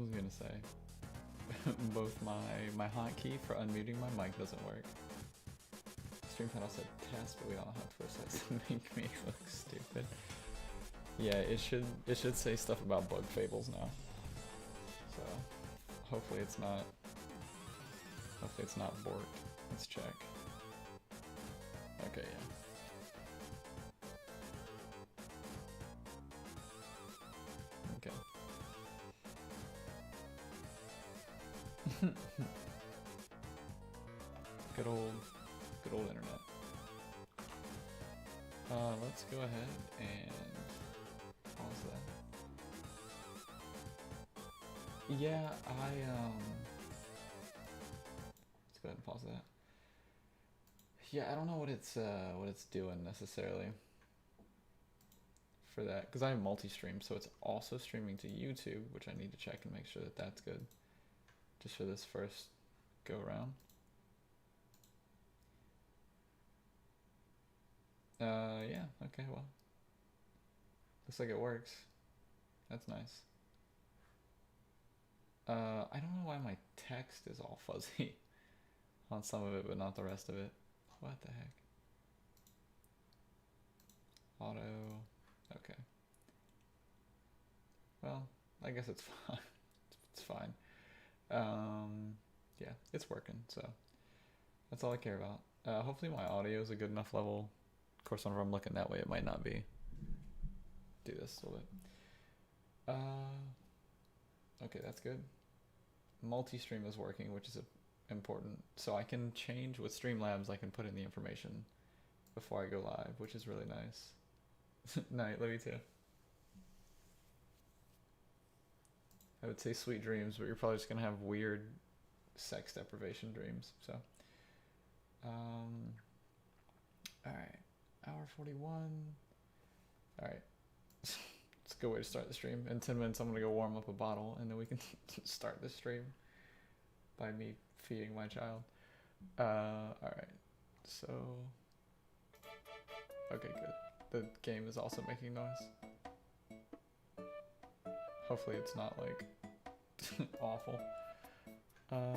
was I gonna say? Both my hotkey for unmuting my mic doesn't work. Stream panel said test, but we don't know how Twitch says to make me look stupid. Yeah, it should say stuff about bug fables now. So hopefully it's not borked. Let's check. Okay, yeah. Okay. Good old internet. Let's go ahead and pause that. Yeah, let's go ahead and pause that. Yeah, I don't know what it's doing necessarily for that, because I have multi-stream, so it's also streaming to YouTube, which I need to check and make sure that that's good, just for this first go around. Yeah, okay, well, looks like it works. That's nice. I don't know why my text is all fuzzy on some of it, but not the rest of it. What the heck? Auto, okay. Well, I guess it's fine. It's fine. Yeah, it's working, so that's all I care about. Hopefully my audio is a good enough level. Of course, whenever I'm looking that way, it might not be. Do this a little bit. Okay, that's good. Multi-stream is working, which is important. So I can change with Streamlabs. I can put in the information before I go live, which is really nice. Night, love you too. I would say sweet dreams, but you're probably just gonna have weird sex deprivation dreams. So, all right. Hour 41. All right. It's a good way to start the stream. In 10 minutes, I'm going to go warm up a bottle, and then we can start the stream by me feeding my child. All right. So, okay, good. The game is also making noise. Hopefully it's not, like, awful. All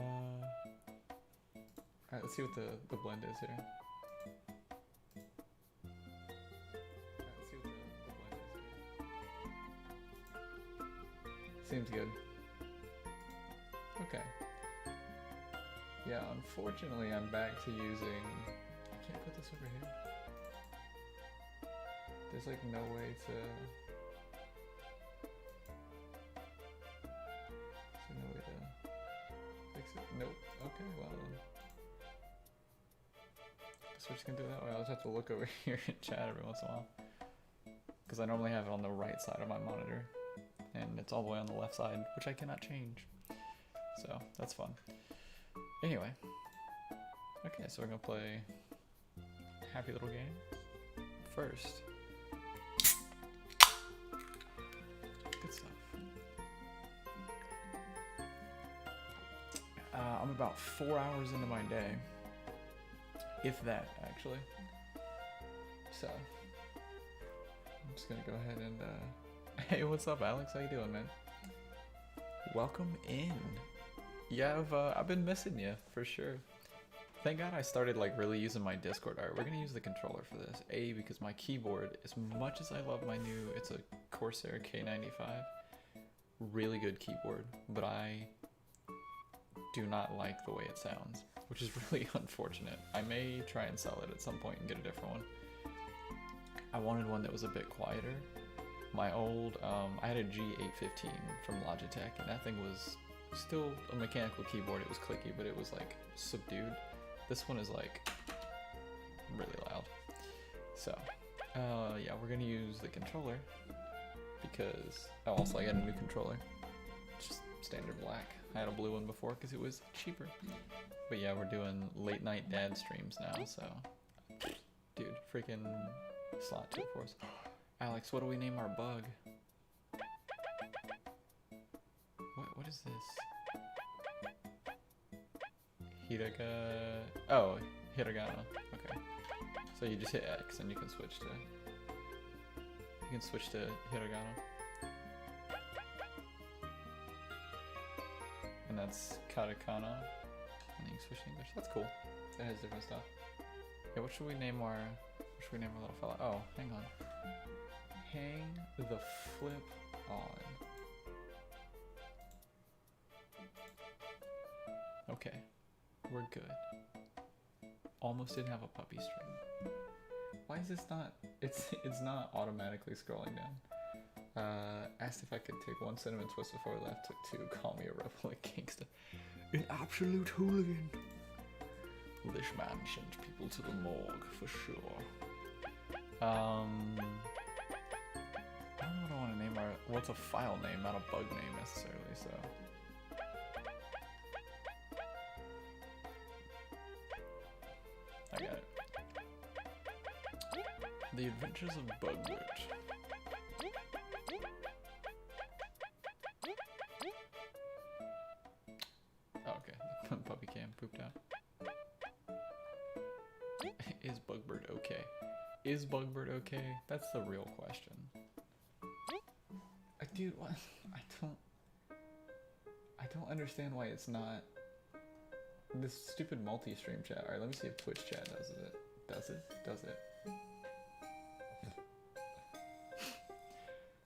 right, let's see what the blend is here. Seems good. Okay. Yeah, unfortunately I'm back to using... I can't put this over here. There's like no way to... There's no way to fix it. Nope. Okay, well then. Guess we're just gonna do it that way. I'll just have to look over here and chat every once in a while. Because I normally have it on the right side of my monitor. And it's all the way on the left side, which I cannot change. So, that's fun. Anyway. Okay, so we're gonna play Happy Little Game first. Good stuff. I'm about 4 hours into my day. If that, actually. So, I'm just gonna go ahead and, hey, what's up, Alex? How you doing, man? Welcome in. Yeah, I've been missing you, for sure. Thank God I started, like, really using my Discord art. We're gonna use the controller for this. A, because my keyboard, as much as I love my new, it's a Corsair K95, really good keyboard, but I do not like the way it sounds, which is really unfortunate. I may try and sell it at some point and get a different one. I wanted one that was a bit quieter. My old, I had a G815 from Logitech, and that thing was still a mechanical keyboard. It was clicky, but it was like subdued. This one is like really loud. So, yeah, we're gonna use the controller because, oh, also I got a new controller. Just standard black. I had a blue one before because it was cheaper. But yeah, we're doing late night dad streams now, so, dude, freaking slot 2 for us. Alex, what do we name our bug? What is this? Oh, hiragana. Okay. So you just hit X and you can switch to hiragana. that's katakana. And you switch to English. That's cool. It has different stuff. Okay, what should we name our little fella? Oh, hang on. Hang the flip on. Okay, we're good. Almost didn't have a puppy string. Why is this not? It's not automatically scrolling down. Asked if I could take one cinnamon twist before we left. Took two. Call me a rebel, like gangsta. An absolute hooligan. This man sends people to the morgue for sure. I don't know what I want to name our. Well, it's a file name, not a bug name necessarily. So. I got it. The Adventures of Bugbert. Oh, okay, the puppy cam pooped out. Is Bugbert okay? Is Bugbert okay? That's the real question. Dude, what? I don't understand why it's not. This stupid multi-stream chat. Alright, let me see if Twitch chat does it. Does it? Does it?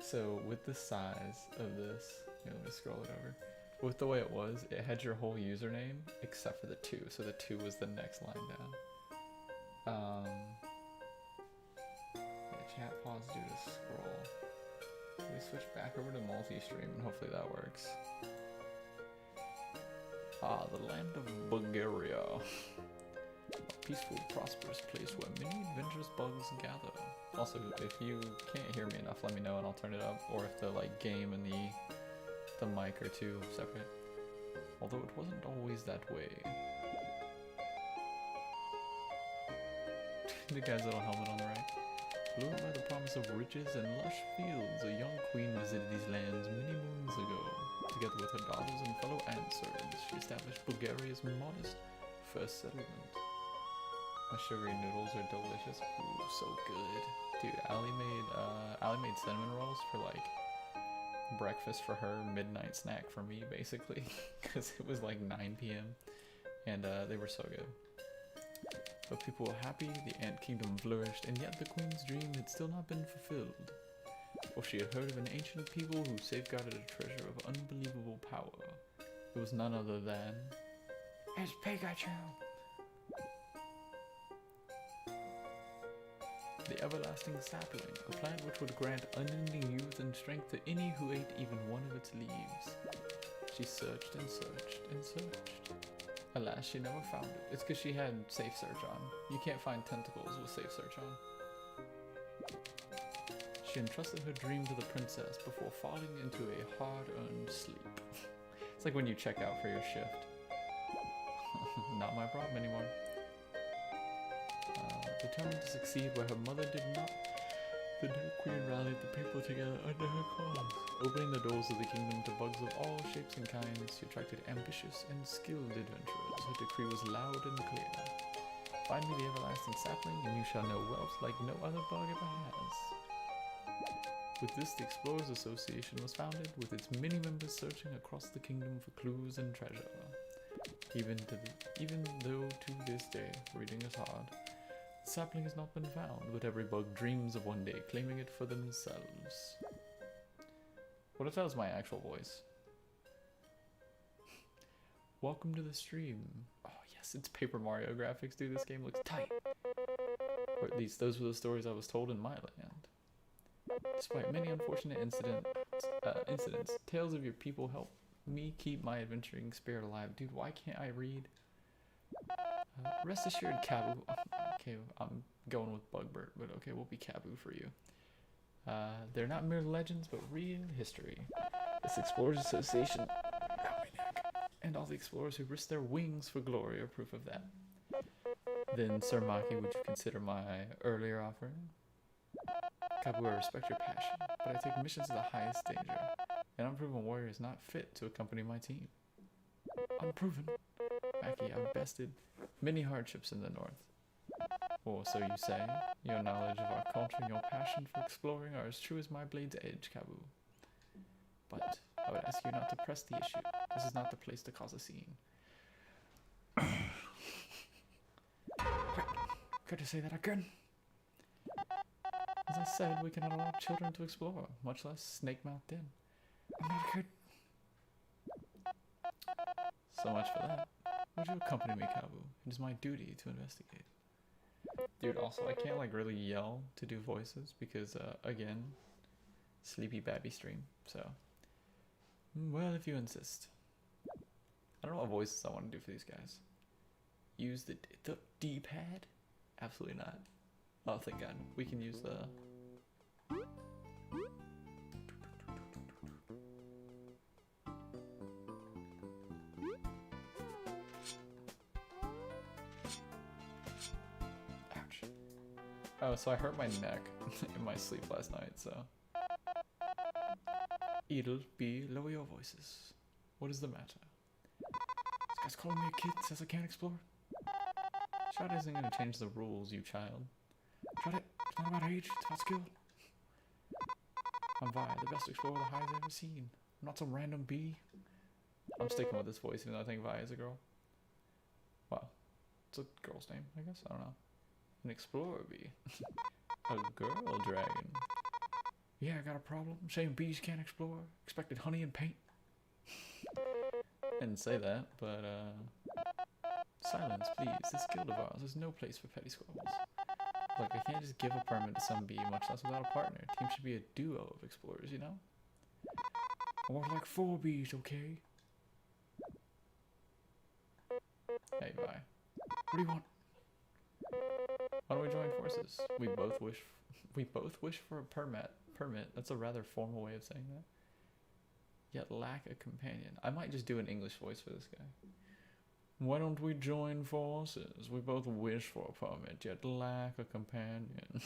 So, with the size of this, here, let me scroll it over. With the way it was, it had your whole username except for the 2. So the 2 was the next line down. Yeah, chat pause due to scroll. So we switch back over to multi-stream and hopefully that works. Ah, the land of Bulgaria. A peaceful, prosperous place where many adventurous bugs gather. Also, if you can't hear me enough, let me know and I'll turn it up. Or if the game and the mic are too separate. Although it wasn't always that way. The guy's little helmet on the right. Lured by the promise of riches and lush fields, a young queen visited these lands many moons ago. Together with her daughters and fellow antservants, she established Bulgaria's modest first settlement. My sugary noodles are delicious. Ooh, so good. Dude, Ali made cinnamon rolls for like breakfast for her, midnight snack for me basically, because it was like 9 p.m. and they were so good. But people were happy, the ant kingdom flourished, and yet the queen's dream had still not been fulfilled. For she had heard of an ancient people who safeguarded a treasure of unbelievable power. It was none other than... It's Pikachu! The everlasting sapling, a plant which would grant unending youth and strength to any who ate even one of its leaves. She searched and searched and searched. Alas, she never found it. It's because she had safe search on. You can't find tentacles with safe search on. She entrusted her dream to the princess before falling into a hard-earned sleep. It's like when you check out for your shift. Not my problem anymore. Determined to succeed where her mother did not, the new queen rallied the people together under her cause. Opening the doors of the kingdom to bugs of all shapes and kinds, she attracted ambitious and skilled adventurers. Her decree was loud and clear. Find me the everlasting sapling, and you shall know wealth like no other bug ever has. With this, the Explorers Association was founded, with its many members searching across the kingdom for clues and treasure. Even though to this day, reading is hard, the sapling has not been found, but every bug dreams of one day claiming it for themselves. What if that was my actual voice? Welcome to the stream. Oh yes, it's Paper Mario graphics, dude. This game looks tight. Or at least those were the stories I was told in my land. Despite many unfortunate incidents, tales of your people help me keep my adventuring spirit alive. Dude, why can't I read? Rest assured, Kabu. Okay, I'm going with Bugbert, but okay, we'll be Kabu for you. They're not mere legends, but real history. This Explorers Association, and all the explorers who risked their wings for glory are proof of that. Then, Sir Maki, would you consider my earlier offering? Kabu, I respect your passion, but I take missions to the highest danger. An unproven warrior is not fit to accompany my team. Unproven? Maki, I've bested many hardships in the north. Or so you say. Your knowledge of our culture and your passion for exploring are as true as my blade's edge, Kabu. But I would ask you not to press the issue. This is not the place to cause a scene. Could I say that again? As I said, we cannot allow children to explore, much less snake mouth den. I'm not a kid. So much for that. Would you accompany me, Kabu? It is my duty to investigate. Dude, also, I can't like really yell to do voices because, again, sleepy babby stream. So, well, if you insist. I don't know what voices I want to do for these guys. Use the D-pad? Absolutely not. Oh, thank God. We can use the... Ouch. Oh, so I hurt my neck in my sleep last night, so... It'll be lower your voices. What is the matter? This guy's calling me a kid, says I can't explore. Shot isn't going to change the rules, you child. Shut it. It's not about age, it's about skill. I'm Vi, the best explorer the High's ever seen. I'm not some random bee. I'm sticking with this voice, even though I think Vi is a girl. Wow. It's a girl's name, I guess? I don't know. An explorer bee. A girl dragon. Yeah, I got a problem. Saying bees can't explore. Expected honey and paint. Didn't say that, but silence, please. This guild of ours is no place for petty squabbles. Look, I can't just give a permit to some bee, much less without a partner. Team should be a duo of explorers, you know? I want like 4 bees, okay? Hey, Vi. What do you want? Why don't we join forces? We both wish for a permit. That's a rather formal way of saying that. Yet lack a companion. I might just do an English voice for this guy. Why don't we join forces? We both wish for a permit, yet lack a companion.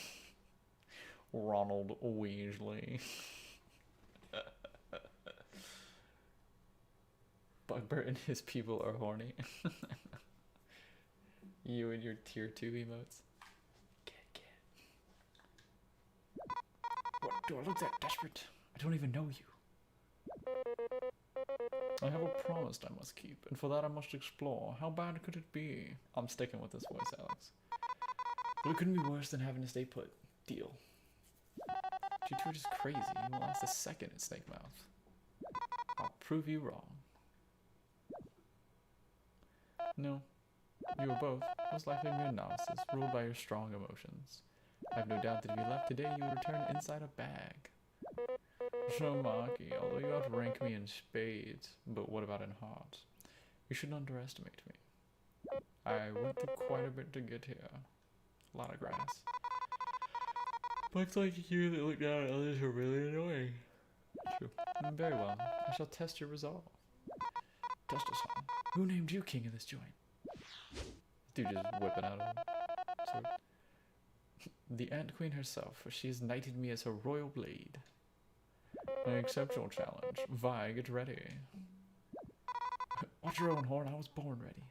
Ronald Weasley. Bugbear and his people are horny. You and your tier 2 emotes. Get. What do I look that desperate? I don't even know you. I have a promise I must keep, and for that I must explore. How bad could it be? I'm sticking with this voice, Alex. But it couldn't be worse than having to stay put. Deal. You two are just crazy. You won't last a second at Snake Mouth. I'll prove you wrong. No. You are both, most likely mere novices, ruled by your strong emotions. I have no doubt that if you left today, you would return inside a bag. Shamaki, although you outrank me in spades, but what about in heart? You shouldn't underestimate me. I went through quite a bit to get here. A lot of grass. Bugs like you that look down at others are really annoying. True. Very well. I shall test your resolve. Test us all. Who named you king of this joint? Dude just whipping out of sword. The Ant Queen herself, for she has knighted me as her royal blade. I accept your challenge. Vi, get ready. Watch your own horn, I was born ready.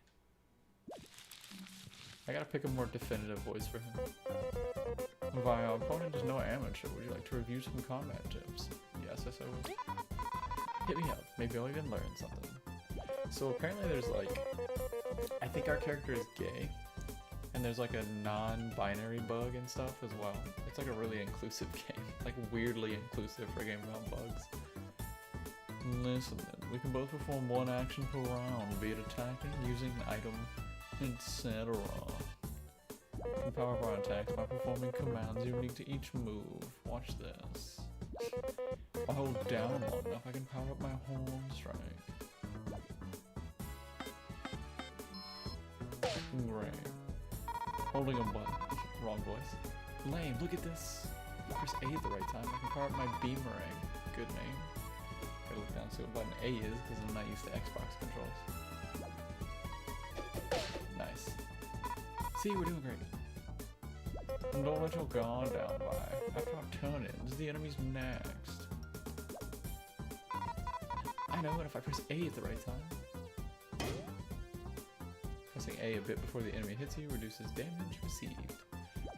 I gotta pick a more definitive voice for him. Vi, our opponent is no amateur. Would you like to review some combat tips? Yes, I would. Hit me up. Maybe I'll even learn something. So apparently there's like... I think our character is gay. And there's like a non-binary bug and stuff as well. It's like a really inclusive game. Like weirdly inclusive for a game about bugs. Listen then, we can both perform one action per round, be it attacking, using an item, etc. We can power up our attacks by performing commands unique to each move. Watch this. If I hold down long enough, I can power up my horn strike. Great. Holding a button. Wrong voice. Lame, look at this. Press A at the right time. I can power up my beamerang. Good name. Gotta look down and see what button A is because I'm not used to Xbox controls. Nice. See, we're doing great. Don't let your guard down, Vi. After our turn-ins, the enemy's next. I know, and if I press A at the right time... Pressing A a bit before the enemy hits you reduces damage received.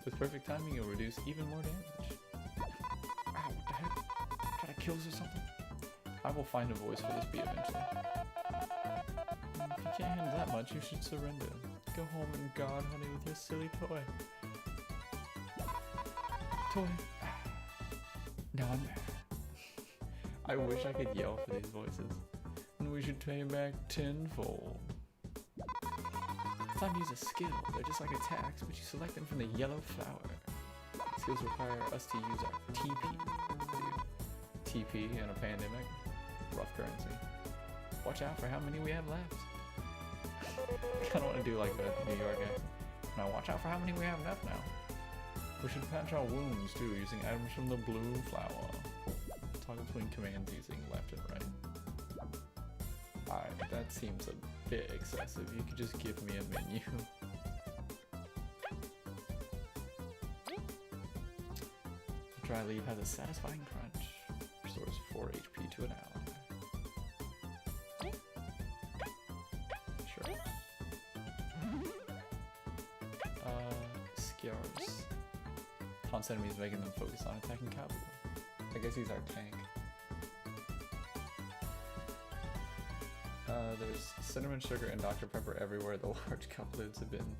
With perfect timing, you'll reduce even more damage. Ow, what the heck? Try to kill us or something? I will find a voice for this bee eventually. If you can't handle that much, you should surrender. Go home and guard honey with your silly toy. Toy. Now I'm mad. I wish I could yell for these voices. And we should pay back tenfold. It's time to use a skill. They're just like attacks, but you select them from the yellow flower. Skills require us to use our TP. Dude, TP in a pandemic? Rough currency. Watch out for how many we have left. I kinda wanna do like the New York guy. Now watch out for how many we have left now. We should patch our wounds too, using items from the blue flower. Toggle between commands using left and right. Alright, that seems a bit excessive. You could just give me a menu. Dry leaf has a satisfying crunch. Restores 4 HP to an ally. Sure. Skiers. Taunts enemies, making them focus on attacking cavalry. I guess he's our tank. There's cinnamon sugar and Dr. Pepper everywhere. The large cup lids have been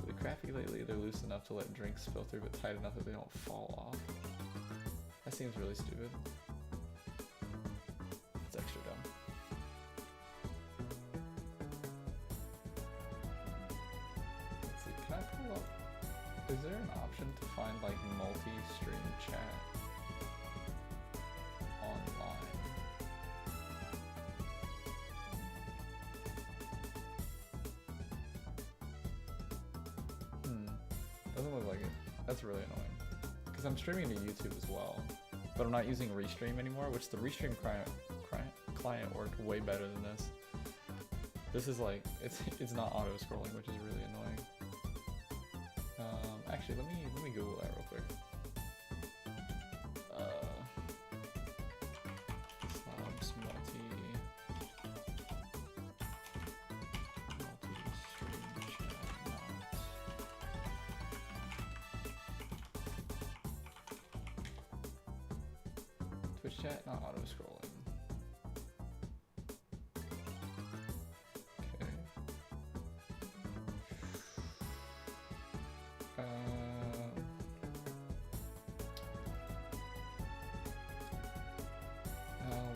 really crappy lately. They're loose enough to let drinks spill through, but tight enough that they don't fall off. That seems really stupid. It's extra dumb. Let's see, can I pull up? Is there an option to find like multi-stream chat online? Doesn't look like it. That's really annoying. Because I'm streaming to YouTube as well. But I'm not using Restream anymore, which the Restream client worked way better than this. This is like, it's not auto-scrolling, which is really annoying. Actually, let me Google that real quick. Subs multi-stream chat not. Twitch chat not auto-scrolling.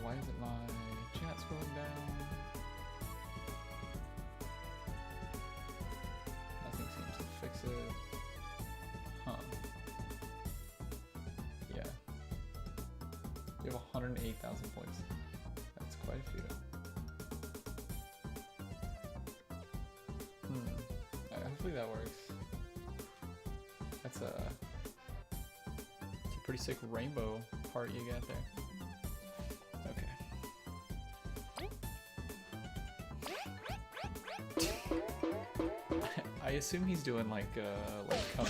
Why isn't my chat scrolling down? Nothing seems to fix it. Huh. Yeah. You have 108,000 points. That's quite a few. Hopefully that works. That's it's a pretty sick rainbow part you got there. I assume he's doing like company.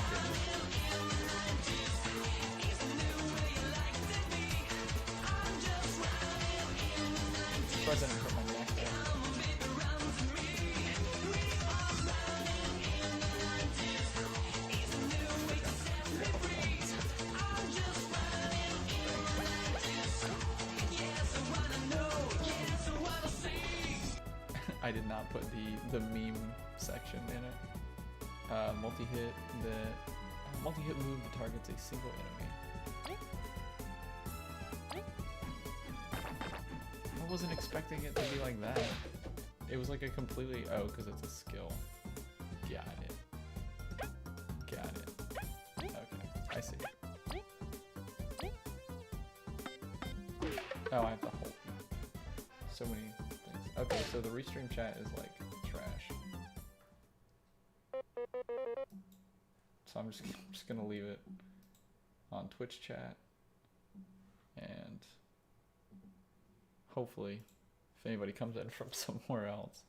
Surprised I didn't put my neck there. I did not put the meme section in it. Multi-hit move that targets a single enemy. I wasn't expecting it to be like that. It was like a completely because it's a skill. Got it. Okay, I see. Oh, I have to hold. So many things. Okay, so the restream chat is like trash. So I'm just gonna leave it on Twitch chat, and hopefully, if anybody comes in from somewhere else,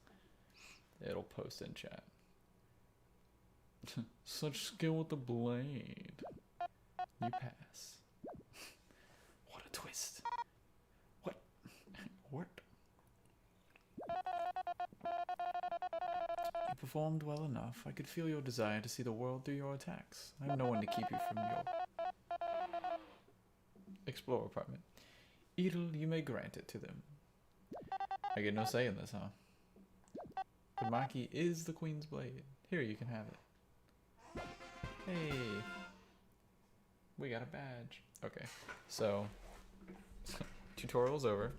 it'll post in chat. Such skill with the blade. You pass. What a twist. What? What? You performed well enough. I could feel your desire to see the world through your attacks. I have no one to keep you from your Explorer apartment. Edel, you may grant it to them. I get no say in this, huh? Maki is the Queen's Blade. Here, you can have it. Hey. We got a badge. Okay, so tutorial's over.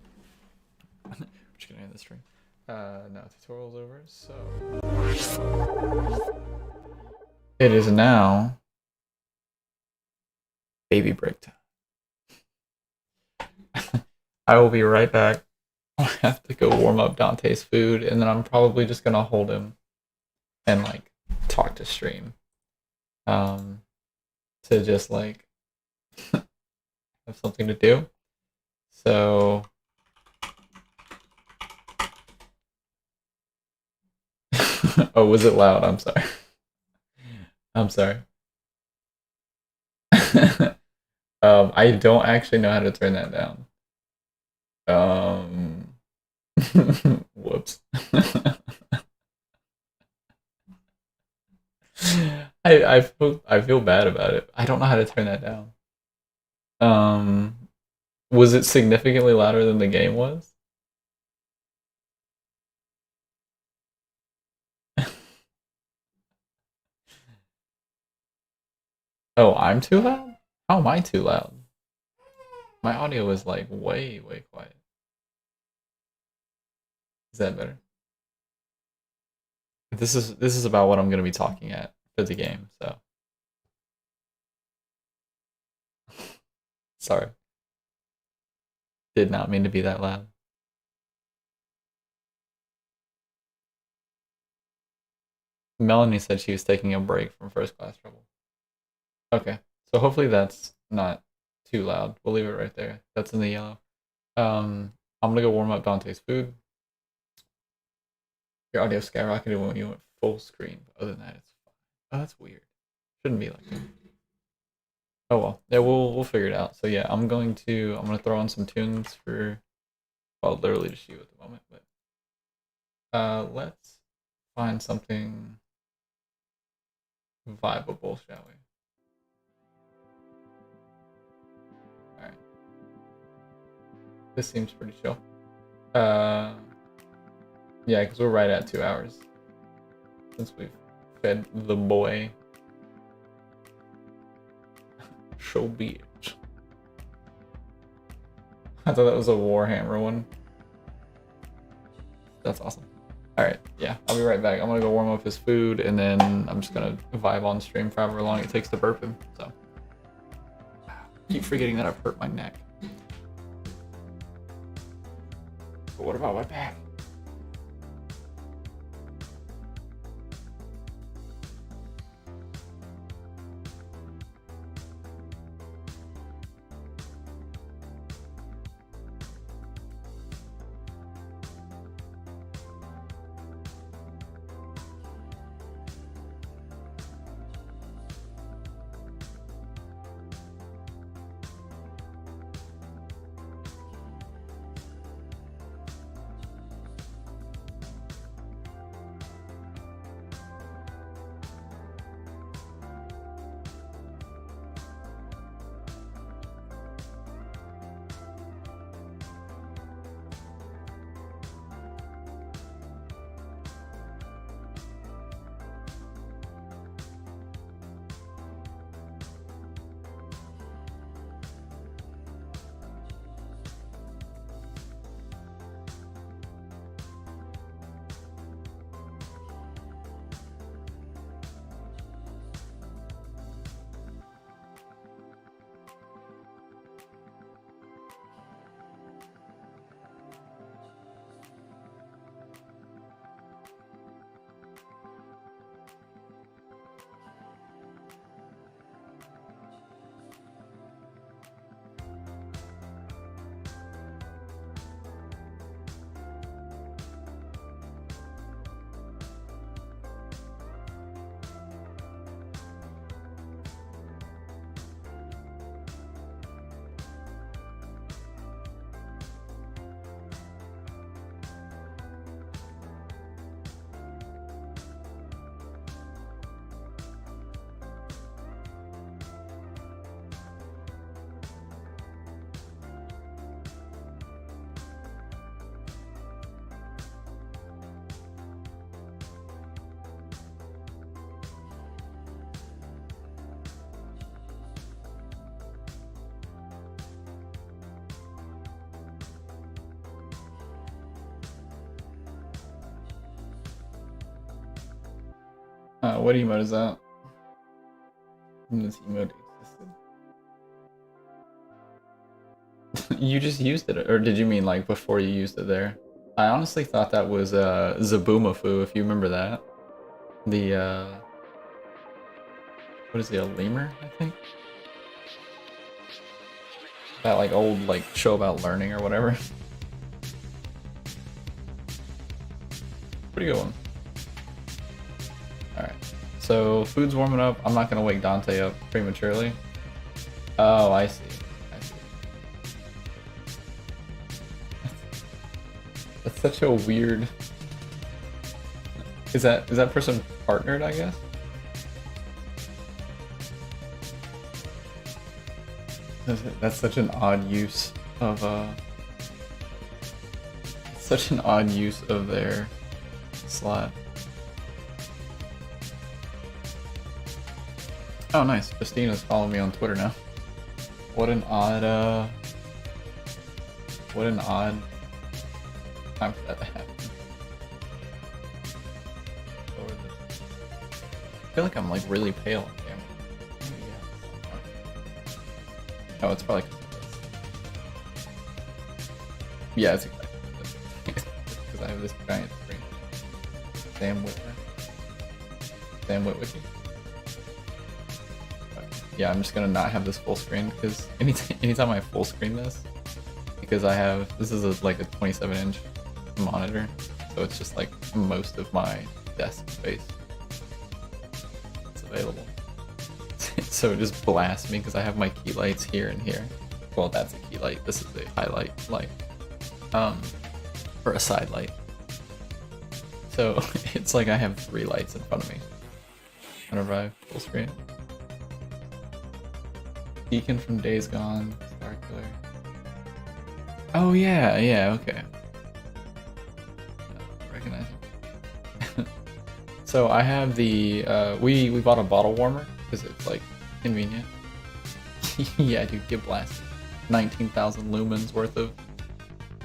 We're just gonna end the stream. No, tutorial's over, so it is now baby break time. I will be right back. I have to go warm up Dante's food, and then I'm probably just gonna hold him and like talk to stream. To just like have something to do. So oh, was it loud? I'm sorry. I'm sorry. I don't actually know how to turn that down. Whoops. I feel bad about it. I don't know how to turn that down. Was it significantly louder than the game was? Oh, I'm too loud? How am I too loud? My audio is like way quiet. Is that better? This is about what I'm gonna be talking at for the game, so sorry. Did not mean to be that loud. Melanie said she was taking a break from first class trouble. Okay, so hopefully that's not too loud. We'll leave it right there. That's in the yellow. I'm gonna go warm up Dante's food. Your audio skyrocketed when you went full screen. But other than that, it's fine. Oh, that's weird. Shouldn't be like that. Oh well. Yeah, we'll figure it out. So yeah, I'm gonna throw on some tunes for, well, literally just you at the moment. But let's find something vibeable, shall we? Alright. This seems pretty chill. Yeah, because we're right at 2 hours since we've fed the boy. So be it. I thought that was a Warhammer one. That's awesome. Alright, yeah, I'll be right back. I'm gonna go warm up his food, and then I'm just gonna vibe on stream for however long it takes to burp him, so. I keep forgetting that I've hurt my neck. But what about my back? What emote is that? This emote existed. You just used it, or did you mean like before you used it there? I honestly thought that was Zaboomafoo, if you remember that. The what is he, a lemur, I think? That like old like show about learning or whatever. Pretty good one. Alright. So food's warming up. I'm not gonna wake Dante up prematurely. Oh, I see. I see. That's such a weird. Is that person partnered, I guess? That's such an odd use of such an odd use of their slot. Oh nice, Christina's following me on Twitter now. What an odd time for that to happen. I feel like I'm like really pale on camera. Maybe, yeah. Oh, it's probably yeah, it's exactly because I have this giant screen. Sam Witwicky. Yeah, I'm just gonna not have this full screen because anytime I full screen this, because this is like a 27-inch monitor, so it's just like most of my desk space is available. So it just blasts me because I have my key lights here and here. Well, that's a key light. This is a highlight light, or a side light. So it's like I have 3 lights in front of me whenever I full screen. Deacon from Days Gone, Starkiller. Oh yeah, okay. Recognize it. So I have the we bought a bottle warmer because it's like convenient. Yeah, dude, get blasted. 19,000 lumens worth of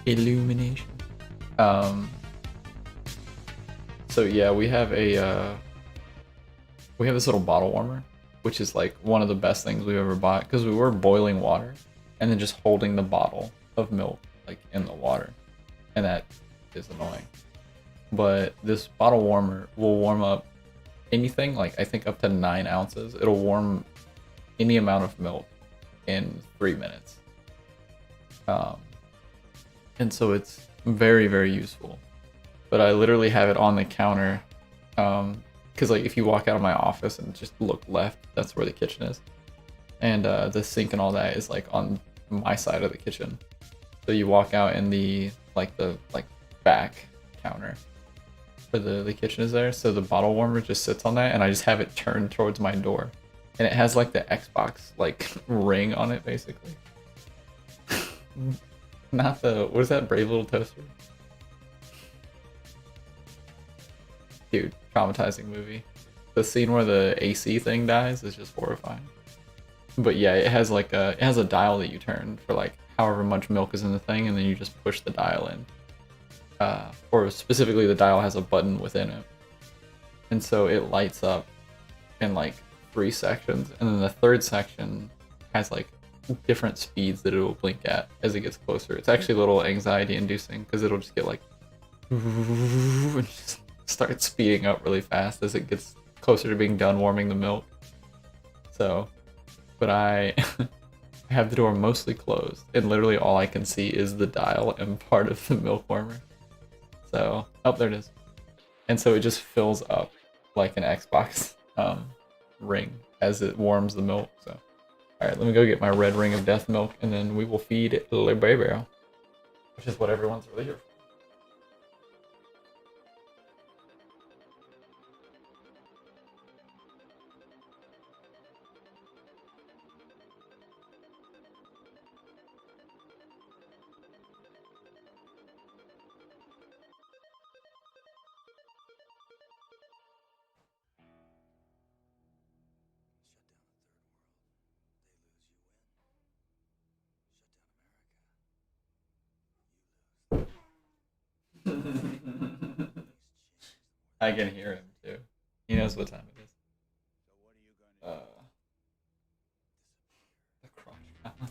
illumination. So yeah, we have this little bottle warmer, which is like one of the best things we've ever bought because we were boiling water and then just holding the bottle of milk like in the water, and that is annoying. But this bottle warmer will warm up anything, like I think up to 9 ounces. It'll warm any amount of milk in 3 minutes. And so it's very, very useful. But I literally have it on the counter, because like if you walk out of my office and just look left, that's where the kitchen is, and the sink and all that is like on my side of the kitchen. So you walk out and the back counter for the kitchen is there, so the bottle warmer just sits on that, and I just have it turned towards my door, and it has like the Xbox like ring on it basically. Not the, what is that, Brave Little Toaster? Dude, traumatizing movie. The scene where the AC thing dies is just horrifying. But yeah, it has a dial that you turn for like however much milk is in the thing, and then you just push the dial in. Or specifically, the dial has a button within it, and so it lights up in like 3 sections, and then the 3rd section has like different speeds that it will blink at as it gets closer. It's actually a little anxiety inducing because it'll just get like and just start speeding up really fast as it gets closer to being done warming the milk. So, but I have the door mostly closed, and literally all I can see is the dial and part of the milk warmer. So, oh, there it is. And so it just fills up like an Xbox ring as it warms the milk. So, all right, let me go get my red ring of death milk, and then we will feed Le Baby, which is what everyone's really here for. I can hear him too. He knows what time it is. The crotch goblin.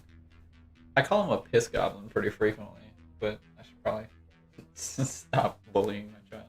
I call him a piss goblin pretty frequently, but I should probably stop bullying my child.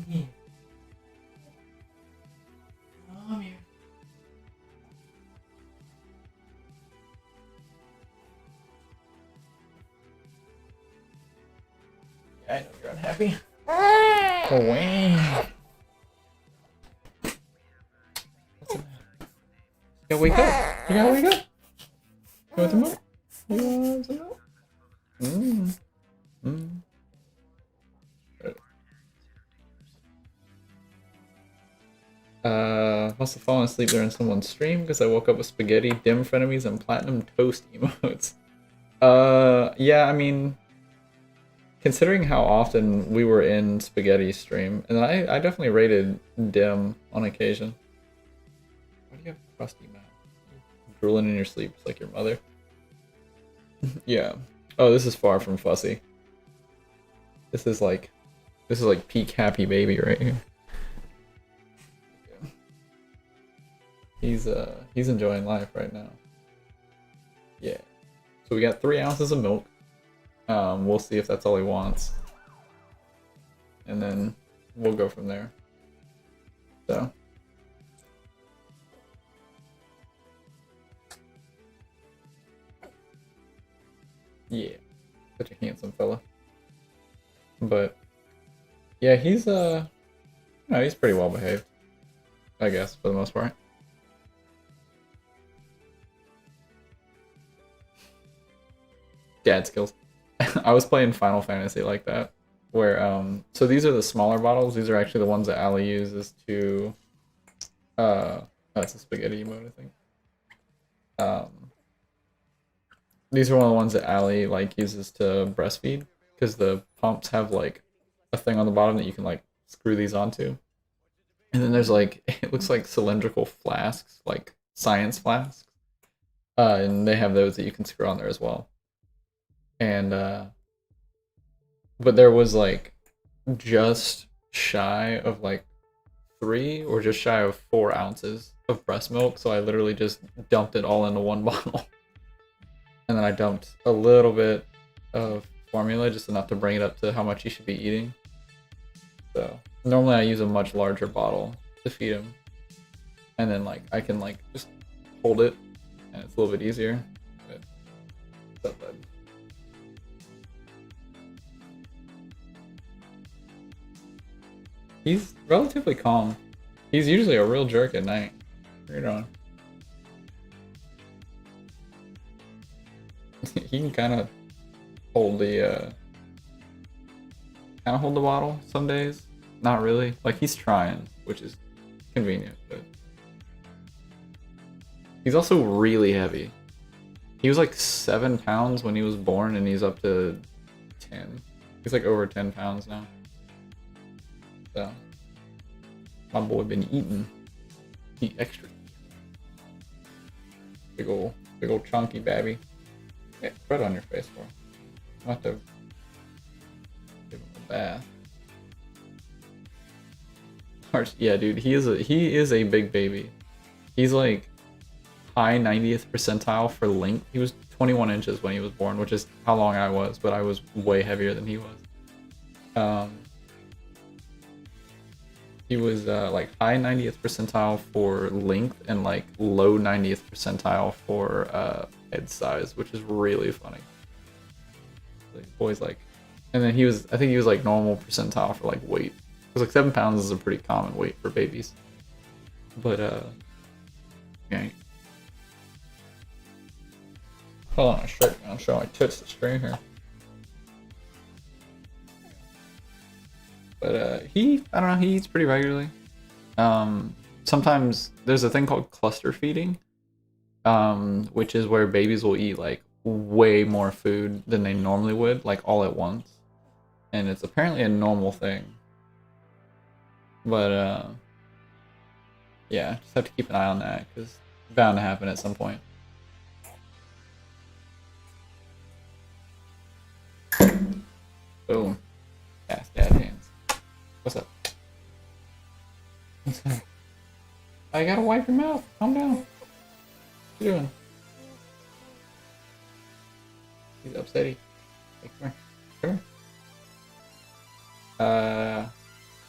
Yeah. Come here. Yeah, I know you're unhappy. Go away. What's the matter? You gotta wake up. You gotta wake up. You want some milk? You want some milk? Mmm. Mmm. Must have fallen asleep during someone's stream because I woke up with spaghetti, dim frenemies, and platinum toast emotes. Yeah, I mean, considering how often we were in spaghetti stream, and I definitely rated dim on occasion. Why do you have a crusty mouth? Drooling in your sleep, like your mother. Yeah. Oh, this is far from fussy. This is like peak happy baby right here. He's enjoying life right now. Yeah. So we got 3 ounces of milk. We'll see if that's all he wants. And then we'll go from there. So. Yeah. Such a handsome fella. But yeah, he's no, he's pretty well behaved. I guess, for the most part. Dad skills. I was playing Final Fantasy like that, where so these are the smaller bottles. These are actually the ones that Ali uses to that's a spaghetti emote, I think. These are one of the ones that Ali like uses to breastfeed because the pumps have like a thing on the bottom that you can like screw these onto. And then there's like it looks like cylindrical flasks, like science flasks. And they have those that you can screw on there as well. And but there was like just shy of like 3 or just shy of 4 ounces of breast milk, so I literally just dumped it all into one bottle. And then I dumped a little bit of formula, just enough to bring it up to how much he should be eating. So normally I use a much larger bottle to feed him, and then like I can like just hold it, and it's a little bit easier. But it's not bad. He's relatively calm. He's usually a real jerk at night. Right on. He can kind of hold the bottle some days. Not really. Like he's trying, which is convenient, but he's also really heavy. He was like 7 pounds when he was born, and he's up to 10. He's like over 10 pounds now. So my boy been eating. Eat extra. Big ol' chunky baby. Yeah, crud on your face for him. I'll have to give him a bath. Yeah, dude, he is a big baby. He's like high 90th percentile for length. He was 21 inches when he was born, which is how long I was, but I was way heavier than he was. He was like high 90th percentile for length and like low 90th percentile for head size, which is really funny. Like, boys like, and then I think he was like normal percentile for like weight. Because like 7 pounds is a pretty common weight for babies. But yeah. Hold on a shirt. I'll show my tits the screen here. But I don't know, he eats pretty regularly. Sometimes there's a thing called cluster feeding, which is where babies will eat like way more food than they normally would, like all at once. And it's apparently a normal thing. But yeah, just have to keep an eye on that because it's bound to happen at some point. Boom. Fast dad hands. What's up? I gotta wipe your mouth. Calm down. What you doing? He's upsetty. Hey, come here. Come here.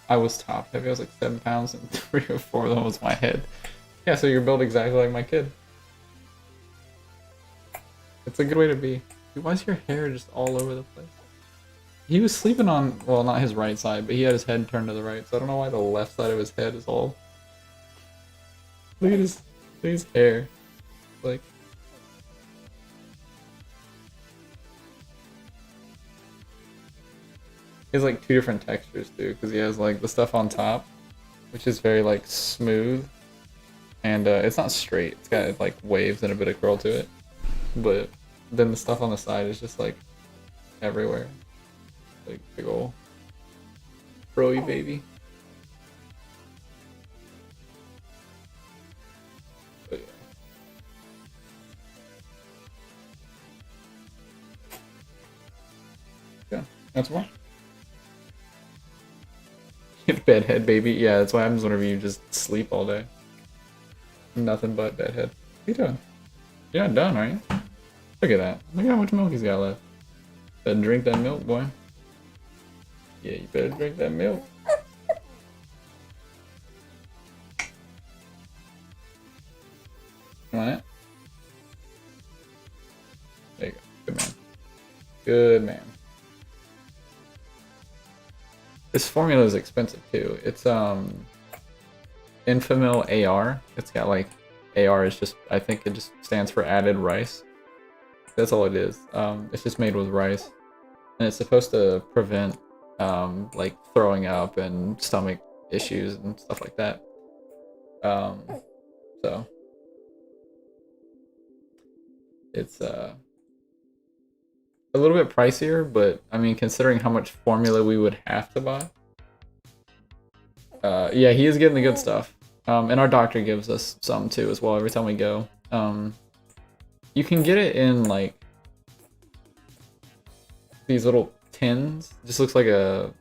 I was top heavy. I was like 7 pounds, and 3 or 4 of them was my head. Yeah, so you're built exactly like my kid. It's a good way to be. Dude, why is your hair just all over the place? He was sleeping on, well, not his right side, but he had his head turned to the right, so I don't know why the left side of his head is all... Look at his hair. Like... He has like 2 different textures too, because he has like the stuff on top, which is very like smooth, and it's not straight. It's got like waves and a bit of curl to it, but then the stuff on the side is just like everywhere. Like big ol' fro-y baby. But yeah. That's why. Bedhead baby. Yeah, that's what happens whenever you just sleep all day. Nothing but bedhead. What are you doing? You're not done, right? Look at that. Look at how much milk he's got left. Better drink that milk, boy. Yeah, you better drink that milk. You want it? There you go. Good man. Good man. This formula is expensive too. It's Infamil AR. It's got like AR is just, I think it just stands for added rice. That's all it is. It's just made with rice, and it's supposed to prevent like throwing up and stomach issues and stuff like that. So it's a little bit pricier, but I mean, considering how much formula we would have to buy. Yeah, he is getting the good stuff. And our doctor gives us some too as well every time we go. You can get it in like these little tins. It just looks like a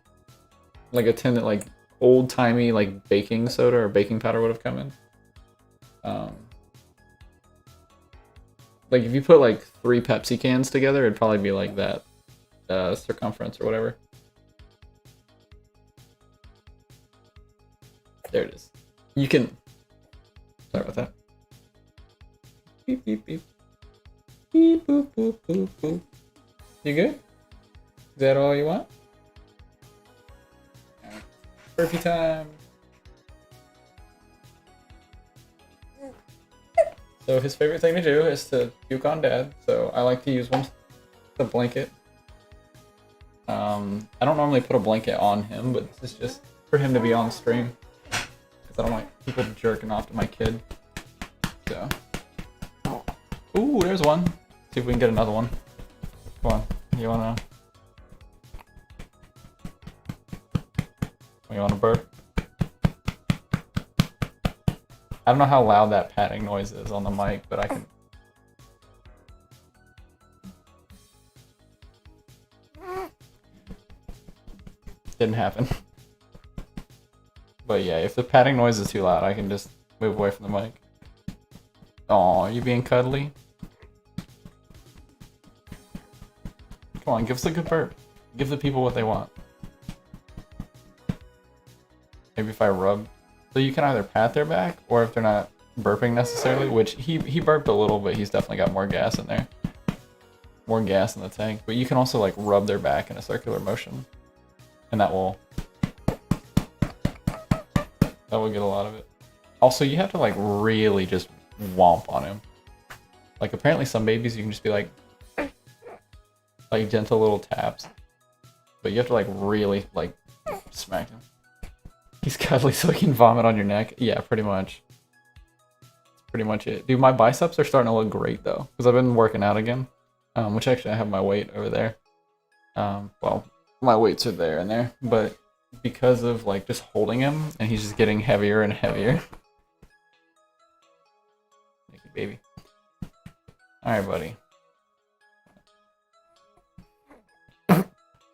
tin that like old-timey like baking soda or baking powder would have come in. Like if you put like 3 Pepsi cans together, it'd probably be like that circumference or whatever. There it is. You can... Sorry about that. Beep, beep, beep. Beep, boop, boop, boop, boop. You good? Is that all you want? Perfect time. So his favorite thing to do is to puke on dad, so I like to use one, the blanket. I don't normally put a blanket on him, but this is just for him to be on stream. Because I don't like people jerking off to my kid. So. Ooh, there's one. See if we can get another one. Come on, you wanna burp? I don't know how loud that patting noise is on the mic, but I can... Didn't happen. But yeah, if the patting noise is too loud, I can just move away from the mic. Aw, are you being cuddly? Come on, give us a good burp. Give the people what they want. Maybe if I rub. So you can either pat their back, or if they're not burping necessarily, which he burped a little, but he's definitely got more gas in there. More gas in the tank. But you can also like rub their back in a circular motion. And that will get a lot of it. Also, you have to like really just womp on him. Like apparently some babies you can just be like gentle little taps. But you have to like really like smack him. He's cuddly so he can vomit on your neck. Yeah, pretty much. That's pretty much it. Dude, my biceps are starting to look great though. Because I've been working out again. Which actually I have my weight over there. Well, my weights are there and there. But because of like just holding him and he's just getting heavier and heavier. Thank you, baby. Alright, buddy.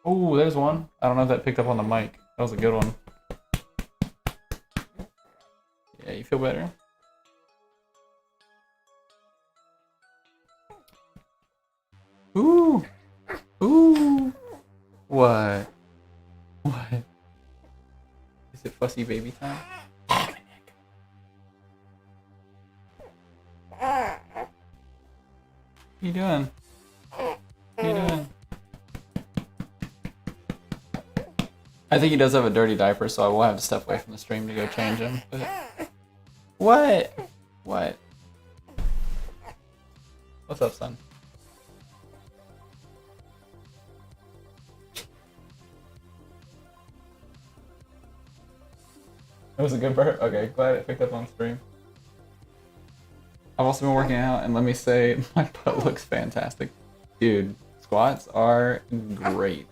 Oh, there's one. I don't know if that picked up on the mic. That was a good one. Yeah, you feel better? Ooh! Ooh! What? What? Is it fussy baby time? What you doing? What you doing? I think he does have a dirty diaper, so I will have to step away from the stream to go change him. But... What? What? What's up, son? It was a good burp? Okay, glad it picked up on stream. I've also been working out, and let me say, my butt looks fantastic. Dude, squats are great.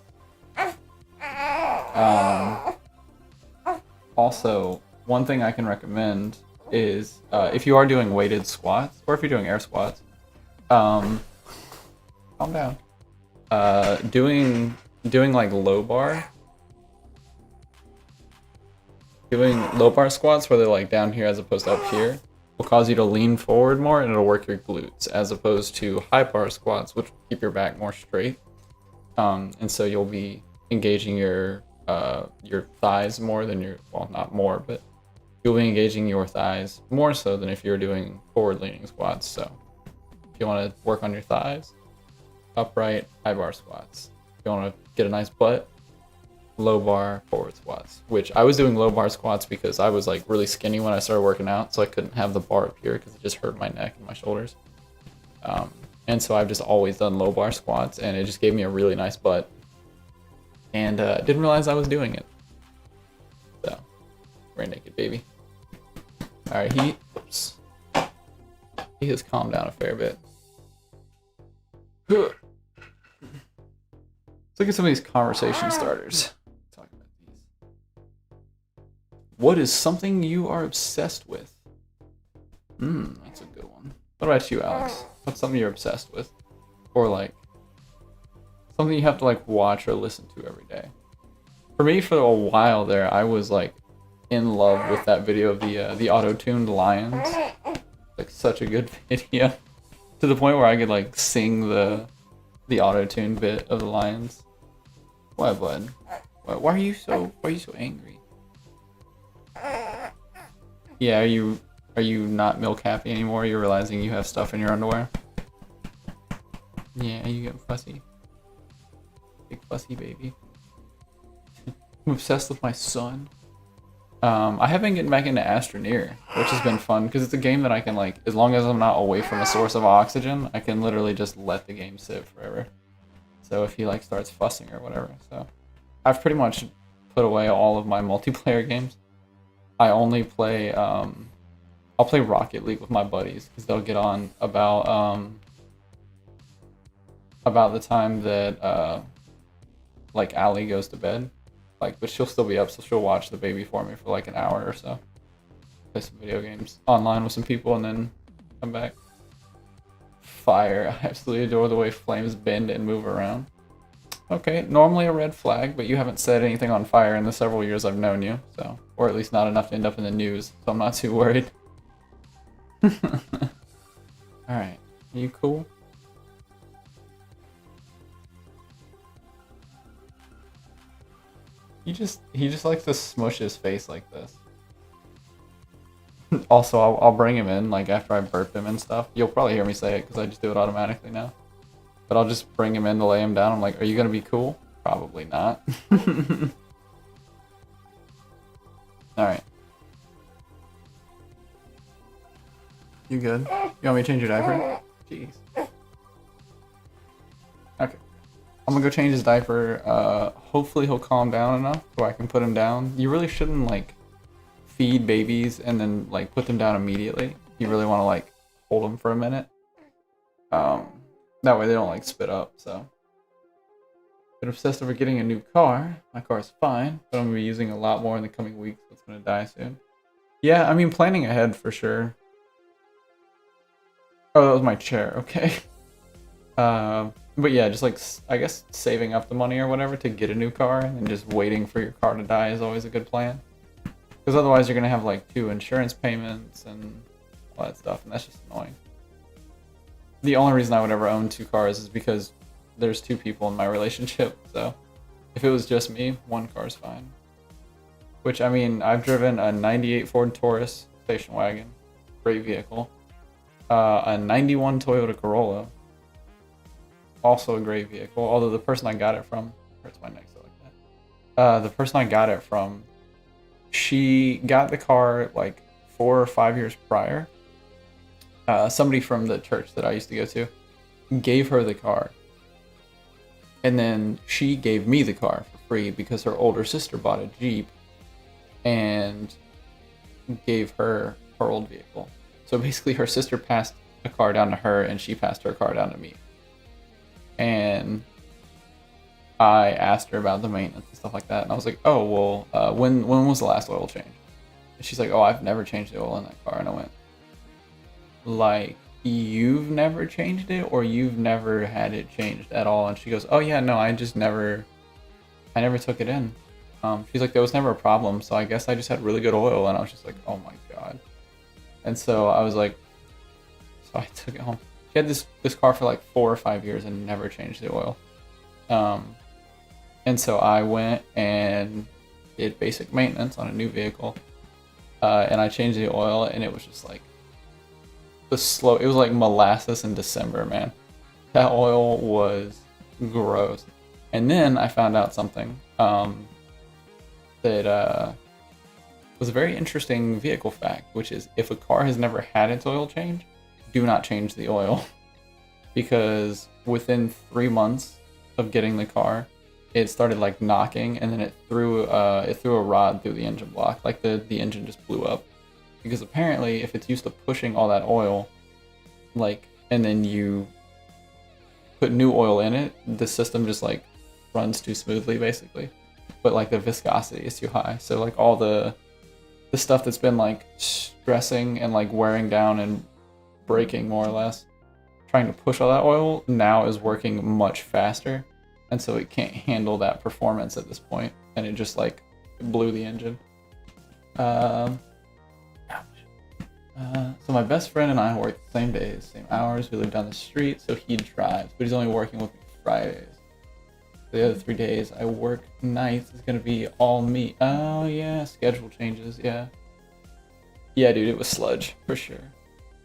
Also, one thing I can recommend is if you are doing weighted squats, or if you're doing air squats, calm down. Doing like low bar squats where they're like down here as opposed to up here will cause you to lean forward more and it'll work your glutes, as opposed to high bar squats, which will keep your back more straight. And so you'll be engaging your thighs more than your, well, not more, but you'll be engaging your thighs more so than if you're doing forward leaning squats. So if you want to work on your thighs, upright high bar squats. If you want to get a nice butt, low bar forward squats, which I was doing low bar squats because I was like really skinny when I started working out, so I couldn't have the bar up here because it just hurt my neck and my shoulders. And so I've just always done low bar squats, and it just gave me a really nice butt. And didn't realize I was doing it. So, rear naked baby. All right, he has calmed down a fair bit. Let's look at some of these conversation starters. Talk about these. What is something you are obsessed with? That's a good one. What about you, Alex? What's something you're obsessed with? Or like something you have to like watch or listen to every day? For me, for a while there, I was like in love with that video of the auto-tuned lions. Like such a good video. To the point where I could like sing the auto-tune bit of the lions. Why, bud? Why are you so angry? Yeah, are you not milk happy anymore? You're realizing you have stuff in your underwear? Yeah, you getting fussy? Big fussy baby. I'm obsessed with my son. I have been getting back into Astroneer, which has been fun because it's a game that I can like, as long as I'm not away from a source of oxygen, I can literally just let the game sit forever. So if he like starts fussing or whatever, so I've pretty much put away all of my multiplayer games. I only play, I'll play Rocket League with my buddies because they'll get on about the time that like Allie goes to bed. Like, but she'll still be up, so she'll watch the baby for me for like an hour or so. Play some video games online with some people and then come back. Fire. I absolutely adore the way flames bend and move around. Okay, normally a red flag, but you haven't said anything on fire in the several years I've known you, so, or at least not enough to end up in the news, so I'm not too worried. Alright, are you cool? He just likes to smush his face like this. Also, I'll bring him in like after I burp him and stuff. You'll probably hear me say it because I just do it automatically now. But I'll just bring him in to lay him down. I'm like, are you gonna be cool? Probably not. All right. You good? You want me to change your diaper? Jeez. Okay. I'm gonna go change his diaper. Hopefully he'll calm down enough so I can put him down. You really shouldn't like feed babies and then like put them down immediately. You really want to like hold them for a minute. That way they don't like spit up. So, been obsessed over getting a new car. My car's fine, but I'm gonna be using a lot more in the coming weeks. So it's gonna die soon. Yeah, I mean planning ahead for sure. Oh, that was my chair. Okay. But yeah, just like I guess saving up the money or whatever to get a new car and then just waiting for your car to die is always a good plan. Because otherwise you're gonna have like 2 insurance payments and all that stuff, and that's just annoying. The only reason I would ever own 2 cars is because there's 2 people in my relationship. So if it was just me, 1 car's fine. Which I mean, I've driven a '98 Ford Taurus station wagon, great vehicle. A '91 Toyota Corolla, also a great vehicle. Although the person I got it from hurts my neck so like that. The person I got it from, she got the car like 4 or 5 years prior. Somebody from the church that I used to go to gave her the car, and then she gave me the car for free because her older sister bought a Jeep and gave her her old vehicle. So basically her sister passed a car down to her and she passed her car down to me. And I asked her about the maintenance and stuff like that. And I was like, oh, well, when was the last oil change? And she's like, oh, I've never changed the oil in that car. And I went, like, you've never changed it or you've never had it changed at all? And she goes, oh yeah, no, I never took it in. She's like, there was never a problem. So I guess I just had really good oil. And I was just like, oh my God. And so I was like, so I took it home. She had this car for like 4 or 5 years and never changed the oil. And so I went and did basic maintenance on a new vehicle. And I changed the oil and it was just like it was like molasses in December, man. That oil was gross. And then I found out something that was a very interesting vehicle fact, which is if a car has never had its oil changed, do not change the oil. Because within 3 months of getting the car, it started like knocking, and then it threw a rod through the engine block. Like the engine just blew up. Because apparently if it's used to pushing all that oil, like, and then you put new oil in it, the system just like runs too smoothly basically. But like the viscosity is too high. So like all the stuff that's been like stressing and like wearing down and breaking more or less, trying to push all that oil now is working much faster, and so it can't handle that performance at this point, and it just like blew the engine. So my best friend and I work the same days, same hours. We live down the street, so he drives, but he's only working with me Fridays. The other 3 days I work nights is gonna be all me. Oh yeah, schedule changes. Yeah, dude, it was sludge for sure.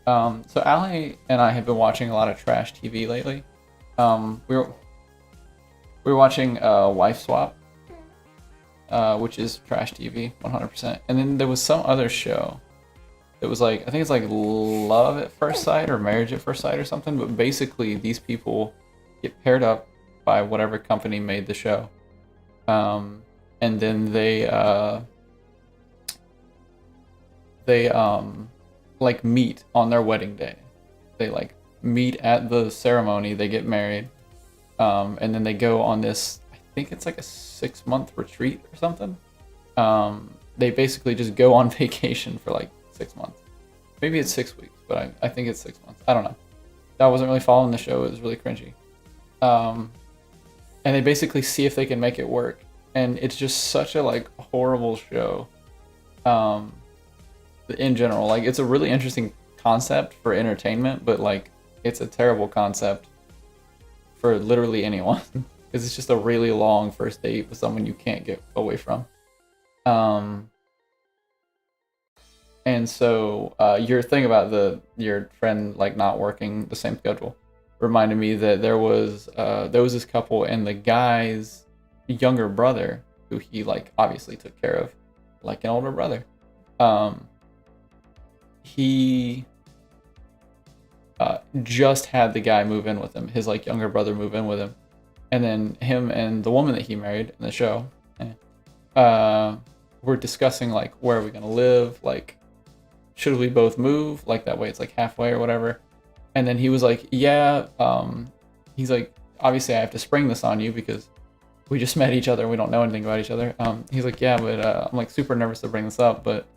So Allie and I have been watching a lot of trash TV lately. We were watching Wife Swap, which is trash TV 100%. And then there was some other show that was like, I think it's like Love at First Sight or Marriage at First Sight or something. But basically these people get paired up by whatever company made the show. And then they like meet on their wedding day. They like meet at the ceremony, they get married, and then they go on this, I think it's like a 6-month retreat or something. They basically just go on vacation for like 6 months. Maybe it's 6 weeks, but I think it's 6 months. I don't know. I wasn't really following the show. It was really cringy. And they basically see if they can make it work. And it's just such a like horrible show. In general, like it's a really interesting concept for entertainment, but like it's a terrible concept for literally anyone. because it's just a really long first date with someone you can't get away from. And so your thing about your friend like not working the same schedule reminded me that there was this couple, and the guy's younger brother, who he like obviously took care of like an older brother, he just had the guy move in with him, his like younger brother move in with him, and then him and the woman that he married in the show were discussing like, where are we gonna live, like should we both move, like that way it's like halfway or whatever. And then he was like, yeah, he's like, obviously I have to spring this on you because we just met each other and we don't know anything about each other. He's like, yeah, but I'm like super nervous to bring this up, but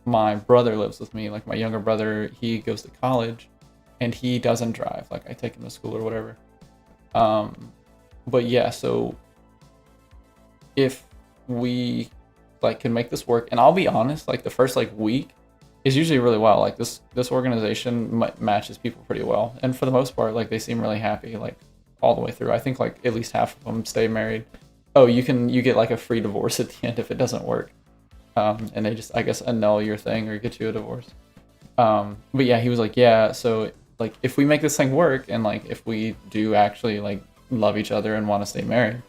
my brother lives with me, like my younger brother, he goes to college and he doesn't drive, like I take him to school or whatever. But yeah, so if we like can make this work, and I'll be honest, like the first like week is usually really well. Like this organization matches people pretty well, and for the most part, like they seem really happy, like all the way through. I think like at least half of them stay married. Oh, you get like a free divorce at the end if it doesn't work, and they just, I guess, annul your thing or get you a divorce. But yeah, he was like, yeah, so like if we make this thing work, and like if we do actually like love each other and want to stay married,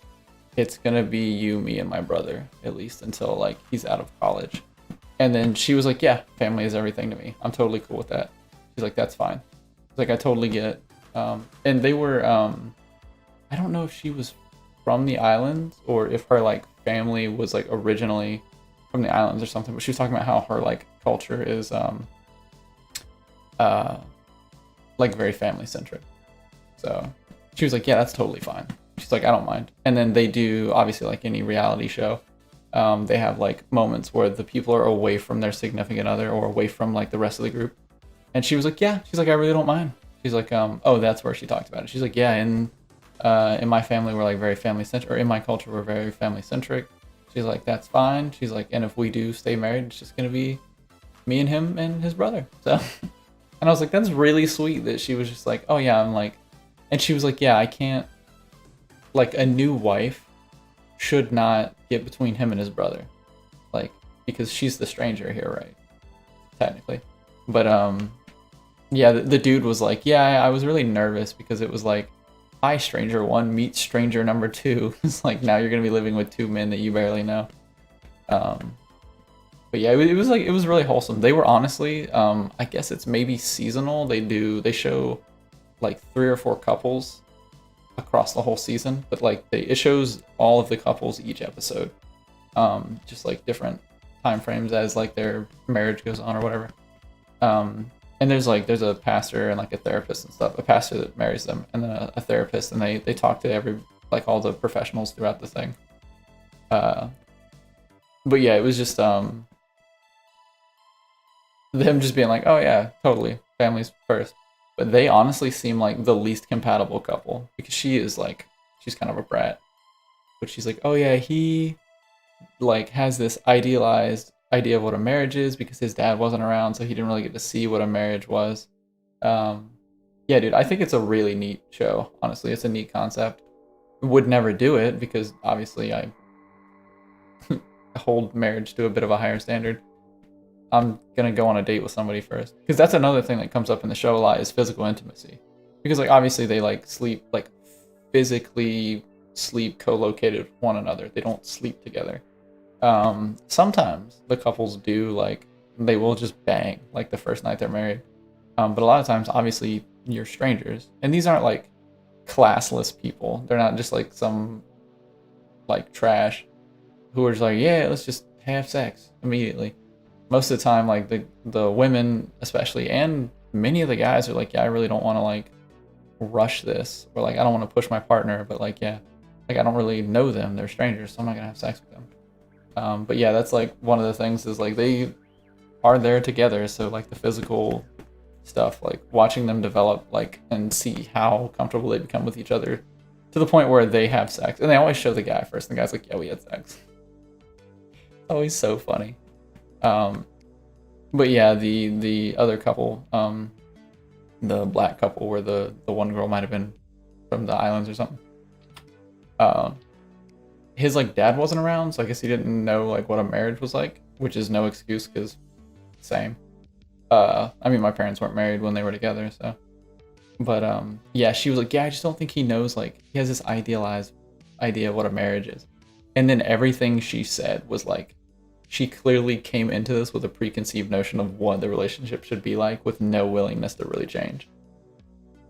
it's gonna be you, me, and my brother, at least until like he's out of college. And then she was like, yeah, family is everything to me. I'm totally cool with that. She's like, that's fine. She's like, I totally get it. And they were, I don't know if she was from the islands or if her like family was like originally from the islands or something, but she was talking about how her like culture is like very family centric. So she was like, yeah, that's totally fine. She's like, I don't mind. And then they do, obviously, like any reality show, they have like moments where the people are away from their significant other or away from like the rest of the group. And she was like, yeah, she's like, I really don't mind. She's like, oh, that's where she talked about it. She's like, yeah, in my family, we're like very family centric, or in my culture, we're very family centric. She's like, that's fine. She's like, and if we do stay married, it's just going to be me and him and his brother. So, and I was like, that's really sweet that she was just like, oh yeah, I'm like, and she was like, yeah, I can't, like a new wife should not get between him and his brother, like, because she's the stranger here, right? Technically. But yeah, the dude was like, yeah, I was really nervous because it was like, hi, stranger one meets stranger number two. It's like, now you're gonna be living with two men that you barely know. But yeah, it was like, it was really wholesome. They were honestly, I guess it's maybe seasonal. They show like 3 or 4 couples across the whole season, but like it shows all of the couples each episode, just like different time frames as like their marriage goes on or whatever. And there's a pastor and like a therapist and stuff, a pastor that marries them, and then a therapist, and they talk to all the professionals throughout the thing. But yeah, it was just them just being like, oh yeah, totally, families first. But they honestly seem like the least compatible couple, because she's kind of a brat. But she's like, oh yeah, he like has this idealized idea of what a marriage is because his dad wasn't around, so he didn't really get to see what a marriage was. Yeah, dude, I think it's a really neat show. Honestly, it's a neat concept. Would never do it because obviously I hold marriage to a bit of a higher standard. I'm gonna go on a date with somebody first, because that's another thing that comes up in the show a lot, is physical intimacy. Because like obviously they like sleep, like physically sleep co-located with one another. They don't sleep together. Sometimes the couples do, like they will just bang like the first night they're married. But a lot of times, obviously, you're strangers, and these aren't like classless people. They're not just like some like trash who are just like, yeah, let's just have sex immediately. Most of the time, like the women especially, and many of the guys are like, yeah, I really don't want to like rush this, or like I don't want to push my partner, but like, yeah, like I don't really know them, they're strangers, so I'm not gonna have sex with them. But yeah, that's like one of the things, is like they are there together, so like the physical stuff, like watching them develop, like, and see how comfortable they become with each other to the point where they have sex, and they always show the guy first, and the guy's like, yeah, we had sex. Always so funny. But yeah, the other couple, the black couple, where the one girl might have been from the islands or something, Um, his like dad wasn't around, so I guess he didn't know like what a marriage was like, which is no excuse because same. I mean, my parents weren't married when they were together, so. But yeah, she was like, yeah, I just don't think he knows. Like, he has this idealized idea of what a marriage is, and then everything she said was like, she clearly came into this with a preconceived notion of what the relationship should be like, with no willingness to really change.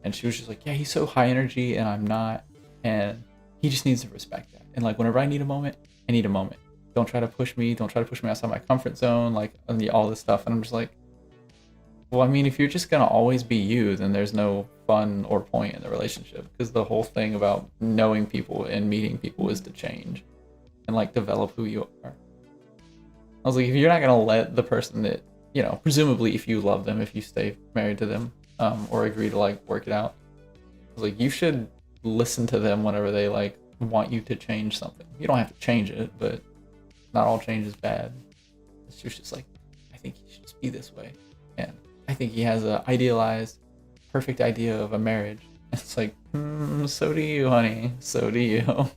And she was just like, yeah, he's so high energy, and I'm not, and he just needs to respect that. And like, whenever I need a moment, I need a moment. Don't try to push me. Don't try to push me outside my comfort zone. Like, all this stuff, and I'm just like, well, I mean, if you're just gonna always be you, then there's no fun or point in the relationship. Because the whole thing about knowing people and meeting people is to change and like develop who you are. I was like, if you're not gonna let the person that, you know, presumably if you love them, if you stay married to them, or agree to like work it out, I was like, you should listen to them whenever they like want you to change something. You don't have to change it, but not all change is bad. She was just like, I think you should just be this way, and I think he has a idealized, perfect idea of a marriage. It's like, so do you, honey. So do you.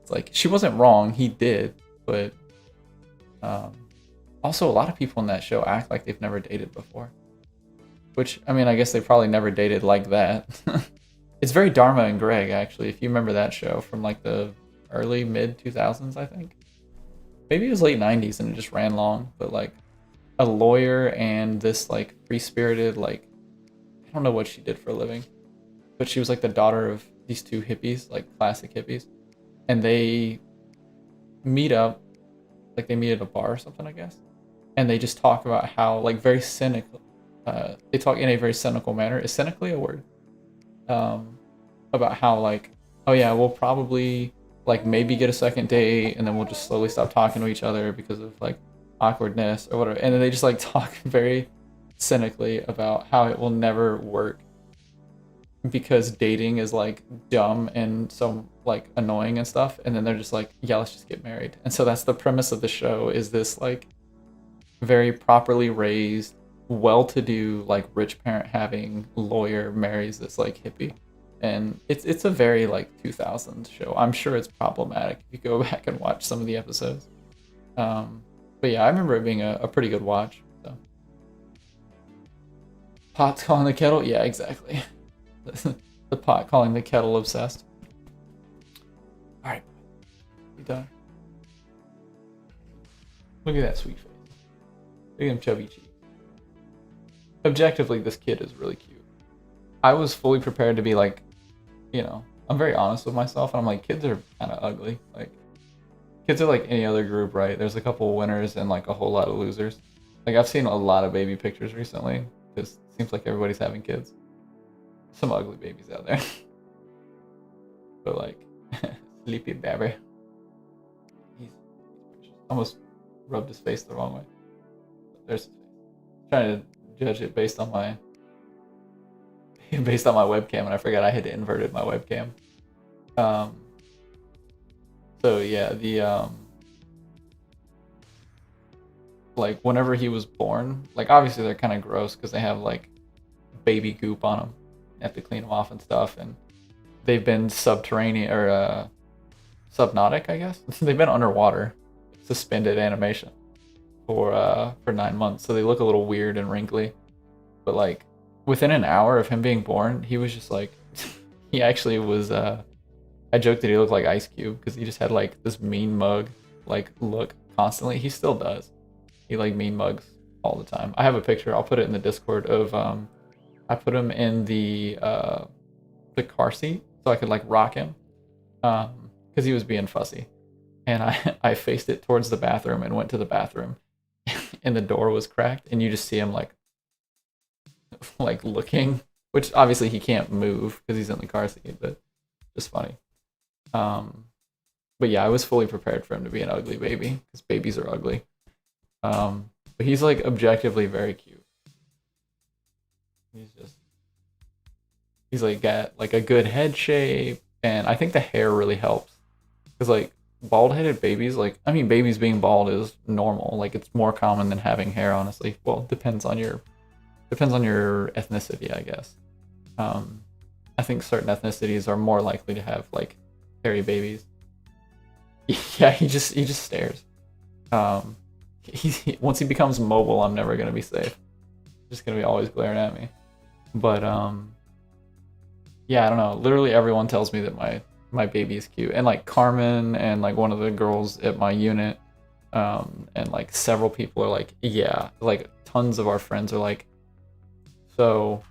It's like, she wasn't wrong. He did, but also a lot of people in that show act like they've never dated before. Which, I mean, I guess they probably never dated like that. It's very Dharma and Greg, actually, if you remember that show from like the early mid 2000s, I think. Maybe it was late 90s and it just ran long, but like a lawyer and this like free-spirited, like, I don't know what she did for a living, but she was like the daughter of these two hippies, like classic hippies, and they meet up, like they meet at a bar or something, I guess, and they just talk about how like very cynical, they talk in a very cynical manner. Is cynically a word? About how like, oh yeah, we'll probably like maybe get a second date and then we'll just slowly stop talking to each other because of like awkwardness or whatever, and then they just like talk very cynically about how it will never work because dating is like dumb and so like annoying and stuff, and then they're just like, yeah, let's just get married. And so that's the premise of the show, is this like very properly raised, well-to-do, like rich parent having lawyer marries this like hippie, and it's a very like 2000s show. I'm sure it's problematic if you go back and watch some of the episodes, but yeah, I remember it being a pretty good watch. So pot's calling the kettle, yeah, exactly. The pot calling the kettle obsessed. All right, you done? Look at that sweet face. Look at them chubby cheeks. Objectively, this kid is really cute. I was fully prepared to be like, you know, I'm very honest with myself, and I'm like, kids are kind of ugly. Like, kids are like any other group, right? There's a couple of winners and like a whole lot of losers. Like, I've seen a lot of baby pictures recently, because it seems like everybody's having kids. Some ugly babies out there. But like, sleepy baby. He's almost rubbed his face the wrong way. There's his face. I'm trying to judge it based on my webcam, and I forgot I had inverted my webcam. So yeah, the like whenever he was born, like obviously they're kind of gross because they have like baby goop on them. You have to clean them off and stuff, and they've been subterranean or subnautic, I guess. They've been underwater, suspended animation for 9 months, so they look a little weird and wrinkly. But like within an hour of him being born, he was just like, he actually was. I joked that he looked like Ice Cube because he just had like this mean mug like look constantly. He still does. He like mean mugs all the time. I have a picture. I'll put it in the Discord of I put him in the car seat so I could like rock him because he was being fussy, and I faced it towards the bathroom and went to the bathroom, and the door was cracked, and you just see him like looking, which obviously he can't move because he's in the car seat, but just funny. But yeah, I was fully prepared for him to be an ugly baby because babies are ugly. But he's like objectively very cute. He's like got like a good head shape, and I think the hair really helps because like bald-headed babies, like, I mean, babies being bald is normal. Like, it's more common than having hair, honestly. Well, depends on your ethnicity, I guess. I think certain ethnicities are more likely to have like hairy babies. Yeah, he just stares. Once he becomes mobile, I'm never gonna be safe. Just gonna be always glaring at me. But yeah, I don't know. Literally everyone tells me that my baby is cute, and like Carmen and like one of the girls at my unit, and like several people are like, yeah, like tons of our friends are like, so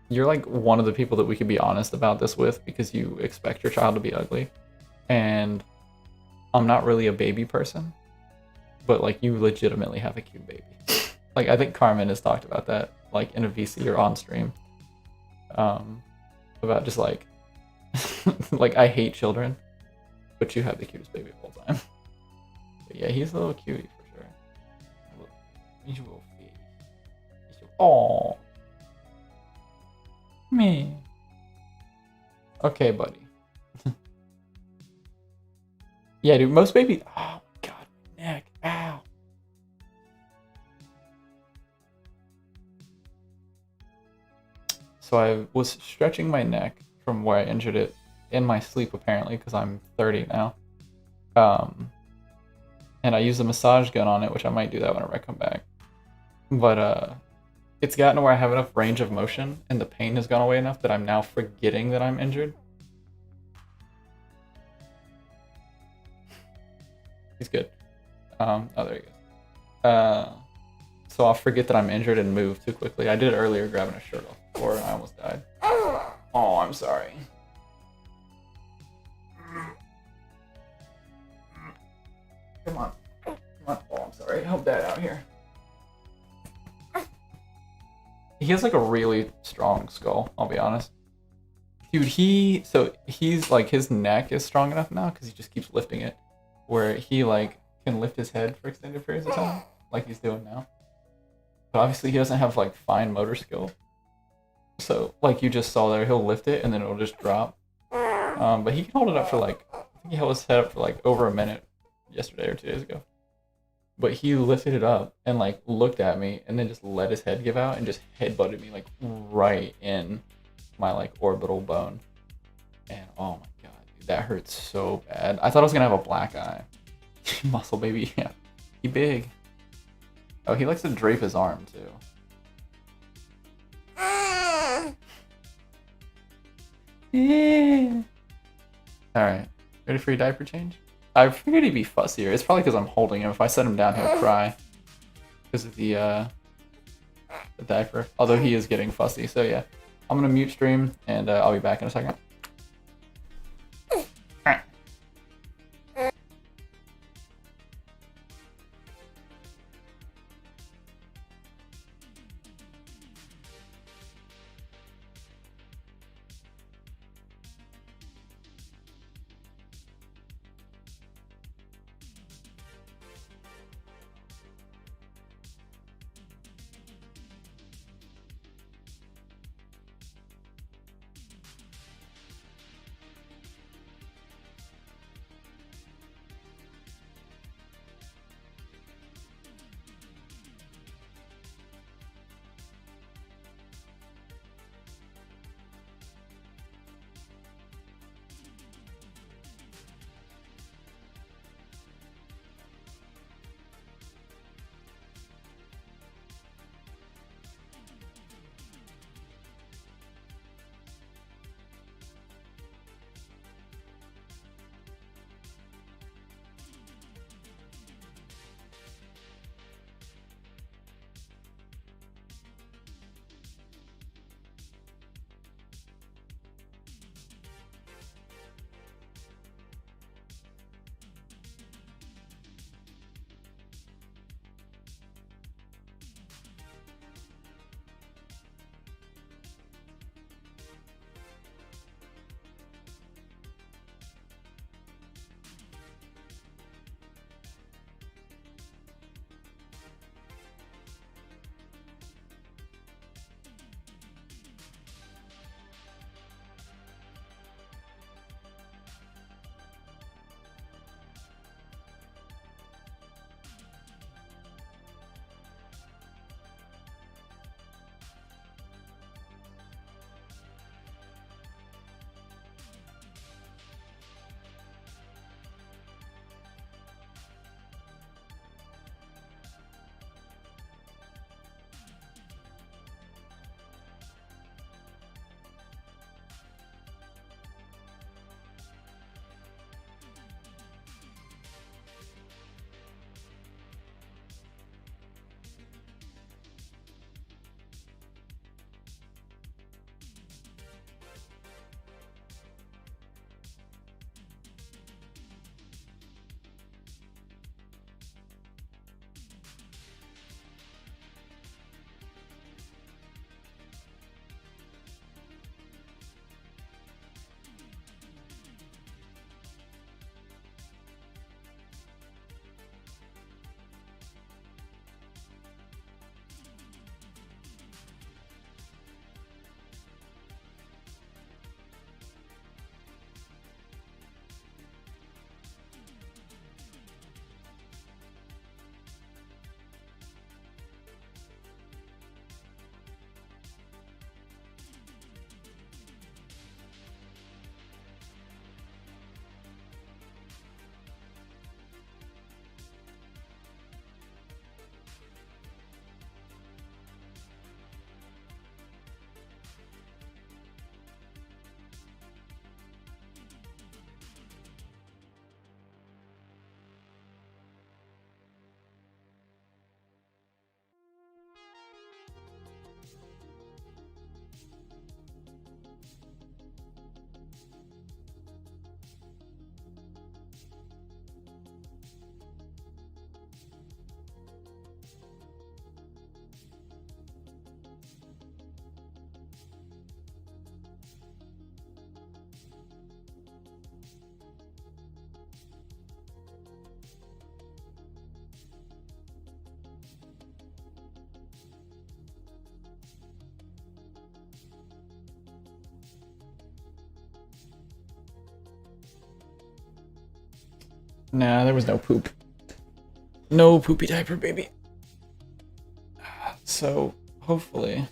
you're like one of the people that we could be honest about this with because you expect your child to be ugly, and I'm not really a baby person, but like you legitimately have a cute baby. Like I think Carmen has talked about that like in a VC or on stream, about just like like I hate children, but you have the cutest baby of all time. But yeah, he's a little cutie for sure. He's a little fee. Oh, me. Okay, buddy. Yeah, dude. Most babies. Oh my god, my neck. Ow. So I was stretching my neck from where I injured it in my sleep, apparently, because I'm 30 now. And I used a massage gun on it, which I might do that whenever I come back. But it's gotten to where I have enough range of motion, and the pain has gone away enough that I'm now forgetting that I'm injured. He's good. Oh, there he goes. So I'll forget that I'm injured and move too quickly. I did it earlier, grabbing a shirt off before, and I almost died. Oh, I'm sorry. Come on. Come on. Oh, I'm sorry. Help Dad out here. He has like a really strong skull, I'll be honest. Dude, he's like, his neck is strong enough now because he just keeps lifting it, where he like can lift his head for extended periods of time, like he's doing now. But obviously he doesn't have like fine motor skill. So like you just saw there, he'll lift it and then it'll just drop. But he can hold it up for like, I think he held his head up for like over a minute yesterday or 2 days ago. But he lifted it up and like looked at me and then just let his head give out and just headbutted me like right in my like orbital bone. And oh my god, dude, that hurts so bad. I thought I was gonna have a black eye. Muscle baby, yeah. He big. Oh, he likes to drape his arm too. Yeah. Alright. Ready for your diaper change? I figured he'd be fussier. It's probably because I'm holding him. If I set him down, he'll cry. Because of the diaper. Although he is getting fussy, so yeah. I'm gonna mute stream, and I'll be back in a second. Nah, there was no poop. No poopy diaper, baby. So, hopefully,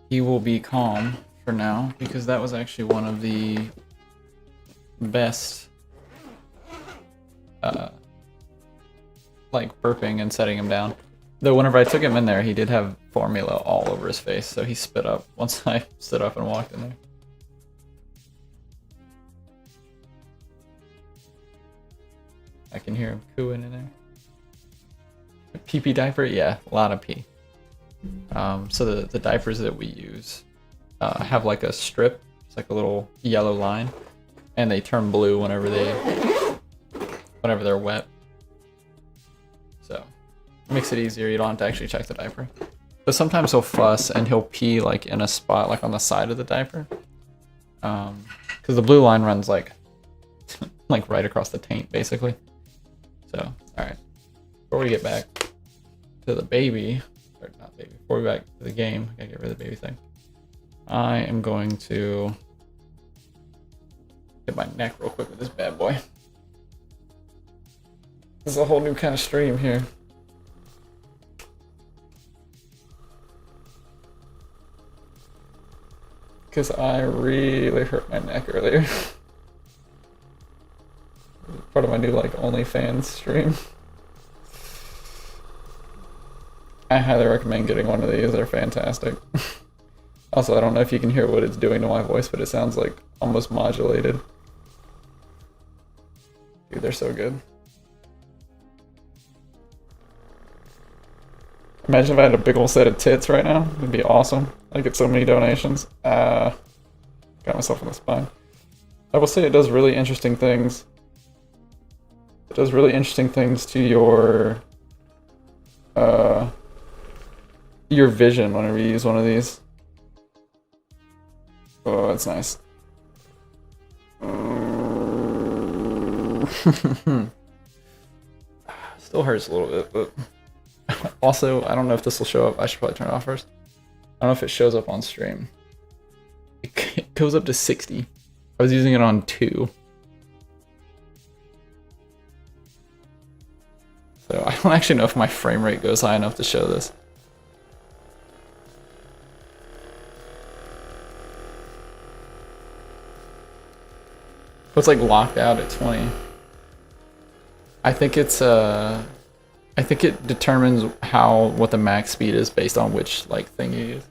he will be calm for now, because that was actually one of the best, like, burping and setting him down. Though whenever I took him in there, he did have formula all over his face, so he spit up once I stood up and walked in there. I can hear him cooing in there. Pee-pee diaper? Yeah, a lot of pee. So the diapers that we use have like a strip, it's like a little yellow line, and they turn blue whenever they're wet. So it makes it easier. You don't have to actually check the diaper. But sometimes he'll fuss and he'll pee like in a spot like on the side of the diaper, because the blue line runs like like right across the taint basically. So all right, before we get back to the baby, or not baby, before we back to the game, I gotta get rid of the baby thing. I am going to get my neck real quick with this bad boy. This is a whole new kind of stream here. Because I really hurt my neck earlier. Part of my new like OnlyFans stream. I highly recommend getting one of these. They're fantastic. Also, I don't know if you can hear what it's doing to my voice, but it sounds like almost modulated. Dude, they're so good. Imagine if I had a big old set of tits right now. It'd be awesome. I get so many donations. Got myself in the spine. I will say it does really interesting things. It does really interesting things to your vision whenever you use one of these. Oh, that's nice. Still hurts a little bit, but also, I don't know if this will show up. I should probably turn it off first. I don't know if it shows up on stream. It goes up to 60. I was using it on 2. So I don't actually know if my frame rate goes high enough to show this. It's like locked out at 20. I think it's I think it determines what the max speed is based on which like thing you use.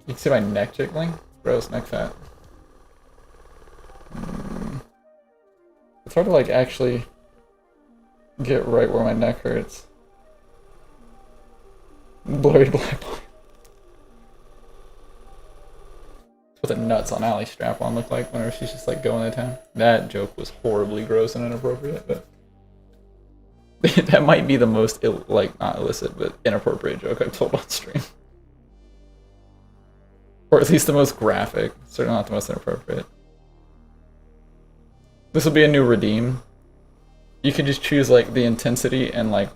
You can see my neck jiggling. Gross neck fat. It's hard to like actually get right where my neck hurts. Blurry black boy. What the nuts on Allie's strap-on look like whenever she's just like going to town. That joke was horribly gross and inappropriate, but that might be the most like not illicit but inappropriate joke I've told on stream, or at least the most graphic. Certainly not the most inappropriate. This will be a new redeem. You can just choose like the intensity and like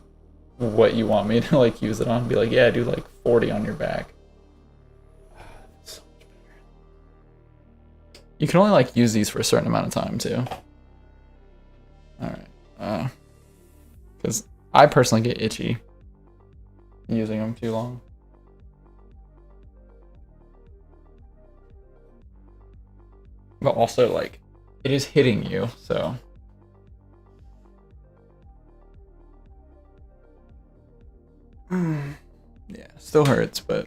what you want me to like use it on. Be like, yeah, do like 40 on your back. So much better. You can only like use these for a certain amount of time too. All right. Because I personally get itchy using them too long. But also, like, it is hitting you, so. Yeah, still hurts, but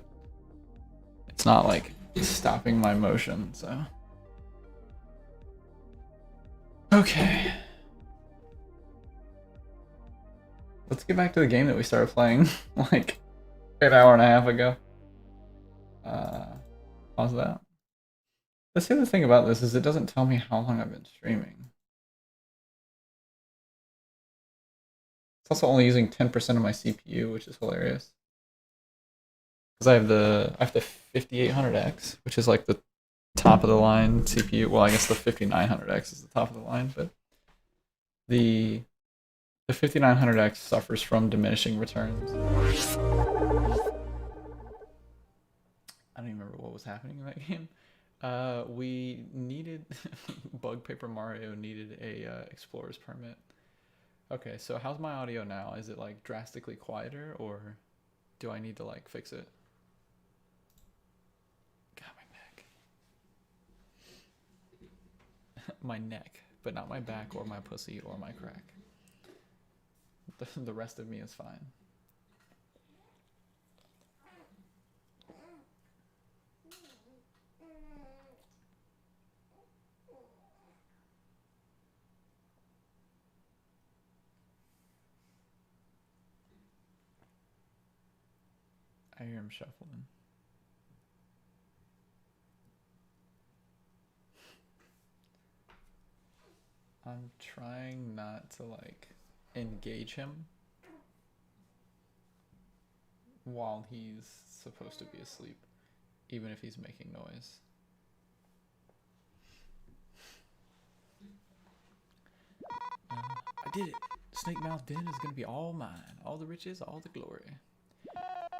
it's not like stopping my motion, so. Okay. Let's get back to the game that we started playing like an hour and a half ago. Pause that. Let's see, the thing about this is it doesn't tell me how long I've been streaming. It's also only using 10% of my CPU, which is hilarious. Because I have the 5800X, which is like the top of the line CPU. Well, I guess the 5900X is the top of the line, but the 5900X suffers from diminishing returns. I don't even remember what was happening in that game. We needed Bug Paper Mario needed a explorer's permit. Okay, so how's my audio now? Is it like drastically quieter, or do I need to like fix it? God, my neck. My neck, but not my back or my pussy or my crack. The rest of me is fine. I hear him shuffling. I'm trying not to like engage him while he's supposed to be asleep, even if he's making noise. I did it! Snake Mouth Den is gonna be all mine. All the riches, all the glory.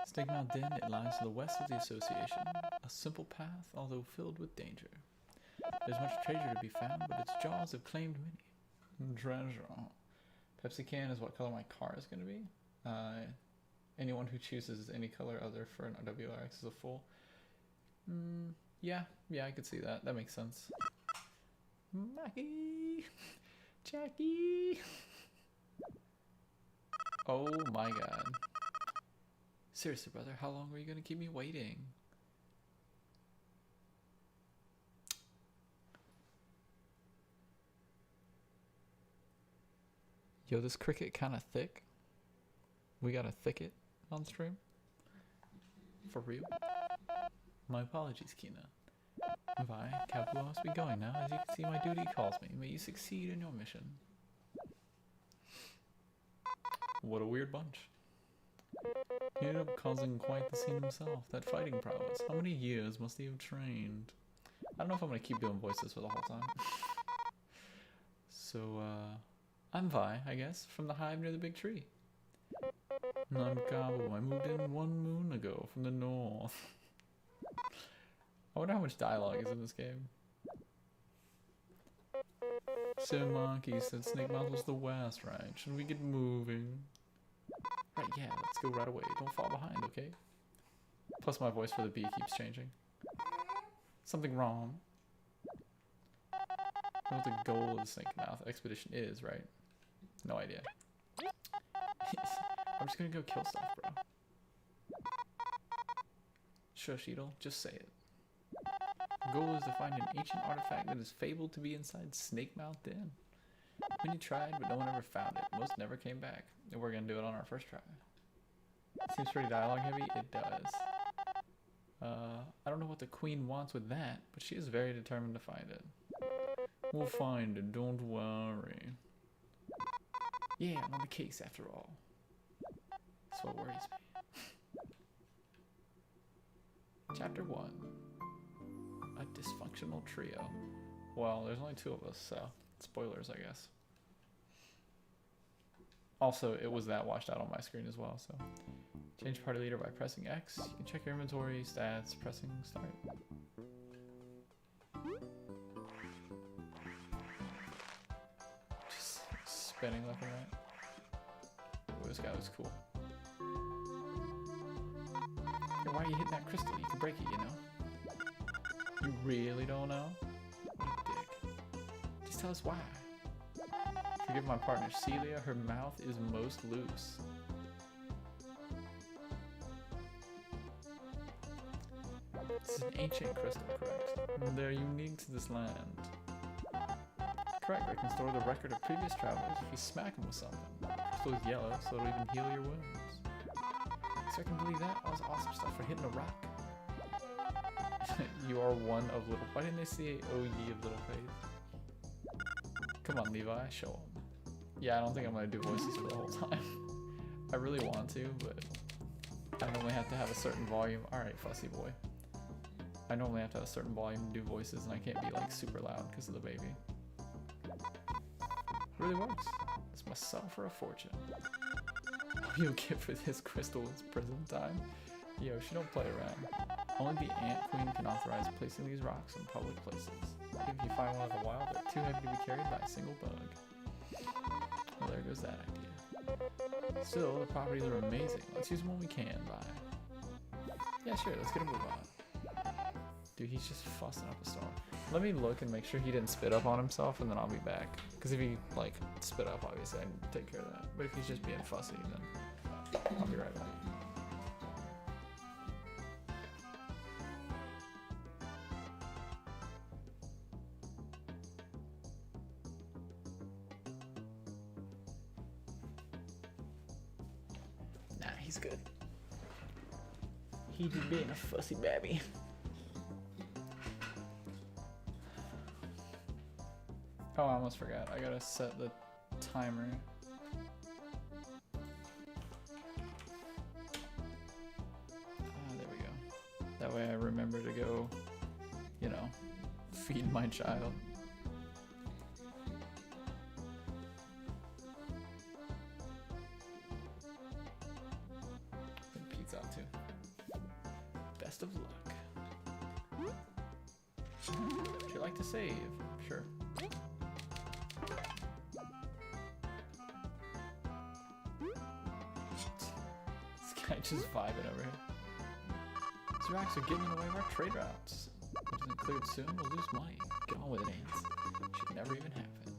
Snake Mouth Den, it lies to the west of the association. A simple path, although filled with danger. There's much treasure to be found, but its jaws have claimed many. Treasure. Pepsi can is what color my car is going to be. Anyone who chooses any color other for an WRX is a fool. Yeah, I could see that. That makes sense. Mackie! Jackie! Oh my god. Seriously, brother, how long were you going to keep me waiting? Yo, this cricket kind of thick. We got a thicket on stream. For real. My apologies, Kina. Vi, Capu must be going now. As you can see, my duty calls me. May you succeed in your mission. What a weird bunch. He ended up causing quite the scene himself. That fighting prowess. How many years must he have trained? I don't know if I'm going to keep doing voices for the whole time. So, I'm Vi, I guess, from the hive near the big tree. I'm Kabu. I moved in 1 moon ago from the north. I wonder how much dialogue is in this game. Sir Monkey said Snake Mouth was the west, right? Should we get moving? Right, yeah, let's go right away. Don't fall behind, okay? Plus my voice for the bee keeps changing. Something wrong. I know what the goal of the Snake Mouth expedition is, right? No idea. I'm just gonna go kill stuff, bro. Shush, Edel, just say it. The goal is to find an ancient artifact that is fabled to be inside Snake Mouth Den. Many tried, but no one ever found it. Most never came back. And we're gonna do it on our first try. Seems pretty dialogue heavy. It does. I don't know what the queen wants with that, but she is very determined to find it. We'll find it, don't worry. Yeah, I'm on the case after all. That's what worries me. Chapter 1. A dysfunctional trio. Well, there's only 2 of us, so spoilers, I guess. Also, it was that washed out on my screen as well, so. Change party leader by pressing X. You can check your inventory, stats, pressing start. Just spinning left and right. Oh, this guy looks cool. Hey, why are you hitting that crystal? You can break it, you know? You really don't know? What a dick. Just tell us why. Forgive my partner Celia, her mouth is most loose. This is an ancient crystal, correct? They're unique to this land. Correct, I can store the record of previous travelers if you smack them with something. The crystal is yellow, so it'll even heal your wounds. So I can believe that? All this awesome stuff for hitting a rock. You are one of little... Why didn't they say O ye of little faith? Come on, Levi, show them. Yeah, I don't think I'm going to do voices for the whole time. I really want to, but I normally have to have a certain volume. Alright, fussy boy. I normally have to have a certain volume to do voices, and I can't be like super loud because of the baby. It really works. This must sell for a fortune. All you'll get for this crystal is prison time. Yo, she don't play around. Only the Ant Queen can authorize placing these rocks in public places. If you find one in the wild, they're too heavy to be carried by a single bug. Well, there goes that idea. Still, the properties are amazing. Let's use them when we can buy. Yeah, sure, let's get a move on. Dude, he's just fussing up a storm. Let me look and make sure he didn't spit up on himself, and then I'll be back. Because if he, like, spit up, obviously, I can take care of that. But if he's just being fussy, then I'll be right back. Nah, he's good. He just being a fussy babby. Oh, I almost forgot. I gotta set the timer. There we go. That way I remember to go, you know, feed my child. And Pete's out too. Best of luck. Would you like to save? Sure. Just vibing over here. These rocks are getting in the way of our trade routes. If it isn't cleared soon, we'll lose money. Get on with it, ants. Should never even happen.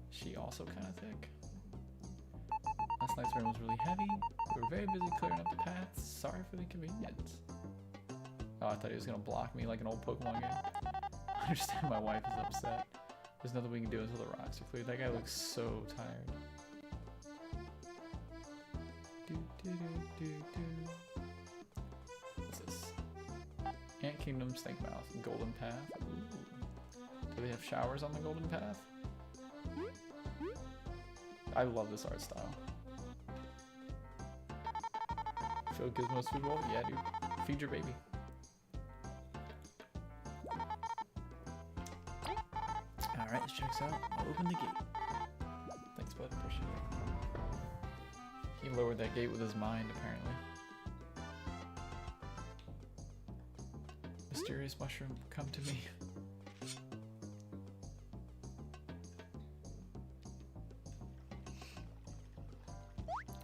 She also kind of thick. Last night's rain was really heavy. We were very busy clearing up the paths. Sorry for the inconvenience. Oh, I thought he was gonna block me like an old Pokemon game. I understand my wife is upset. There's nothing we can do until the rocks are cleared. That guy looks so tired. What's this? Ant Kingdom, Snake Mouth, Golden Path. Ooh. Do they have showers on the Golden Path? I love this art style. Feel Gizmo's food bowl? Yeah, dude. Feed your baby. Alright, this checks out. I'll open the gate. Thanks, bud. Appreciate it. He lowered that gate with his mind, apparently. Mysterious mushroom, come to me.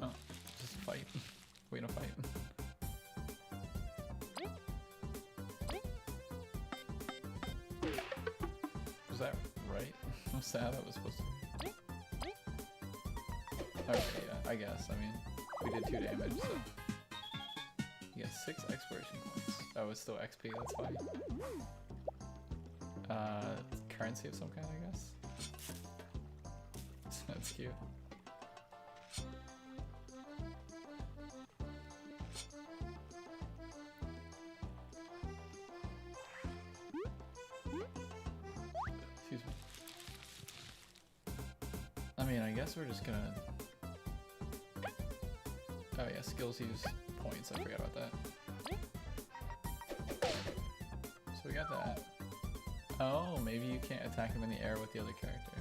Oh, just fight. We gonna fight. Was that right? How sad that was supposed to be. Okay, yeah, I guess. I mean, we did 2 damage, so. You get 6 exploration points. Oh, it's still XP, that's fine. Currency of some kind, I guess. That's cute. Excuse me. I mean, I guess we're just gonna... Oh yeah, skills use points, I forgot about that. So we got that. Oh, maybe you can't attack him in the air with the other character.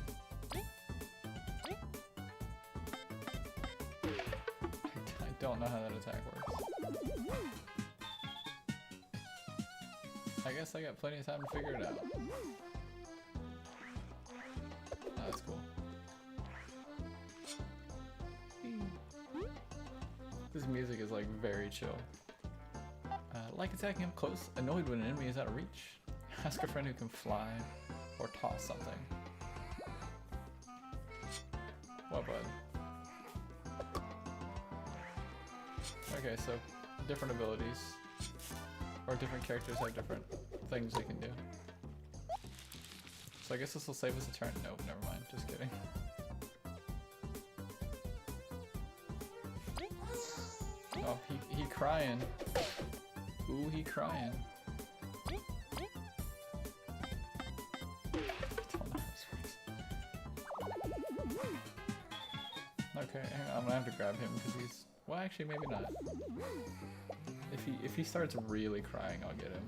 I don't know how that attack works. I guess I got plenty of time to figure it out. Oh, that's cool. This music is like very chill. Like attacking him close, annoyed when an enemy is out of reach. Ask a friend who can fly or toss something. What, bud? Okay, so different abilities, or different characters have different things they can do. So I guess this will save us a turn. Nope, never mind. Just kidding. Oh, he crying. Ooh, he crying. Okay, hang on, I'm gonna have to grab him because he's... Well, actually, maybe not. If he starts really crying, I'll get him.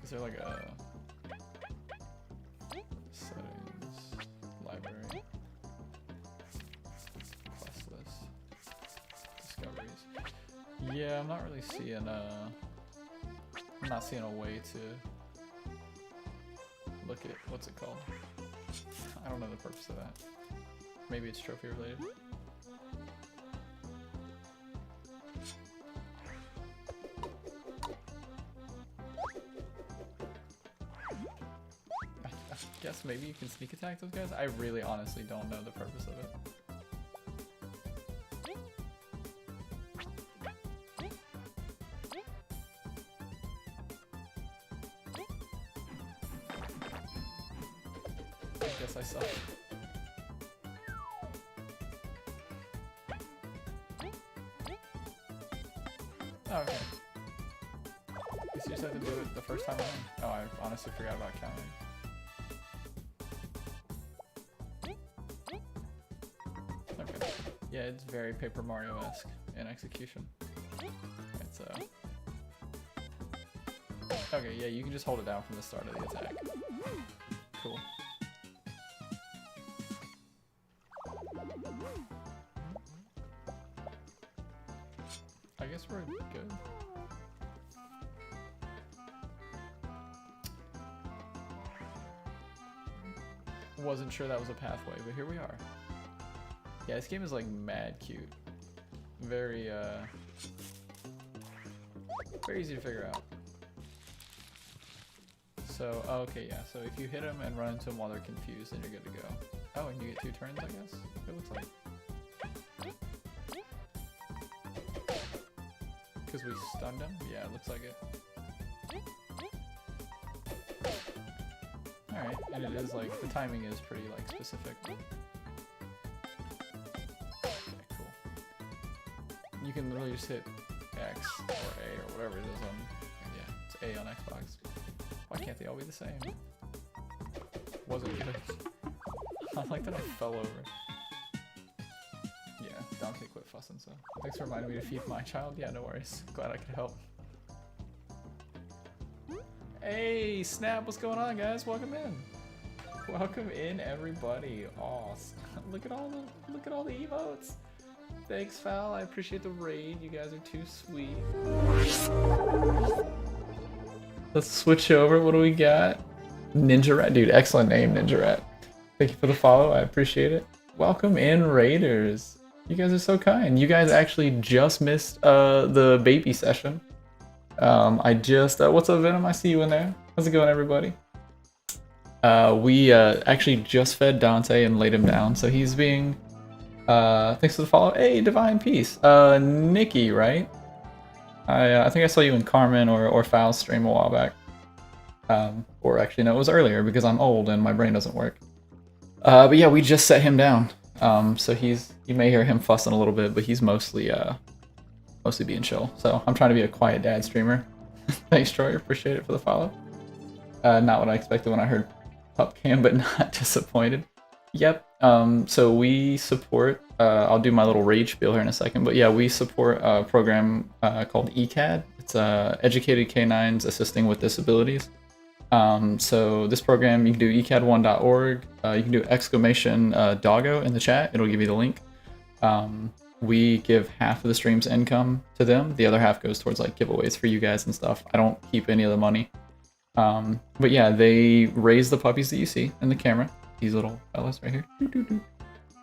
Is there like a... Settings... Library... Quest list... Yeah, I'm not really seeing I'm not seeing a way to look at what's it called. I don't know the purpose of that. Maybe it's trophy related. I guess maybe you can sneak attack those guys? I really honestly don't know the purpose of it. I guess I suck. Oh, okay. Guess you just have to do it the first time around. Oh, I honestly forgot about counting. Okay. Yeah, it's very Paper Mario-esque in execution. It's okay, yeah, you can just hold it down from the start of the attack. Cool. I guess we're good. Wasn't sure that was a pathway, but here we are. Yeah, this game is like mad cute. Very very easy to figure out. So, oh, okay, yeah, so if you hit them and run into them while they're confused, then you're good to go. Oh, and you get 2 turns, I guess? It looks like. Because we stunned him? Yeah, it looks like it. Alright, and it is like, the timing is pretty like specific. Okay, cool. You can literally just hit X or A or whatever it is on, yeah, it's A on Xbox. Why can't they all be the same? Wasn't good. I like that I fell over. Yeah, Dante quit fussing, so. Thanks for reminding me to feed my child. Yeah, no worries. Glad I could help. Hey, Snap, what's going on, guys? Welcome in. Welcome in, everybody. Awesome. Look at all the emotes. Thanks, Fal. I appreciate the raid. You guys are too sweet. Let's switch over. What do we got? Ninja Rat. Dude, excellent name, Ninja Rat. Thank you for the follow. I appreciate it. Welcome in, Raiders. You guys are so kind. You guys actually just missed the baby session. I just... what's up, Venom? I see you in there. How's it going, everybody? We actually just fed Dante and laid him down, so he's being... thanks for the follow. Hey, Divine Peace. Nikki, right? I think I saw you in Carmen or Foul's stream a while back. Or actually, no, it was earlier because I'm old and my brain doesn't work. But yeah, we just set him down. So you may hear him fussing a little bit, but he's mostly being chill. So I'm trying to be a quiet dad streamer. Thanks, Troy. Appreciate it for the follow. Not what I expected when I heard PupCam, but not disappointed. Yep. So we support, I'll do my little rage spiel here in a second, but yeah, we support a program called ECAD. It's Educated Canines Assisting with Disabilities. So this program, you can do ecad1.org. You can do exclamation doggo in the chat. It'll give you the link. We give half of the stream's income to them. The other half goes towards like giveaways for you guys and stuff. I don't keep any of the money. But yeah, they raise the puppies that you see in the camera. These little fellas right here.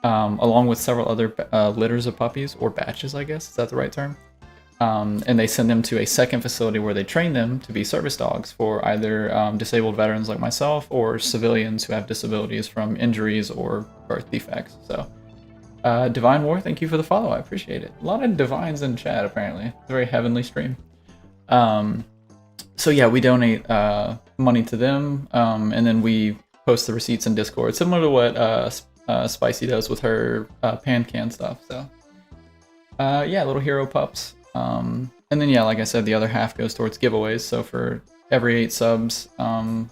Along with several other litters of puppies, or batches, I guess. Is that the right term? And they send them to a second facility where they train them to be service dogs for either disabled veterans like myself or civilians who have disabilities from injuries or birth defects. So, Divine War, thank you for the follow. I appreciate it. A lot of divines in chat, apparently. It's a very heavenly stream. So yeah, we donate money to them, and then we post the receipts in Discord, similar to what Spicy does with her pan can stuff. So yeah, little hero pups. And then yeah, like I said, the other half goes towards giveaways. So for every 8 subs,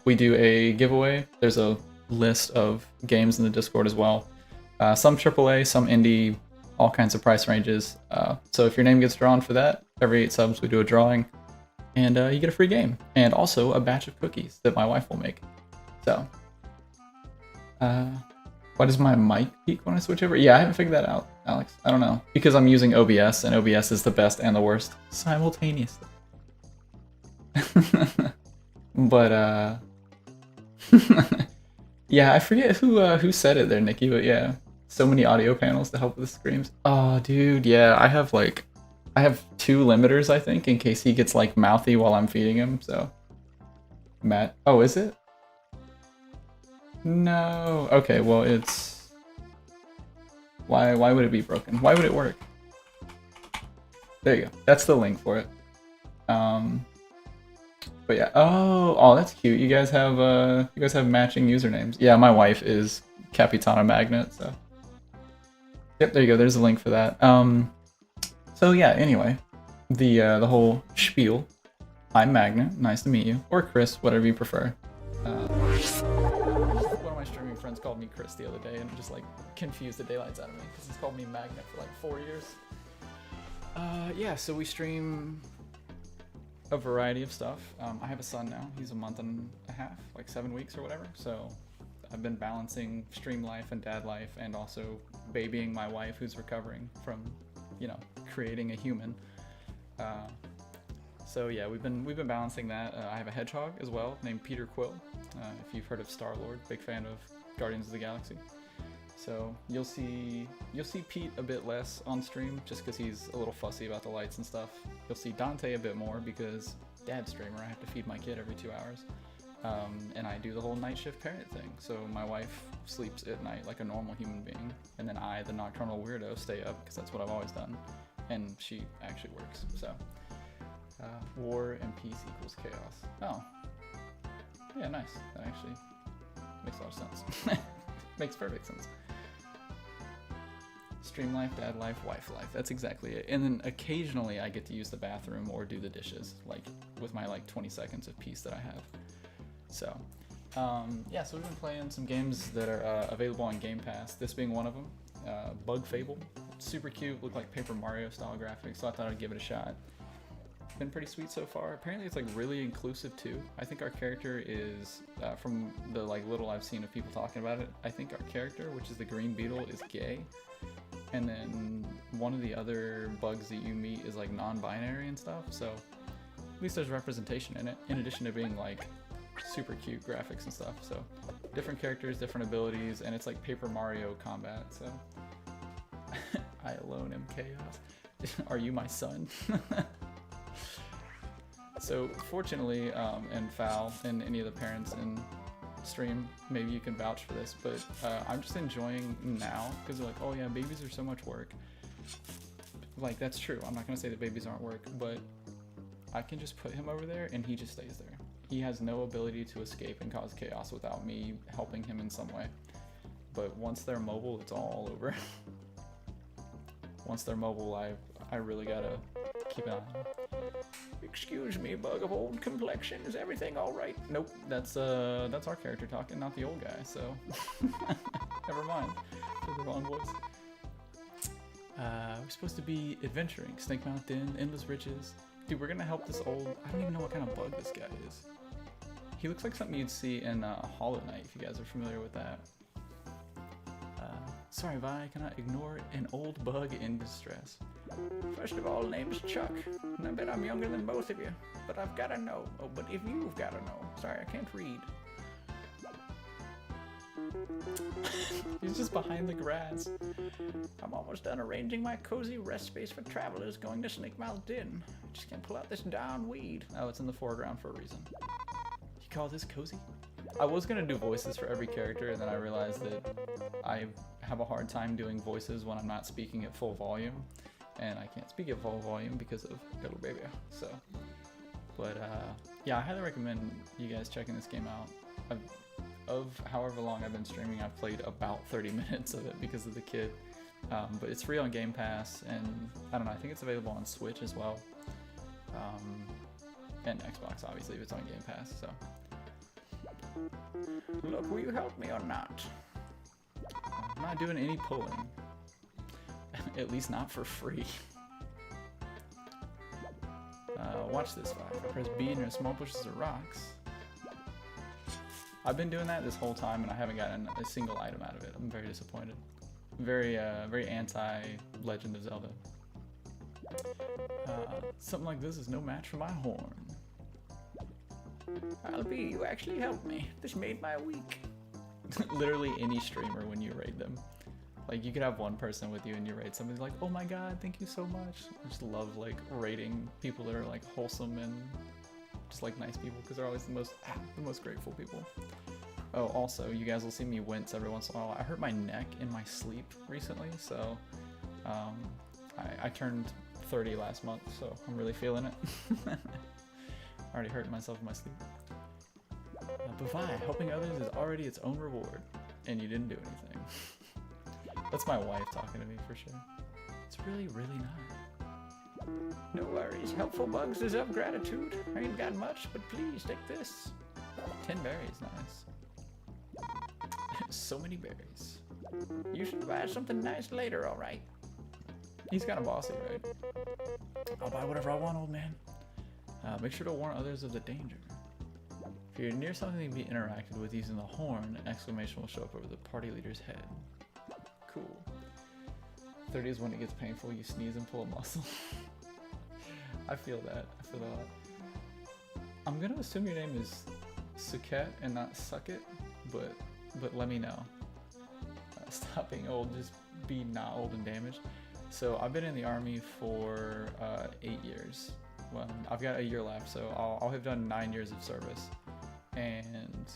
we do a giveaway. There's a list of games in the Discord as well. Some AAA, some indie, all kinds of price ranges. So if your name gets drawn for that, every 8 subs we do a drawing, and you get a free game, and also a batch of cookies that my wife will make. So Why does my mic peak when I switch over? Yeah, I haven't figured that out, Alex. I don't know. Because I'm using OBS, and OBS is the best and the worst simultaneously. But, yeah, I forget who said it there, Nikki, but yeah. So many audio panels to help with the screams. Oh, dude, yeah, I have 2 limiters, I think, in case he gets, like, mouthy while I'm feeding him, so. Matt, oh, is it? No. Okay, well, it's... Why would it be broken? Why would it work? There you go. That's the link for it. But yeah. Oh, that's cute. You guys have matching usernames. Yeah, my wife is Capitana Magnet, so. Yep, there you go. There's a link for that. So yeah, anyway. The whole spiel. I'm Magnet, nice to meet you. Or Chris, whatever you prefer. One of my streaming friends called me Chris the other day and just like confused the daylights out of me because he's called me Magnet for like 4 years. Yeah, so we stream a variety of stuff. I have a son now. He's a month and a half, like 7 weeks or whatever. So I've been balancing stream life and dad life and also babying my wife who's recovering from, creating a human. So yeah, we've been balancing that. I have a hedgehog as well named Peter Quill. If you've heard of Star-Lord, big fan of Guardians of the Galaxy. So you'll see Pete a bit less on stream just because he's a little fussy about the lights and stuff. You'll see Dante a bit more because dad's streamer. I have to feed my kid every 2 hours, and I do the whole night shift parent thing. So my wife sleeps at night like a normal human being, and then I, the nocturnal weirdo, stay up because that's what I've always done, and she actually works. So. War and peace equals chaos. Oh. Yeah, nice. That actually makes a lot of sense. Makes perfect sense. Stream life, dad life, wife life. That's exactly it. And then occasionally I get to use the bathroom or do the dishes, like with my 20 seconds of peace that I have. So, yeah, so we've been playing some games that are available on Game Pass, this being one of them. Bug Fable. Super cute, look like Paper Mario style graphics, so I thought I'd give it a shot. Been pretty sweet so far. Apparently it's really inclusive too. I think our character is, from the little I've seen of people talking about it, I think our character, which is the green beetle, is gay. And then one of the other bugs that you meet is non-binary and stuff, so at least there's representation in it, in addition to being super cute graphics and stuff. So different characters, different abilities, and it's like Paper Mario combat, so I alone am chaos. Are you my son? So fortunately, and Foul and any of the parents in stream, maybe you can vouch for this, but I'm just enjoying now because they're like, oh yeah, babies are so much work. That's true. I'm not gonna say that babies aren't work, but I can just put him over there and he just stays there. He has no ability to escape and cause chaos without me helping him in some way. But once they're mobile, it's all over. Once they're mobile, I really gotta keep an eye on them. Excuse me, bug of old complexion, is everything alright? Nope, that's our character talking, not the old guy, so never mind. Did the wrong voice. We're supposed to be adventuring, Snake Mountain, Endless Riches. Dude, we're gonna help this old, I don't even know what kind of bug this guy is. He looks like something you'd see in Hollow Knight, if you guys are familiar with that. Sorry, Vi, I cannot ignore an old bug in distress. First of all, name's Chuck, and I bet I'm younger than both of you, but I've gotta know. Oh, but if you've gotta know. Sorry, I can't read. He's just behind the grass. I'm almost done arranging my cozy rest space for travelers going to Snake Mountain. Just can't pull out this darn weed. Oh, it's in the foreground for a reason. You call this cozy? I was gonna do voices for every character, and then I realized that I have a hard time doing voices when I'm not speaking at full volume, and I can't speak at full volume because of little baby. So, but yeah, I highly recommend you guys checking this game out. Of however long I've been streaming, I've played about 30 minutes of it because of the kid. But it's free on Game Pass, and I don't know, I think it's available on Switch as well, and Xbox obviously if it's on Game Pass. So. Look, will you help me or not? I'm not doing any pulling. At least not for free. Watch this, Five. I press B and there are small bushes of rocks. I've been doing that this whole time and I haven't gotten a single item out of it. I'm very disappointed. Very anti Legend of Zelda. Something like this is no match for my horn. Albie, you actually helped me. This made my week. Literally any streamer when you raid them. Like, you could have one person with you and you raid somebody like, oh my god, thank you so much. I just love, like, raiding people that are, like, wholesome and just, like, nice people, because they're always the most grateful people. Oh, also, you guys will see me wince every once in a while. I hurt my neck in my sleep recently, so I turned 30 last month, so I'm really feeling it. I already hurt myself in my sleep. But why? Helping others is already its own reward, and you didn't do anything. That's my wife talking to me for sure. It's really, really not. No worries. Helpful bugs deserve gratitude. I ain't got much, but please take this. 10 berries, nice. So many berries. You should buy something nice later, alright? He's kind of bossy, right? I'll buy whatever I want, old man. Make sure to warn others of the danger. If you're near something to be interacted with using the horn, an exclamation will show up over the party leader's head. Cool. 30 is when it gets painful, you sneeze and pull a muscle. I feel that. I feel that. I'm gonna assume your name is Suket and not Sucket, but let me know. Stop being old, just be not old and damaged. So I've been in the army for 8 years. Well, I've got a year left, so I'll have done 9 years of service. And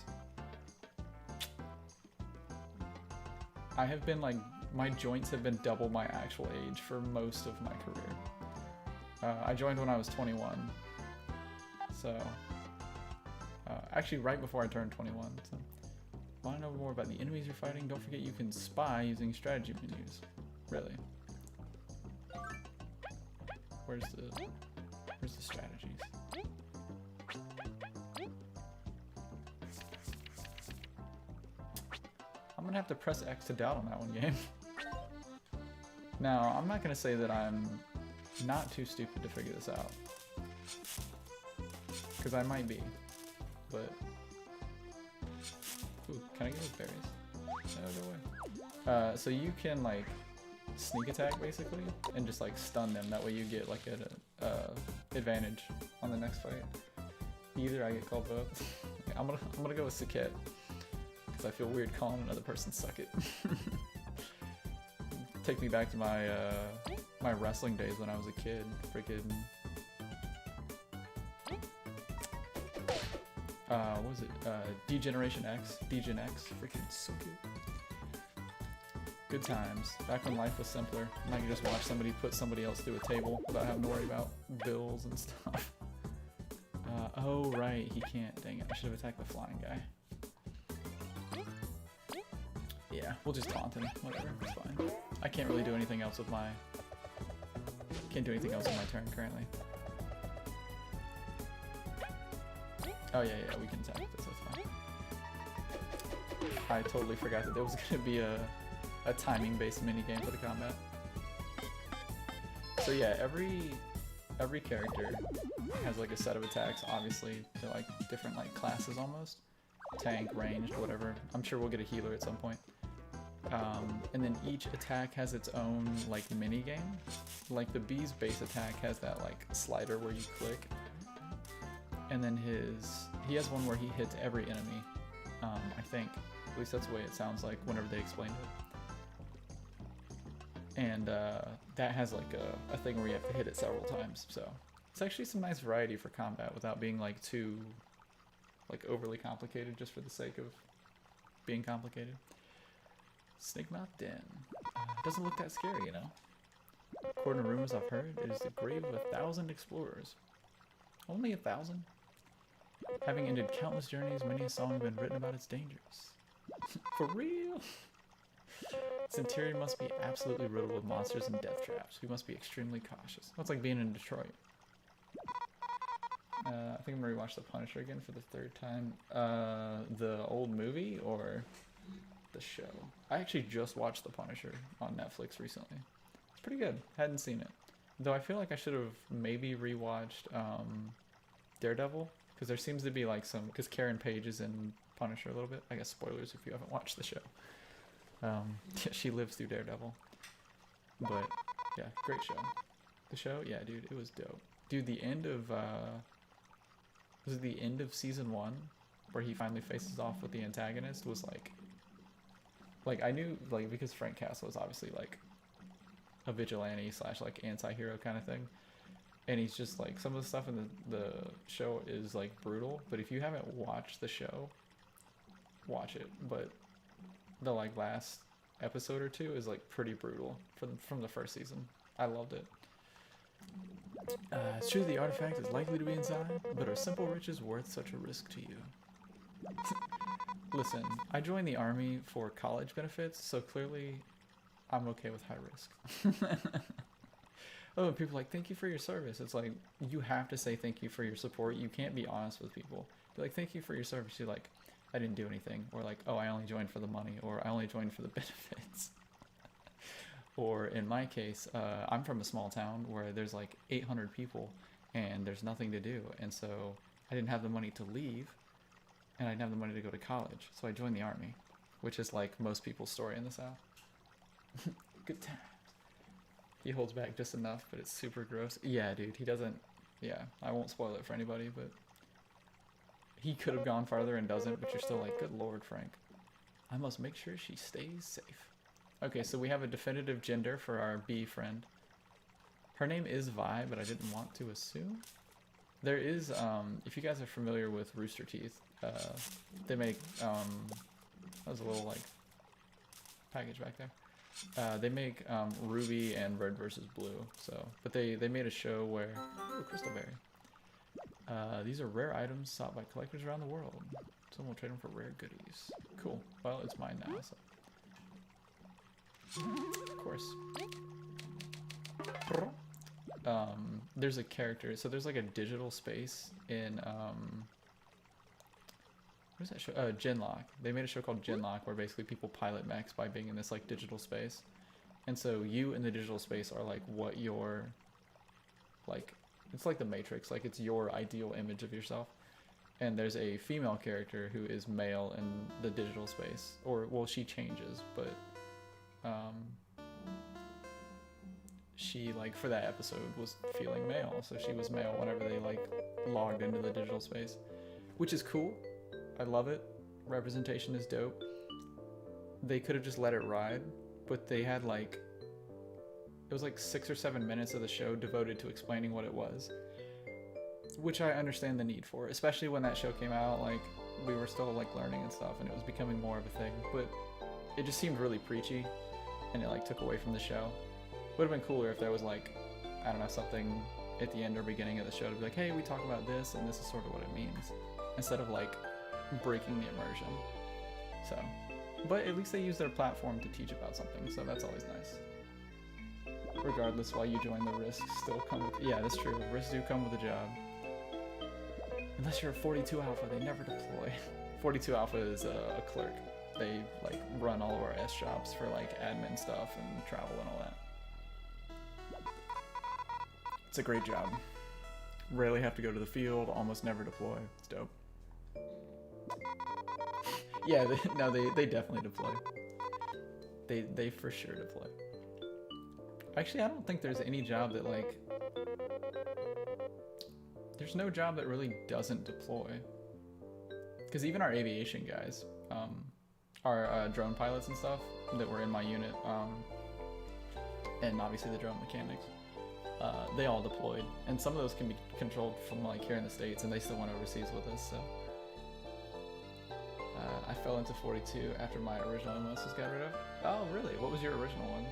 I have been like, my joints have been double my actual age for most of my career. I joined when I was 21. So, actually right before I turned 21. So, want to know more about the enemies you're fighting? Don't forget you can spy using strategy menus. Really? Where's the strategies? I'm gonna have to press X to doubt on that one, game. Now, I'm not gonna say that I'm not too stupid to figure this out. Because I might be. But... Ooh, can I get those berries? No, go away. So you can, like, sneak attack, basically, and just, like, stun them. That way you get, like, an advantage on the next fight. Either I get called both. I'm gonna go with Suket. I feel weird calling another person suck it. Take me back to my my wrestling days when I was a kid. Freaking what was it? D-Generation X. D-Gen X. Freaking so good. Good times. Back when life was simpler. And I could just watch somebody put somebody else through a table without having to worry about bills and stuff. Oh right, he can't. Dang it. I should have attacked the flying guy. Yeah, we'll just taunt him. Whatever, it's fine. I can't really do anything else with my... Can't do anything else on my turn currently. Oh yeah, we can attack this, that's fine. I totally forgot that there was going to be a timing-based minigame for the combat. So yeah, every character has like a set of attacks, obviously. They're like different like classes almost. Tank, ranged, whatever. I'm sure we'll get a healer at some point. And then each attack has its own like mini game. Like the bee's base attack has that like slider where you click, and then he has one where he hits every enemy. I think, at least that's the way it sounds like whenever they explain it. And that has like a thing where you have to hit it several times. So it's actually some nice variety for combat without being like too like overly complicated just for the sake of being complicated. Snakemouth Den. Doesn't look that scary, you know. According to rumors I've heard, it is the grave of 1,000 explorers. Only 1,000? Having ended countless journeys, many a song have been written about its dangers. For real? Its interior must be absolutely riddled with monsters and death traps. We must be extremely cautious. It's like being in Detroit. I think I'm gonna rewatch The Punisher again for the 3rd time. The old movie or the show? I actually just watched The Punisher on Netflix recently. It's pretty good. Hadn't seen it. Though I feel like I should have maybe rewatched Daredevil, because there seems to be like some, because Karen Page is in Punisher a little bit. I guess spoilers if you haven't watched the show. She lives through Daredevil. But yeah, great show. The show, yeah, dude, it was dope. Dude, the end of was it the end of season 1 where he finally faces off with the antagonist was like I knew, like, because Frank Castle is obviously like a vigilante / like anti-hero kind of thing, and he's just like, some of the stuff in the show is like brutal, but if you haven't watched the show, watch it. But the like last episode or 2 is like pretty brutal from the first season. I loved it. It's true the artifact is likely to be inside, but are simple riches worth such a risk to you? Listen, I joined the army for college benefits, so clearly I'm okay with high risk. Oh, and people are like, thank you for your service. It's like, you have to say thank you for your support. You can't be honest with people. Be like, thank you for your service. You're like, I didn't do anything. Or like, oh, I only joined for the money. Or I only joined for the benefits. Or in my case, I'm from a small town where there's like 800 people and there's nothing to do. And so I didn't have the money to leave and I didn't have the money to go to college. So I joined the army, which is like most people's story in the South. Good times. He holds back just enough, but it's super gross. Yeah, dude, he doesn't. Yeah, I won't spoil it for anybody, but he could have gone farther and doesn't, but you're still like, good lord, Frank. I must make sure she stays safe. Okay, so we have a definitive gender for our bee friend. Her name is Vi, but I didn't want to assume. There is, if you guys are familiar with Rooster Teeth, they make, that was a little, like, package back there. They make Ruby and Red versus Blue, so, but they made a show where, ooh, Crystalberry. These are rare items sought by collectors around the world. Someone will trade them for rare goodies. Cool. Well, it's mine now, so. Of course. There's a character, so there's like a digital space in, what's that show? Genlock. They made a show called Genlock where basically people pilot mechs by being in this like digital space. And so you in the digital space are like what your, like, it's like the Matrix, like it's your ideal image of yourself. And there's a female character who is male in the digital space, or, well, she changes, but she, like, for that episode was feeling male, so she was male whenever they like logged into the digital space, which is cool. I love it. Representation is dope. They could have just let it ride, but they had like, it was like 6 or 7 minutes of the show devoted to explaining what it was, which I understand the need for, especially when that show came out. Like, we were still like learning and stuff, and it was becoming more of a thing, but it just seemed really preachy, and it like took away from the show. Would have been cooler if there was like, I don't know, something at the end or beginning of the show to be like, hey, we talk about this and this is sort of what it means, instead of like breaking the immersion. So, but at least they use their platform to teach about something, so that's always nice. Regardless, while you join, the risks still come with, yeah, that's true, risks do come with a job. Unless you're a 42 Alpha, they never deploy. 42 Alpha is a clerk. They like run all of our S shops for like admin stuff and travel and all that. It's a great job. Rarely have to go to the field, almost never deploy. It's dope. Yeah, they definitely deploy. They for sure deploy. Actually, I don't think there's any job that like, there's no job that really doesn't deploy. Because even our aviation guys, our drone pilots and stuff that were in my unit, and obviously the drone mechanics, they all deployed, and some of those can be controlled from like here in the States, and they still went overseas with us. So I fell into 42 after my original MS was got rid of. Oh, really? What was your original one?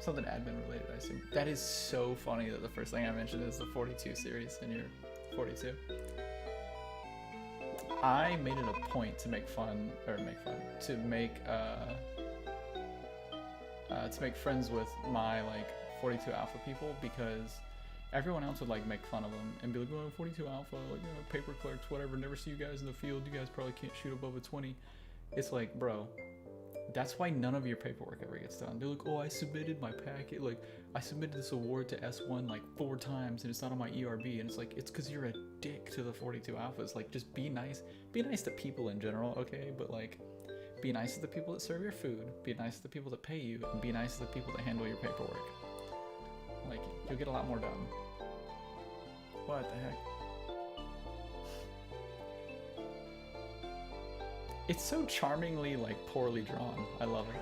Something admin related, I assume. That is so funny that the first thing I mentioned is the 42 series, and you're 42. I made it a point to make friends with my like 42 Alpha people, because everyone else would like make fun of them and be like, oh, 42 Alpha, like, you know, paper clerks, whatever, never see you guys in the field, you guys probably can't shoot above a 20. It's like, bro, That's why none of your paperwork ever gets done. They're like, oh, I submitted my packet, like, I submitted this award to S1 like 4 times and it's not on my ERB. And it's like, it's because you're a dick to the 42 alphas. Like, just be nice. Be nice to people in general, okay? But like, be nice to the people that serve your food. Be nice to the people that pay you. And be nice to the people that handle your paperwork. Like, you'll get a lot more done. What the heck? It's so charmingly, like, poorly drawn. I love it.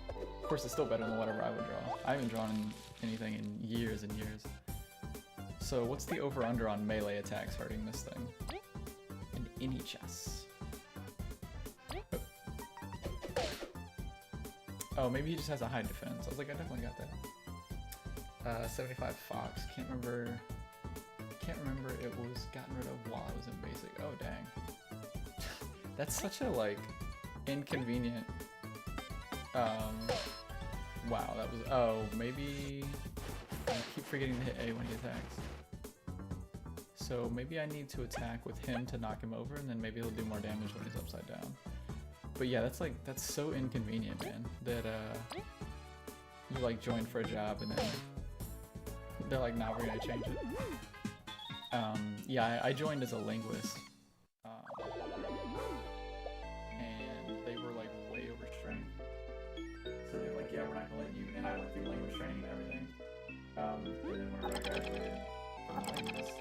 Of course, it's still better than whatever I would draw. I haven't drawn anything in years and years. So, what's the over-under on melee attacks hurting this thing? An inchas. Oh, maybe he just has a high defense. I was like, I definitely got that. 75 Fox. Can't remember it was gotten rid of while I was in basic. Oh, dang. That's such a, like, inconvenient, wow, that was, oh, maybe, I keep forgetting to hit A when he attacks. So maybe I need to attack with him to knock him over, and then maybe he'll do more damage when he's upside down. But yeah, that's, like, that's so inconvenient, man, that, you, like, join for a job, and then they're like, nah, we're gonna change it. Yeah, I joined as a linguist. So they're like, yeah, we're not gonna let you, and I went through language training and everything. And then whenever I graduated from language,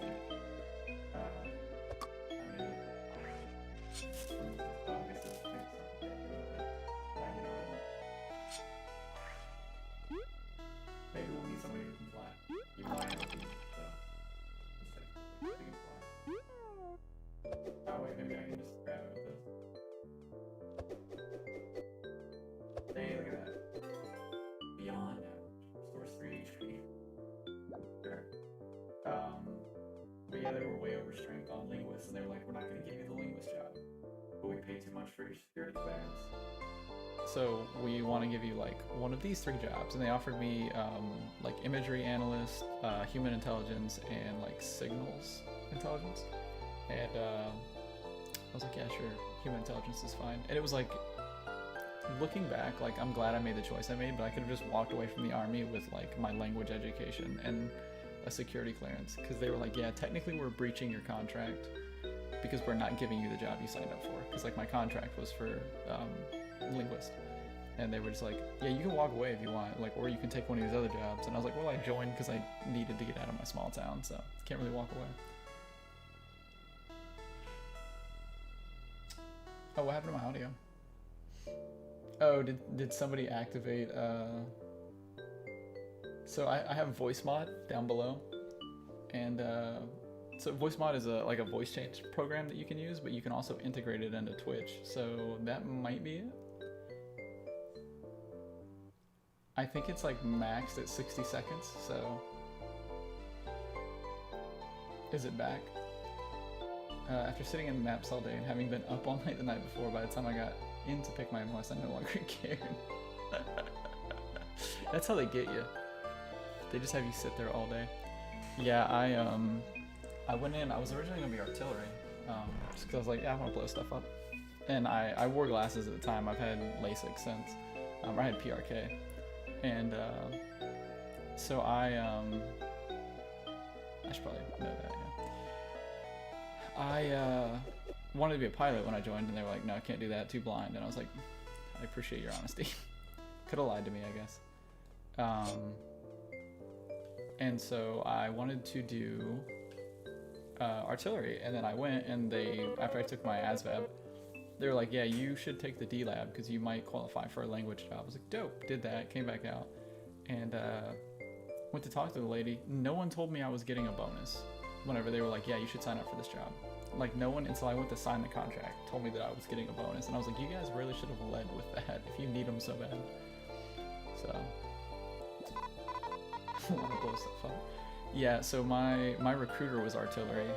maybe we'll need somebody who can fly. You fly in the team, so you can fly. Oh wait, maybe I can just grab it with this. Hey, look at that. Beyond source 3 HP. Sure. But yeah, they were way overstrength on linguists, and they were like, we're not going to give you the linguist job, but we pay too much for your security clearance. So we want to give you like one of these 3 jobs, and they offered me like imagery analyst, human intelligence, and like signals intelligence. And I was like, yeah, sure, human intelligence is fine. And it was like, looking back, like, I'm glad I made the choice I made, but I could have just walked away from the army with like my language education and a security clearance, because they were like, yeah, technically we're breaching your contract because we're not giving you the job you signed up for, because like my contract was for linguist, and they were just like, yeah, you can walk away if you want, like, or you can take one of these other jobs. And I was like, well, I joined because I needed to get out of my small town, so can't really walk away. Oh, what happened to my audio? Oh, did somebody activate, so I have voice mod down below, and so voice mod is like a voice change program that you can use, but you can also integrate it into Twitch, so that might be it. I think it's like maxed at 60 seconds, so is it back? After sitting in maps all day and having been up all night the night before, by the time I got in to pick my MLS, I no longer cared. That's how they get you. They just have you sit there all day. Yeah, I went in, I was originally gonna be artillery, just cause I was like, yeah, I wanna blow stuff up. And I wore glasses at the time. I've had LASIK since. I had PRK. And so I should probably know that, yeah. I wanted to be a pilot when I joined, and they were like, no, I can't do that, too blind. And I was like, I appreciate your honesty. Could have lied to me, I guess. And so I wanted to do artillery, and then I went, and they, after I took my ASVAB, they were like, yeah, you should take the D lab because you might qualify for a language job. I was like, dope. Did that, came back out, and went to talk to the lady. No one told me I was getting a bonus whenever they were like, yeah, you should sign up for this job. Like, no one, until I went to sign the contract, told me that I was getting a bonus. And I was like, you guys really should have led with that if you need them so bad. So, I want to blow stuff up. Yeah, so my recruiter was artillery,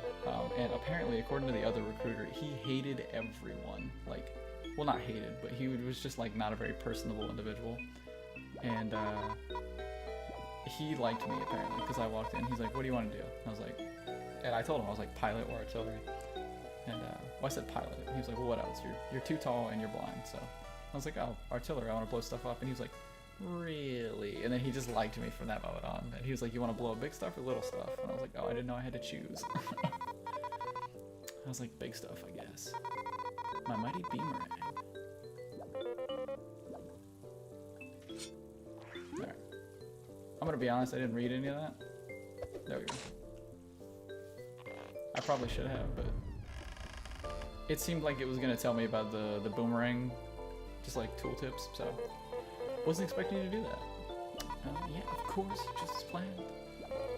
and apparently, according to the other recruiter, he hated everyone. Like, well, not hated, but he was just like not a very personable individual. And he liked me apparently because I walked in. He's like, "What do you want to do?" And I was like, and I told him I was like pilot or artillery. And well, I said pilot. And he was like, "Well, what else? You're too tall and you're blind, so I was like, oh, artillery, I want to blow stuff up. And he was like, really? And then he just liked me from that moment on. And he was like, you want to blow up big stuff or little stuff? And I was like, oh, I didn't know I had to choose. I was like, big stuff, I guess. My mighty beamerang. Alright. I'm gonna be honest, I didn't read any of that. There we go. I probably should have, but it seemed like it was gonna tell me about the boomerang, just like tooltips, so wasn't expecting to do that. Yeah, of course, just as planned.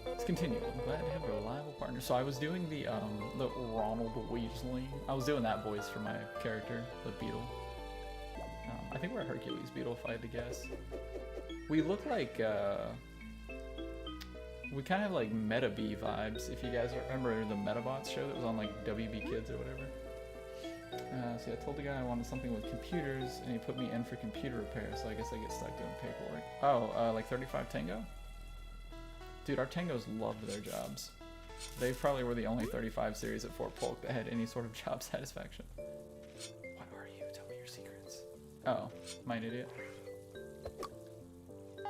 Let's continue. I'm glad to have a reliable partner. So I was doing the Ronald Weasley. I was doing that voice for my character, the beetle. I think we're a Hercules beetle, if I had to guess. We look like we kind of have like Meta Bee vibes. If you guys remember the Metabots show that was on like WB Kids or whatever. So yeah, I told the guy I wanted something with computers, and he put me in for computer repair, so I guess I get stuck doing paperwork. Oh, like 35 Tango? Dude, our Tangos loved their jobs. They probably were the only 35 series at Fort Polk that had any sort of job satisfaction. What are you? Tell me your secrets. Oh, am I an idiot?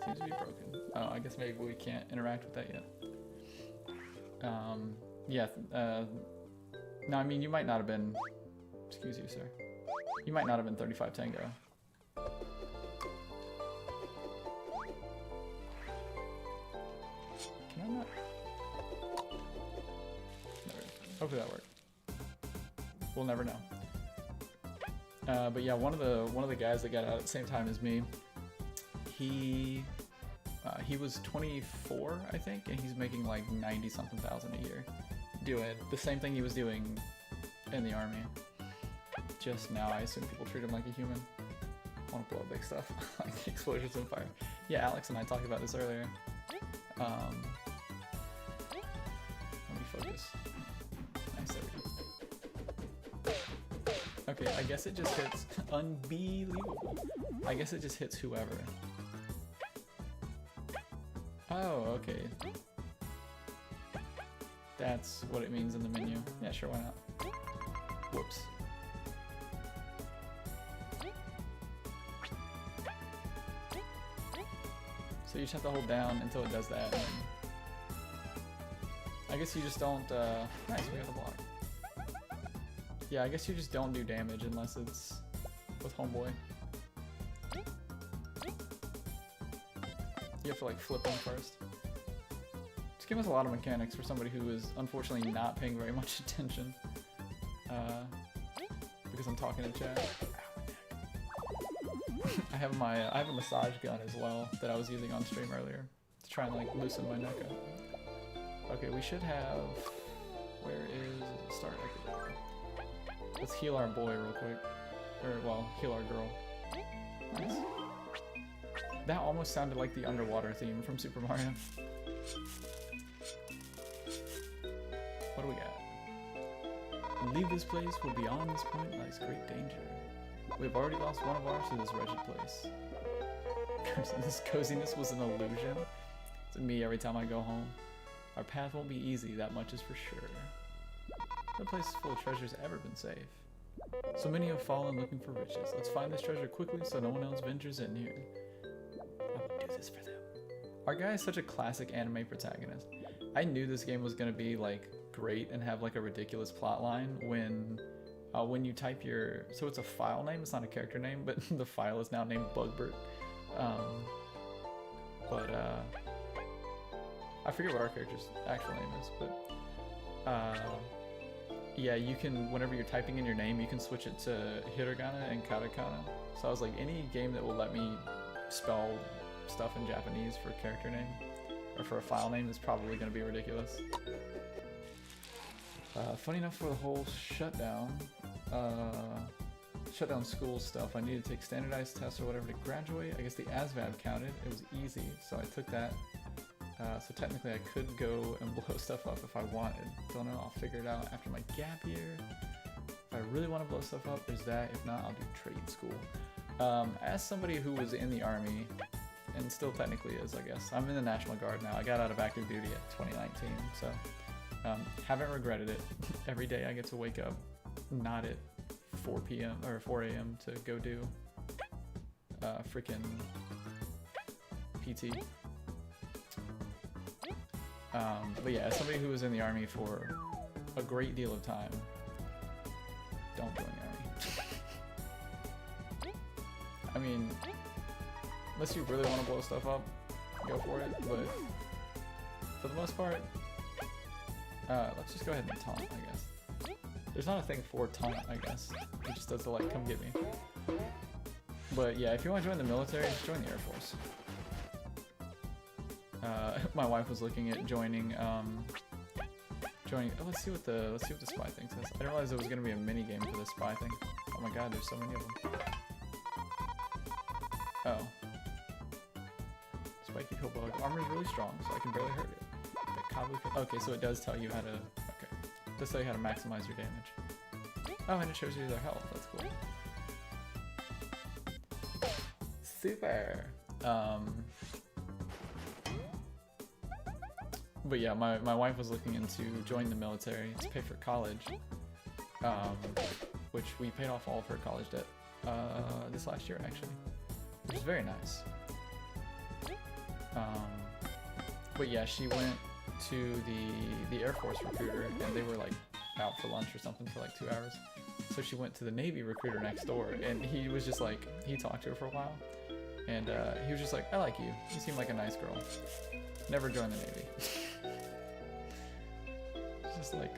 Seems to be broken. Oh, I guess maybe we can't interact with that yet. Yeah, no, I mean, you might not have been... Excuse you, sir. You might not have been 35 Tango. Can I not? Hopefully that worked. We'll never know. But yeah, one of the guys that got out at the same time as me, he was 24, I think, and he's making like 90-something thousand a year, doing the same thing he was doing in the army. Just now, I assume people treat him like a human. I want to blow up big stuff, like explosions and fire. Yeah, Alex and I talked about this earlier. Let me focus. Nice, there we go. Okay, I guess it just hits. Unbelievable. I guess it just hits whoever. Oh, okay. That's what it means in the menu. Yeah, sure, why not? Whoops. So you just have to hold down until it does that. And I guess you just don't, nice, we got the block. Yeah, I guess you just don't do damage unless it's with homeboy. You have to like flip them first. This game has a lot of mechanics for somebody who is unfortunately not paying very much attention. Because I'm talking in chat. I have a massage gun as well that I was using on stream earlier to try and like loosen my neck up. Okay, we should have. Where is start? Okay. Let's heal our boy real quick, or well, heal our girl. Nice. That almost sounded like the underwater theme from Super Mario. What do we got? Leave this place, for beyond this point lies great danger. We have already lost one of ours to this wretched place. This coziness was an illusion. It's me every time I go home. Our path won't be easy, that much is for sure. No place full of treasures ever been safe. So many have fallen looking for riches. Let's find this treasure quickly so no one else ventures in here. I would do this for them. Our guy is such a classic anime protagonist. I knew this game was gonna be like great and have like a ridiculous plot line when you type your, so it's a file name, it's not a character name, but the file is now named Bugbert. I forget what our character's actual name is, but yeah, you can, whenever you're typing in your name, you can switch it to hiragana and katakana. So I was like, any game that will let me spell stuff in Japanese for a character name, or for a file name, is probably going to be ridiculous. Funny enough, for the whole shutdown school stuff, I needed to take standardized tests or whatever to graduate. I guess the ASVAB counted. It was easy, so I took that. So technically I could go and blow stuff up if I wanted. Don't know, I'll figure it out after my gap year. If I really want to blow stuff up, there's that. If not, I'll do trade school. As somebody who was in the Army, and still technically is, I guess. I'm in the National Guard now. I got out of active duty at 2019, so haven't regretted it. Every day I get to wake up, not at 4 p.m. or 4 a.m. to go do freaking PT. But yeah, as somebody who was in the army for a great deal of time, don't join the army. I mean, unless you really want to blow stuff up, go for it, but for the most part, let's just go ahead and taunt, I guess. There's not a thing for taunt, I guess. It just does the like, come get me. But yeah, if you want to join the military, just join the Air Force. My wife was looking at joining, oh, let's see what the spy thing says. I didn't realize there was gonna be a mini game for the spy thing. Oh my god, there's so many of them. Oh. Spiky pill bug. Armor is really strong, so I can barely hurt it. Okay, so it does tell you how to, okay. It does tell you how to maximize your damage. Oh, and it shows you their health, that's cool. Super! But yeah, my wife was looking into joining the military to pay for college, which we paid off all of her college debt this last year actually, which is very nice. But yeah, she went to the Air Force recruiter and they were like out for lunch or something for like 2 hours. So she went to the Navy recruiter next door and he was just like, he talked to her for a while and he was just like, I like you. You seem like a nice girl. Never join the Navy. Just like,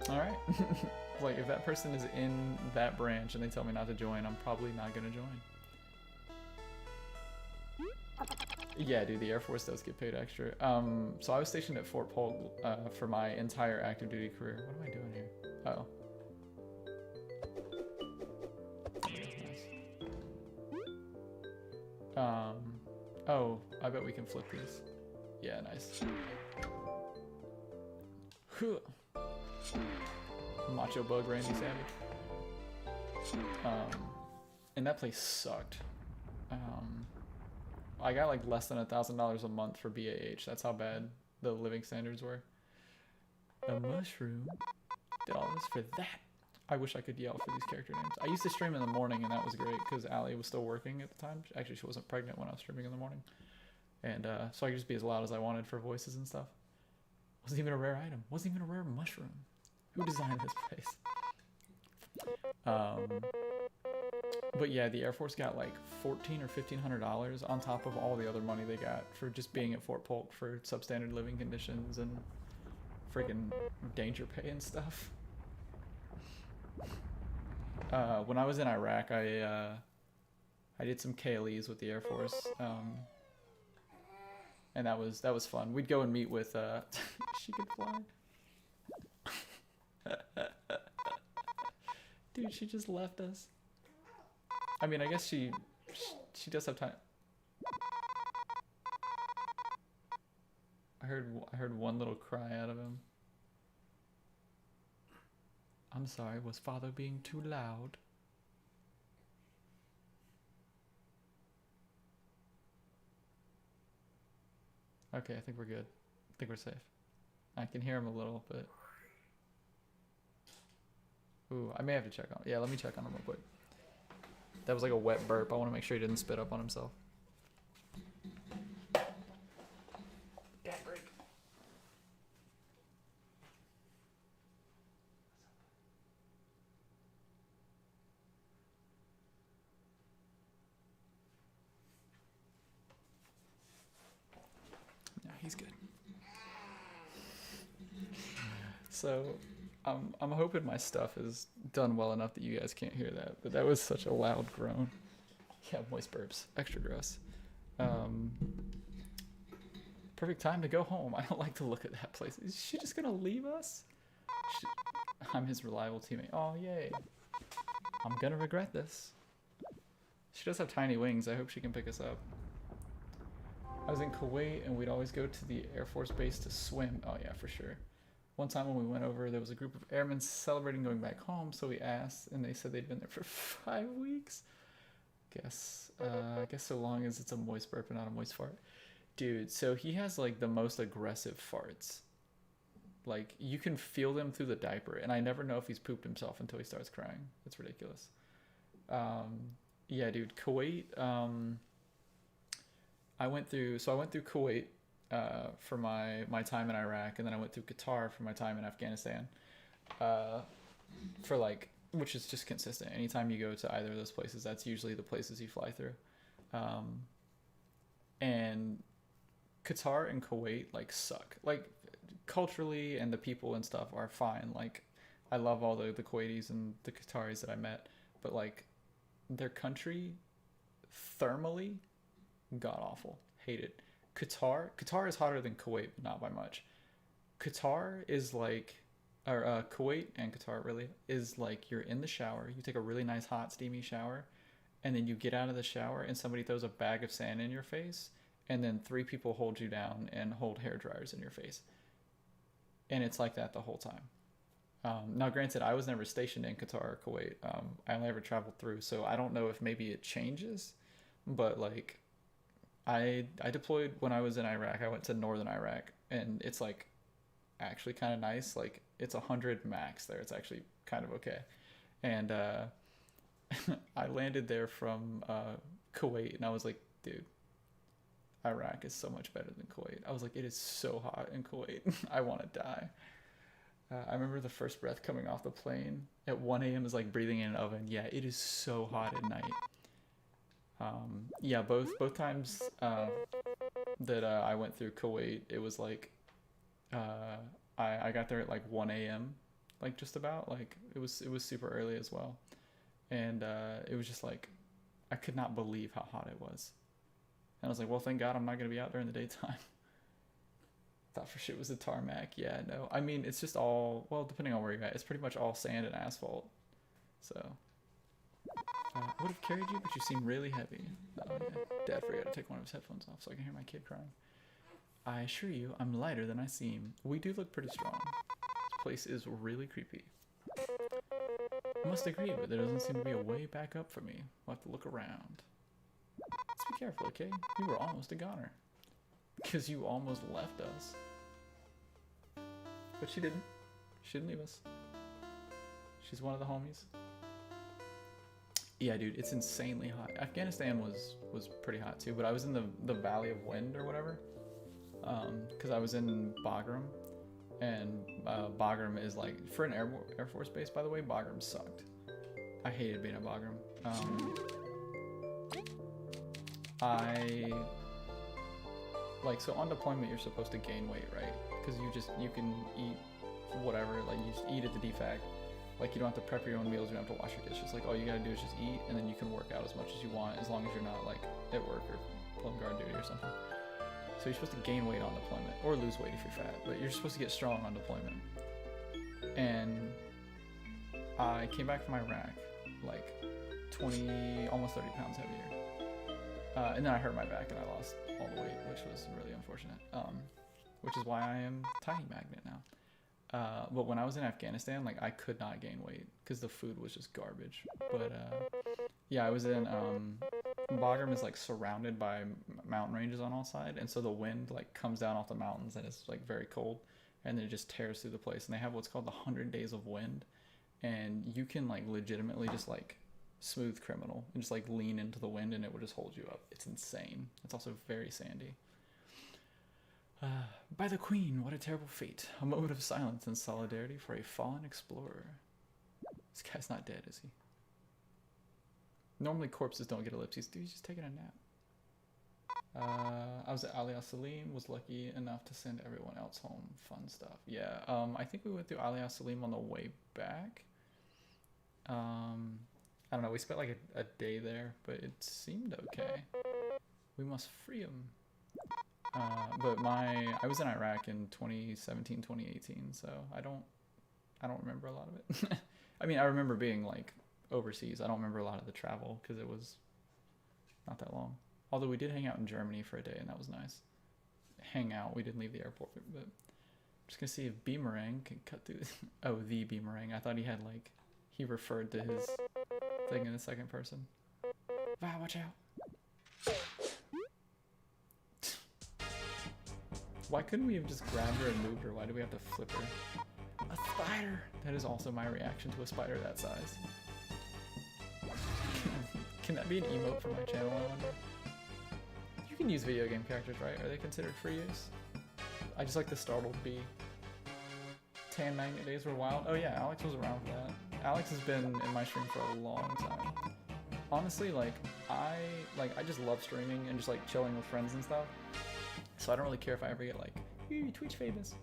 all right. Like if that person is in that branch and they tell me not to join, I'm probably not gonna join. Yeah, dude, the Air Force does get paid extra. So I was stationed at Fort Polk for my entire active duty career. What am I doing here? Oh. That's nice. Oh, I bet we can flip these. Yeah, nice. Macho Bug Randy Savage. And that place sucked. I got like less than $1,000 a month for BAH. That's how bad the living standards were. A mushroom. Did all this for that. I wish I could yell for these character names. I used to stream in the morning and that was great because Allie was still working at the time. Actually, she wasn't pregnant when I was streaming in the morning. And so I could just be as loud as I wanted for voices and stuff. Wasn't even a rare item. Wasn't even a rare mushroom. Who designed this place? But yeah, the Air Force got like $1,400 or $1,500 on top of all the other money they got for just being at Fort Polk for substandard living conditions and freaking danger pay and stuff. When I was in Iraq, I did some KLEs with the Air Force, and that was fun. We'd go and meet with she could fly. Dude, she just left us. I mean, I guess she does have time. I heard one little cry out of him. I'm sorry, was father being too loud? Okay, I think we're good. I think we're safe. I can hear him a little, but... Ooh, I may have to check on... Yeah, let me check on him real quick. That was like a wet burp. I want to make sure he didn't spit up on himself. Dad break. Yeah, he's good. So... I'm hoping my stuff is done well enough that you guys can't hear that, but that was such a loud groan. Yeah, moist burps. Extra gross. Perfect time to go home. I don't like to look at that place. Is she just gonna leave us? I'm his reliable teammate. Oh, yay. I'm gonna regret this. She does have tiny wings. I hope she can pick us up. I was in Kuwait and we'd always go to the Air Force base to swim. Oh yeah, for sure. One time when we went over, there was a group of airmen celebrating going back home, so we asked, and they said they'd been there for 5 weeks. Guess so long as it's a moist burp and not a moist fart. Dude, so he has like the most aggressive farts. Like, you can feel them through the diaper, and I never know if he's pooped himself until he starts crying. It's ridiculous. Yeah, dude, Kuwait. I went through Kuwait for my time in Iraq, and then I went through Qatar for my time in Afghanistan. Uh, for like, which is just consistent. Anytime you go to either of those places, that's usually the places you fly through. Um, and Qatar and Kuwait like suck. Like culturally and the people and stuff are fine. Like I love all the Kuwaitis and the Qataris that I met, but like their country thermally god awful. Hate it. Qatar is hotter than Kuwait, but not by much. Qatar is like or Kuwait and Qatar really is like you're in the shower, you take a really nice hot steamy shower, and then you get out of the shower and somebody throws a bag of sand in your face, and then three people hold you down and hold hair dryers in your face, and it's like that the whole time. Now, granted, I was never stationed in Qatar or Kuwait. I only ever traveled through, so I don't know if maybe it changes, but like I deployed when I was in Iraq. I went to northern Iraq, and it's like actually kind of nice. Like it's 100 max there. It's actually kind of okay. And I landed there from Kuwait, and I was like, dude, Iraq is so much better than Kuwait. I was like, it is so hot in Kuwait. I want to die. I remember the first breath coming off the plane at 1 a.m. is like breathing in an oven. Yeah, it is so hot at night. Yeah, both times that I went through Kuwait, it was like I got there at like 1 a.m. like just about like it was super early as well, and it was just like I could not believe how hot it was, and I was like, well, thank God I'm not gonna be out there in the daytime. Thought for shit it was a tarmac. Yeah, no, I mean it's just all well depending on where you're at. It's pretty much all sand and asphalt, so. I would have carried you, but you seem really heavy. Oh, yeah. Dad forgot to take one of his headphones off so I can hear my kid crying. I assure you, I'm lighter than I seem. We do look pretty strong. This place is really creepy. I must agree, but there doesn't seem to be a way back up for me. We'll have to look around. Let's be careful, okay? You were almost a goner. Because you almost left us. But she didn't. She didn't leave us. She's one of the homies. Yeah, dude, it's insanely hot. Afghanistan was pretty hot too, but I was in the Valley of Wind or whatever, because I was in Bagram, and Bagram is like for an Air Force base. By the way, Bagram sucked. I hated being at Bagram. I like so on deployment you're supposed to gain weight, right? Because you can eat whatever, like you just eat at the DFAC. Like you don't have to prep your own meals, you don't have to wash your dishes. Like all you gotta do is just eat, and then you can work out as much as you want, as long as you're not like at work or pulling guard duty or something. So you're supposed to gain weight on deployment, or lose weight if you're fat, but you're supposed to get strong on deployment. And I came back from Iraq like 20, almost 30 pounds heavier. And then I hurt my back and I lost all the weight, which was really unfortunate. Which is why I am tiny magnet now. But when I was in Afghanistan, like I could not gain weight because the food was just garbage. But yeah, I was in Bagram is like surrounded by mountain ranges on all sides, and so the wind like comes down off the mountains and it's like very cold, and then it just tears through the place. And they have what's called the 100 days of wind, and you can like legitimately just like smooth criminal and just like lean into the wind and it will just hold you up. It's insane. It's also very sandy. By the Queen, what a terrible fate. A moment of silence and solidarity for a fallen explorer. This guy's not dead, is he? Normally corpses don't get ellipses. Dude, he's just taking a nap. I was at Ali Al Salim, was lucky enough to send everyone else home. Fun stuff. Yeah, I think we went through Ali Al Salim on the way back. I don't know, we spent like a day there, but it seemed okay. We must free him. But I was in Iraq in 2017, 2018, so I don't remember a lot of it. I mean, I remember being like overseas. I don't remember a lot of the travel because it was not that long. Although we did hang out in Germany for a day, and that was nice. Hang out. We didn't leave the airport, but I'm just gonna see if Beamerang can cut through this. Oh, the Beamerang. I thought he had like he referred to his thing in the second person. Wow, watch out. Why couldn't we have just grabbed her and moved her? Why do we have to flip her? A spider! That is also my reaction to a spider that size. Can that be an emote for my channel, I wonder? You can use video game characters, right? Are they considered free use? I just like the startled bee. Tan Magnet days were wild. Oh yeah, Alex was around for that. Alex has been in my stream for a long time. Honestly, like I just love streaming and just like chilling with friends and stuff. So I don't really care if I ever get like, ooh, Twitch famous.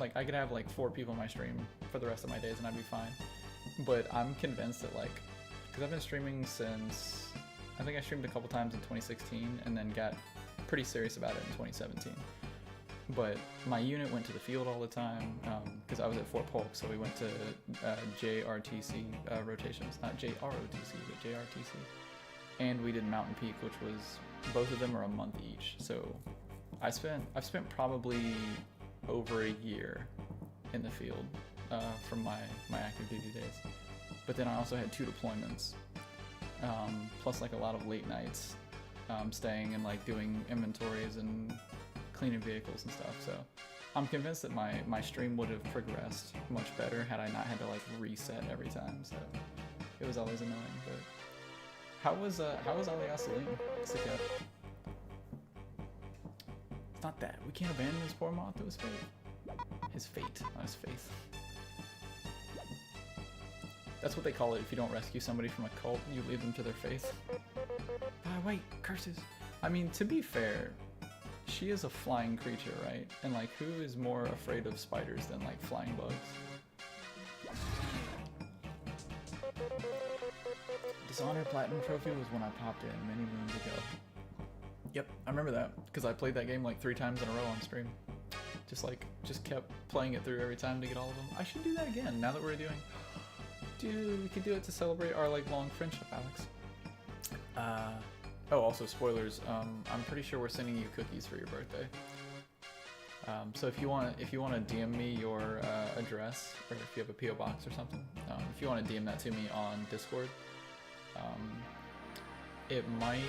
Like I could have like 4 people in my stream for the rest of my days and I'd be fine. But I'm convinced that like, because I've been streaming since, I think I streamed a couple times in 2016 and then got pretty serious about it in 2017. But my unit went to the field all the time because I was at Fort Polk, so we went to JRTC rotations, not JROTC, but JRTC. And we did Mountain Peak, which was, both of them are a month each. So I've spent probably over a year in the field from my active duty days. But then I also had 2 deployments, plus like a lot of late nights, staying and like doing inventories and cleaning vehicles and stuff. So I'm convinced that my stream would have progressed much better had I not had to like reset every time. So it was always annoying. But how was Aliyah Salim? It's not that. We can't abandon this poor moth to his fate. His fate, not his faith. That's what they call it if you don't rescue somebody from a cult, you leave them to their faith. Wait, curses. I mean, to be fair, she is a flying creature, right? And like, who is more afraid of spiders than like flying bugs? Dishonored Platinum Trophy was when I popped in many moons ago. Yep, I remember that, because I played that game like 3 times in a row on stream. Just kept playing it through every time to get all of them. I should do that again, now that we're doing... Dude, we could do it to celebrate our like long friendship, Alex. Oh, also spoilers. I'm pretty sure we're sending you cookies for your birthday. So if you want to DM me your address, or if you have a PO box or something, if you want to DM that to me on Discord, it might.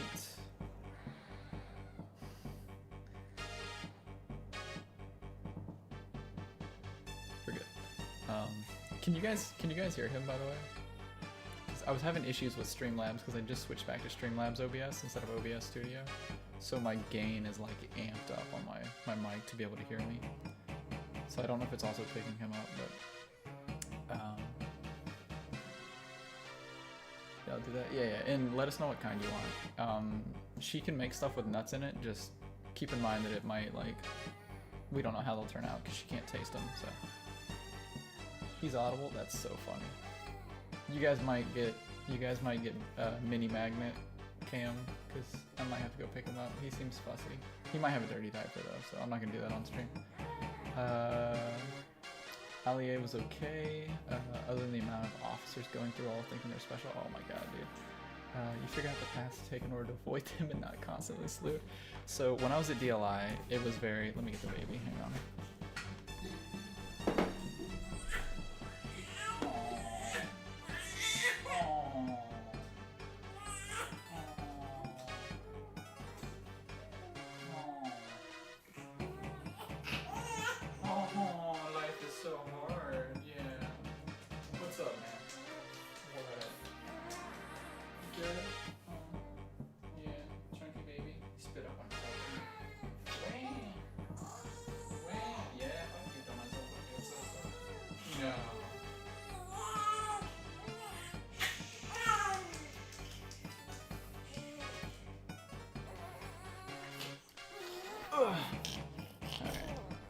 Forget. Can you guys hear him, by the way? I was having issues with Streamlabs because I just switched back to Streamlabs OBS instead of OBS Studio. So my gain is like amped up on my mic to be able to hear me. So I don't know if it's also picking him up, but yeah, I'll do that. Yeah, and let us know what kind you want. She can make stuff with nuts in it, just keep in mind that it might like, we don't know how they'll turn out because she can't taste them, so. He's audible, that's so funny. You guys might get mini magnet cam because I might have to go pick him up. He seems fussy. He might have a dirty diaper though, so I'm not gonna do that on stream. Aliyah was okay, other than the amount of officers going through all thinking they're special. Oh my god, dude. You figure out the paths to take in order to avoid them and not constantly salute. So when I was at DLI, it was very. Let me get the baby. Hang on.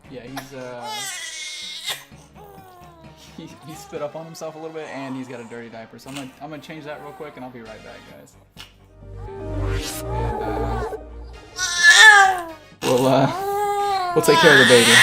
Yeah, he spit up on himself a little bit, and he's got a dirty diaper. So I'm gonna change that real quick, and I'll be right back, guys. And we'll take care of the baby.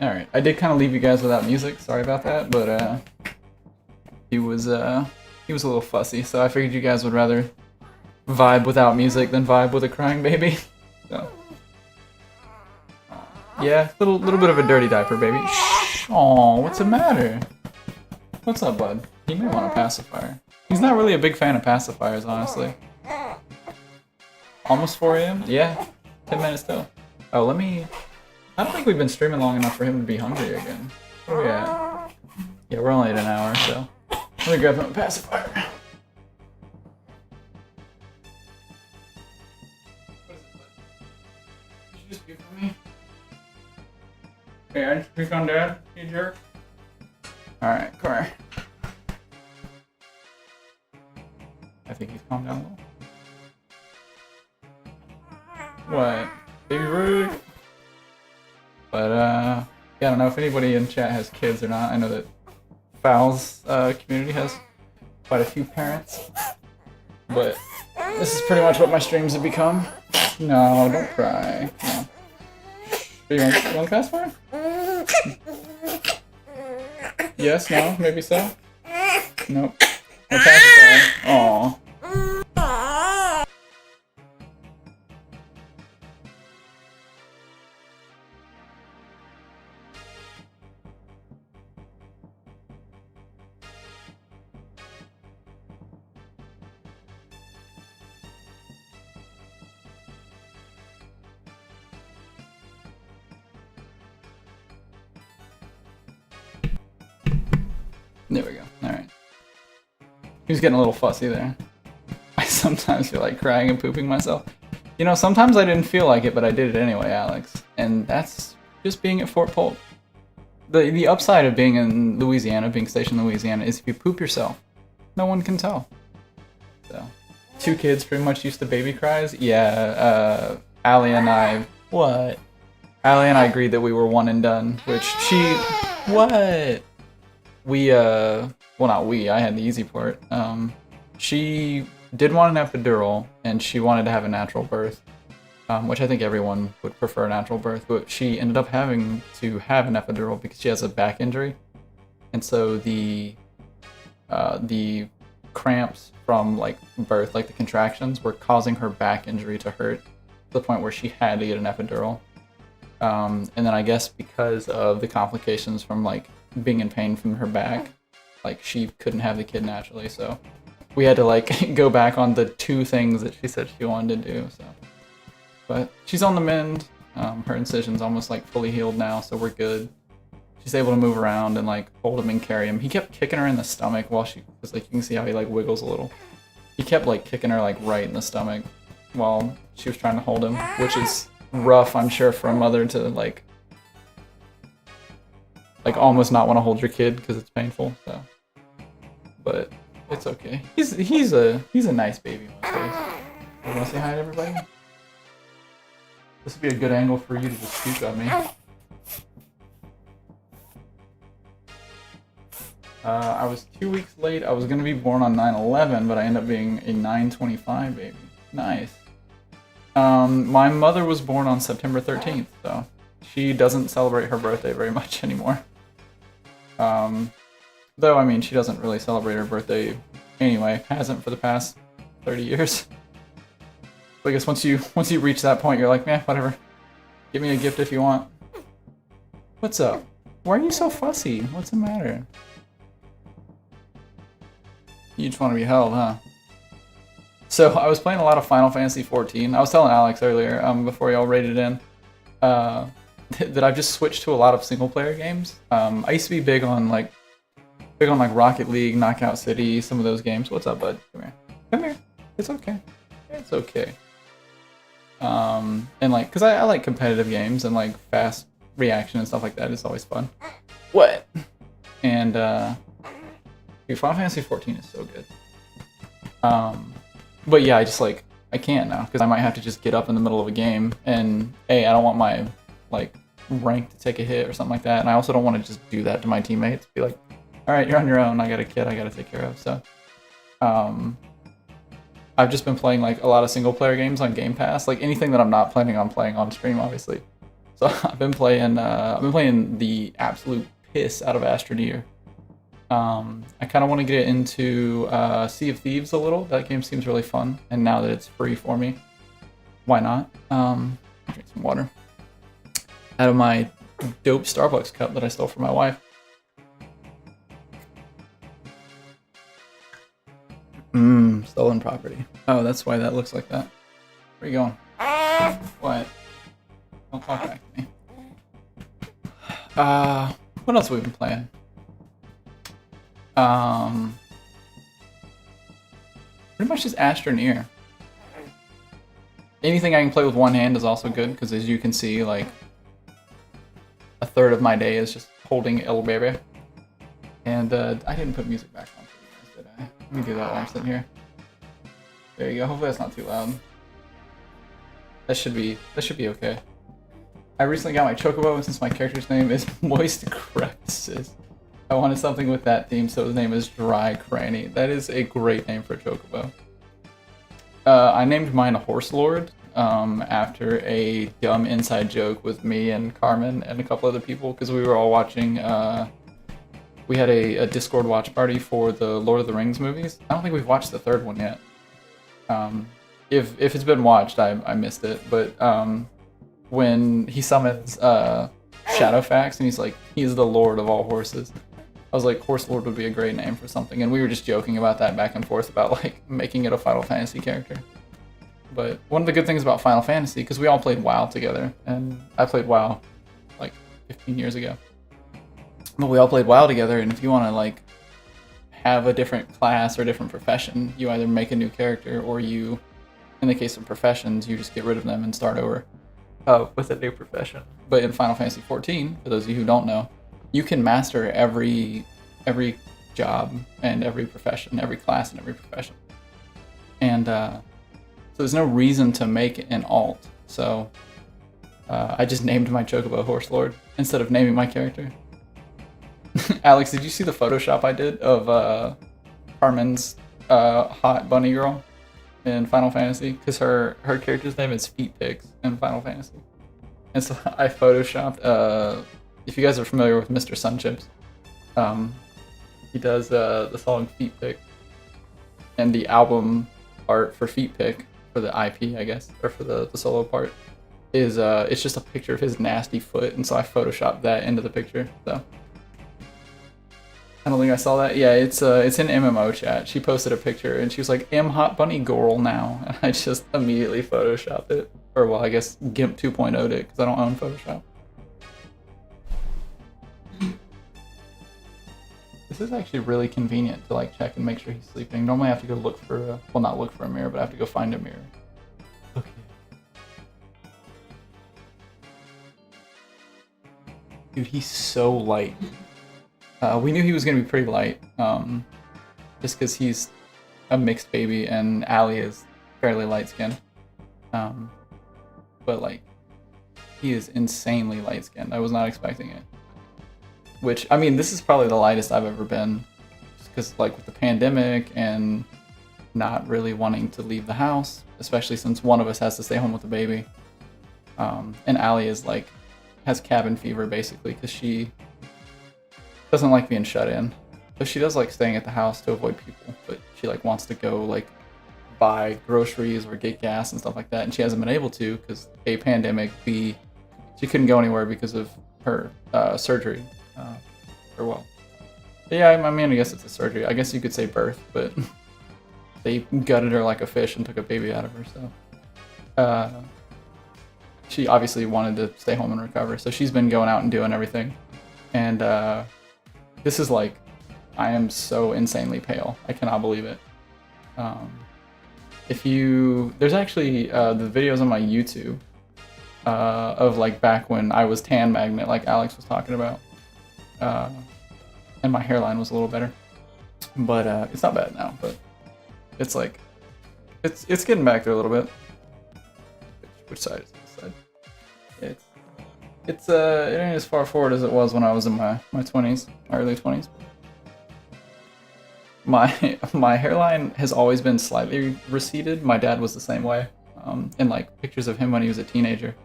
Alright, I did kind of leave you guys without music, sorry about that, but he was a little fussy, so I figured you guys would rather vibe without music than vibe with a crying baby. So yeah, little bit of a dirty diaper, baby. Shh. Aw, what's the matter? What's up, bud? He may want a pacifier. He's not really a big fan of pacifiers, honestly. Almost 4 AM? Yeah, 10 minutes still. Oh, let me... I don't think we've been streaming long enough for him to be hungry again. Where are we at? Yeah, we're only at an hour, so... Let me grab him a pacifier. What is it, bud? Did you just give it to me? Hey, I just pick on Dad, you jerk. Alright, come here. I think he's calmed down a little. What? Baby rude? But, yeah, I don't know if anybody in chat has kids or not. I know that Fowl's community has quite a few parents. But this is pretty much what my streams have become. No, don't cry. No. You want to pass for it? Yes, no, maybe so? Nope. No pacifier. Aww. There we go. Alright. He was getting a little fussy there. I sometimes feel like crying and pooping myself. You know, sometimes I didn't feel like it, but I did it anyway, Alex. And that's just being at Fort Polk. The upside of being in Louisiana, being stationed in Louisiana, is if you poop yourself, no one can tell. So, 2 kids pretty much used to baby cries. Yeah, Allie and I... What? Allie and I agreed that we were one and done, which she... What? We, well, not we, I had the easy part. She did want an epidural, and she wanted to have a natural birth, which I think everyone would prefer a natural birth, but she ended up having to have an epidural because she has a back injury. And so the cramps from, like, birth, like the contractions, were causing her back injury to hurt to the point where she had to get an epidural. And then I guess because of the complications from, like, being in pain from her back, like, she couldn't have the kid naturally, so we had to, like, go back on the 2 things that she said she wanted to do, so. But she's on the mend. Her incision's almost, like, fully healed now, so we're good. She's able to move around and, like, hold him and carry him. He kept kicking her in the stomach while she, because, like, you can see how he, like, wiggles a little. He kept, like, kicking her, like, right in the stomach while she was trying to hold him, which is rough, I'm sure, for a mother to, like almost not want to hold your kid because it's painful, so. But it's okay. He's a nice baby most days. You want to say hi to everybody? This would be a good angle for you to just scoop at me. I was 2 weeks late. I was gonna be born on 9/11, but I ended up being a 9/25 baby. Nice. My mother was born on September 13th, so she doesn't celebrate her birthday very much anymore. Though, I mean, she doesn't really celebrate her birthday anyway. Hasn't for the past 30 years. So I guess once you reach that point, you're like, meh, whatever. Give me a gift if you want. What's up? Why are you so fussy? What's the matter? You just want to be held, huh? So I was playing a lot of Final Fantasy XIV. I was telling Alex earlier, before y'all raided in, that I've just switched to a lot of single-player games. I used to be big on like Rocket League, Knockout City, some of those games. What's up, bud? Come here. Come here. It's okay. It's okay. And like, cause I like competitive games and like fast reaction and stuff like that. It's always fun. What? And dude, Final Fantasy XIV is so good. But yeah, I can't now because I might have to just get up in the middle of a game and I don't want my like rank to take a hit or something like that, and I also don't want to just do that to my teammates. Be like, all right, you're on your own. I got a kid I got to take care of. So, I've just been playing like a lot of single player games on Game Pass, like anything that I'm not planning on playing on stream, obviously. So I've been playing the absolute piss out of Astroneer. I kind of want to get into Sea of Thieves a little. That game seems really fun, and now that it's free for me, why not? Drink some water out of my dope Starbucks cup that I stole from my wife. Stolen property. Oh, that's why that looks like that. Where you going? What? Don't talk back to me. What else have we been playing? Pretty much just Astroneer. Anything I can play with one hand is also good, because as you can see, like, a third of my day is just holding El Bebe. And I didn't put music back on for you guys, did I? Let me do that while I'm sitting here. There you go. Hopefully that's not too loud. That should be okay. I recently got my Chocobo, and since my character's name is Moist Crevices, I wanted something with that theme, so his name is Dry Cranny. That is a great name for a Chocobo. I named mine Horse Lord after a dumb inside joke with me and Carmen and a couple other people, because we were all watching. We had a Discord watch party for the Lord of the Rings movies. I don't think we've watched the third one yet. If it's been watched, I missed it. But when he summons Shadowfax and he's like, he's the Lord of all horses, I was like, Horse Lord would be a great name for something. And we were just joking about that back and forth about like making it a Final Fantasy character. But one of the good things about Final Fantasy, because we all played WoW together, and I played WoW like 15 years ago. But we all played WoW together, and if you want to like have a different class or a different profession, you either make a new character, or you, in the case of professions, you just get rid of them and start over with a new profession. But in Final Fantasy 14, for those of you who don't know, you can master every job and every profession, every class and every profession. And so there's no reason to make an alt. So I just named my Chocobo Horse Lord instead of naming my character. Alex, did you see the Photoshop I did of Carmen's hot bunny girl in Final Fantasy? Because her character's name is Feet Pics in Final Fantasy. And so I photoshopped, if you guys are familiar with Mr. Sunchips, he does the song Feet Pic. And the album art for Feet Pic, for the IP, I guess, or for the solo part, is it's just a picture of his nasty foot, and so I photoshopped that into the picture. So I don't think I saw that. Yeah, it's in MMO chat. She posted a picture and she was like, "M hot bunny girl now," and I just immediately photoshopped it. Or well, I guess GIMP 2.0'd it because I don't own Photoshop. This is actually really convenient to like check and make sure he's sleeping. Normally I have to go look for well, not look for a mirror, but I have to go find a mirror. Okay. Dude, he's so light. We knew he was gonna be pretty light, just because he's a mixed baby and Allie is fairly light skinned. But like, he is insanely light skinned. I was not expecting it. Which, I mean, this is probably the lightest I've ever been, just because like with the pandemic and not really wanting to leave the house, especially since one of us has to stay home with the baby. And Allie is like, has cabin fever basically, because she doesn't like being shut in. So she does like staying at the house to avoid people, but she like wants to go like buy groceries or get gas and stuff like that, and she hasn't been able to because A, pandemic, B, she couldn't go anywhere because of her surgery. Or well, yeah, I mean, I guess it's a surgery. I guess you could say birth, but they gutted her like a fish and took a baby out of her. So she obviously wanted to stay home and recover. So she's been going out and doing everything. And this is like, I am so insanely pale. I cannot believe it. There's actually the videos on my YouTube of like back when I was tan magnet, like Alex was talking about. And my hairline was a little better, but it's not bad now. But it's like, it's getting back there a little bit. Which side is this side? It ain't as far forward as it was when I was in my 20s, my early 20s. My hairline has always been slightly receded. My dad was the same way. In like pictures of him when he was a teenager,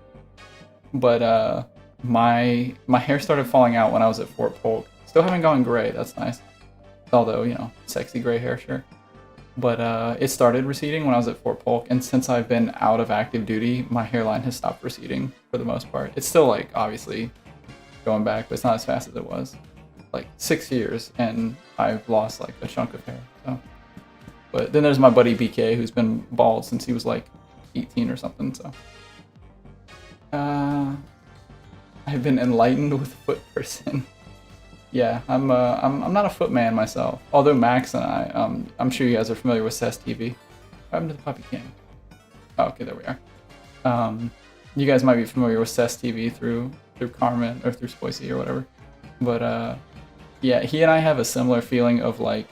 but my hair started falling out when I was at Fort Polk. Still haven't gone gray. That's nice. Although, you know, sexy gray hair, sure. But it started receding when I was at Fort Polk, and since I've been out of active duty, my hairline has stopped receding for the most part. It's still like obviously going back, but it's not as fast as it was. Like 6 years, and I've lost like a chunk of hair. So, but then there's my buddy BK, who's been bald since he was like 18 or something. So, I've been enlightened with foot person. Yeah, I'm not a foot man myself. Although Max and I, I'm sure you guys are familiar with Cess TV. What happened to the puppy cam? Oh, okay, there we are. You guys might be familiar with Cess TV through Carmen or through Spoicy or whatever. But yeah, he and I have a similar feeling of like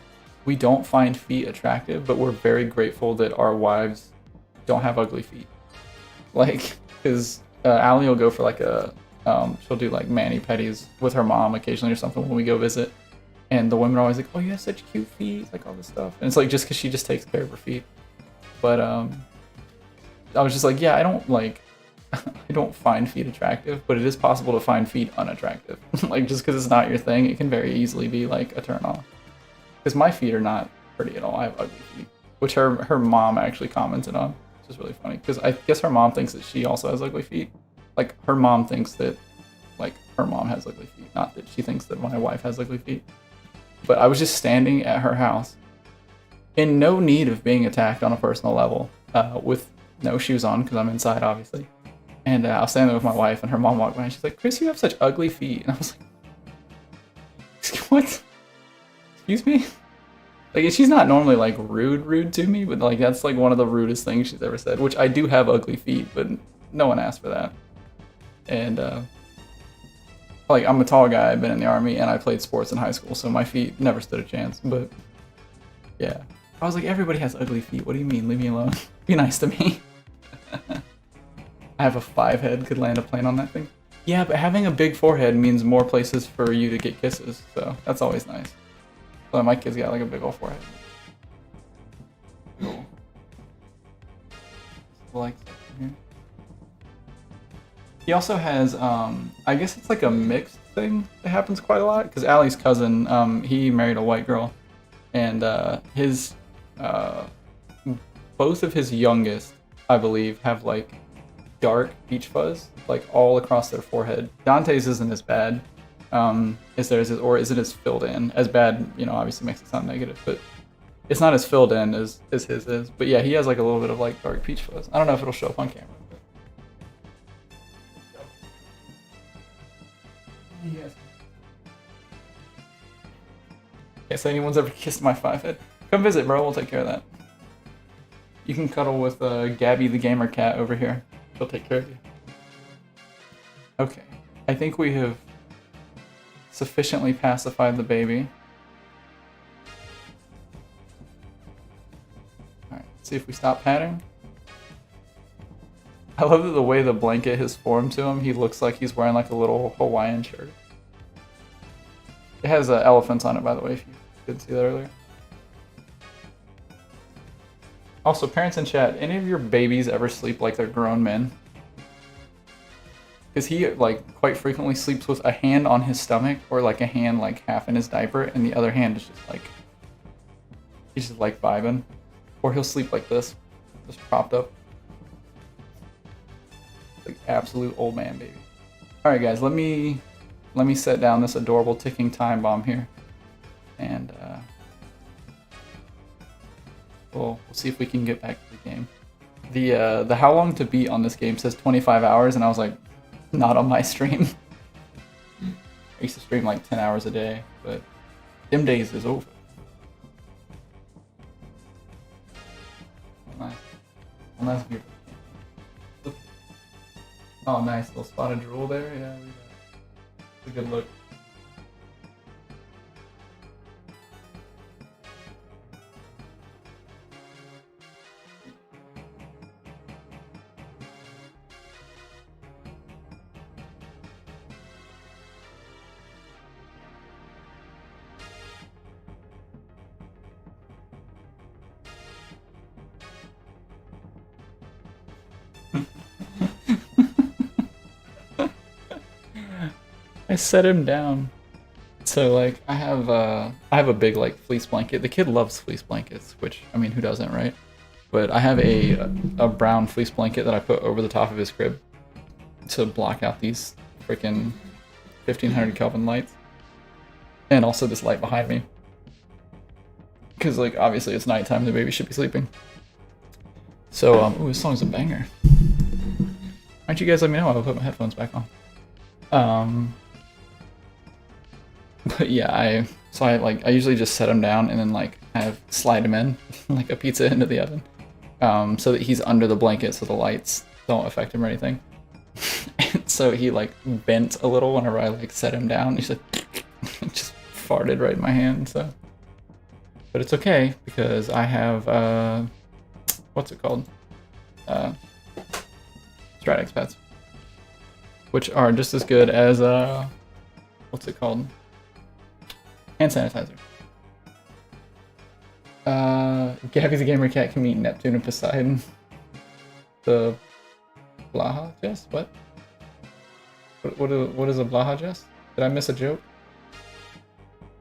we don't find feet attractive, but we're very grateful that our wives don't have ugly feet. Like, because Allie will go for like she'll do like mani-pedis with her mom occasionally or something when we go visit. And the women are always like, oh, you have such cute feet, like all this stuff. And it's like just because she just takes care of her feet. But I was just like, yeah, I don't like, I don't find feet attractive, but it is possible to find feet unattractive. Like just because it's not your thing, it can very easily be like a turn off. Because my feet are not pretty at all. I have ugly feet, which her mom actually commented on, which is really funny. Because I guess her mom thinks that she also has ugly feet. Like her mom thinks that like her mom has ugly feet, not that she thinks that my wife has ugly feet. But I was just standing at her house in no need of being attacked on a personal level, with no shoes on because I'm inside obviously. And I was standing there with my wife and her mom walked by and she's like, Chris, you have such ugly feet. And I was like, what? Excuse me? Like, she's not normally like rude to me, but like that's like one of the rudest things she's ever said, which I do have ugly feet, but no one asked for that. And like I'm a tall guy, I've been in the army and I played sports in high school, so my feet never stood a chance. But yeah, I was like, everybody has ugly feet. What do you mean? Leave me alone. Be nice to me. I have a 5 head, could land a plane on that thing. Yeah, but having a big forehead means more places for you to get kisses, so that's always nice. So my kid's got like a big old forehead. Cool. Like here. He also has, I guess it's like a mixed thing that happens quite a lot, because Allie's cousin, he married a white girl, and both of his youngest, I believe, have like dark peach fuzz, like all across their forehead. Dante's isn't as bad, as theirs is, or is it as filled in? As bad, you know, obviously makes it sound negative, but it's not as filled in as his is. But yeah, he has like a little bit of like dark peach fuzz. I don't know if it'll show up on camera. Yes. Okay, so anyone's ever kissed my 5 head? Come visit, bro. We'll take care of that. You can cuddle with Gabby the gamer cat over here. She'll take care of you. Okay, I think we have sufficiently pacified the baby. Alright, let's see if we stop patting. I love that the way the blanket has formed to him, he looks like he's wearing like a little Hawaiian shirt. It has elephants on it, by the way, if you didn't see that earlier. Also, parents in chat, any of your babies ever sleep like they're grown men? Because he, like, quite frequently sleeps with a hand on his stomach, or like a hand like half in his diaper, and the other hand is just like, he's just like vibing. Or he'll sleep like this, just propped up. Like absolute old man baby. Alright guys, let me set down this adorable ticking time bomb here. And we'll see if we can get back to the game. The how long to beat on this game says 25 hours, and I was like, not on my stream. I used to stream like 10 hours a day, but them days is over. Nice. Well, that's beautiful. Oh, nice. Little spot of drool there. Yeah, it's a good look. I set him down. So like I have a big like fleece blanket. The kid loves fleece blankets, which I mean who doesn't, right? But I have a brown fleece blanket that I put over the top of his crib to block out these freaking 1500 Kelvin lights. And also this light behind me. Because like obviously it's nighttime, the baby should be sleeping. So ooh, this song's a banger. Why don't you guys let me know? I'll put my headphones back on. But yeah, I usually just set him down and then like slide him in like a pizza into the oven, so that he's under the blanket so the lights don't affect him or anything. And so he like bent a little whenever I like set him down. He's like just farted right in my hand. So, but it's okay because I have what's it called? Stratex pads, which are just as good as what's it called? Hand sanitizer. Gabby the Gamer Cat can meet Neptune and Poseidon. The Blaha Jess? What? What is a Blaha Jess? Did I miss a joke?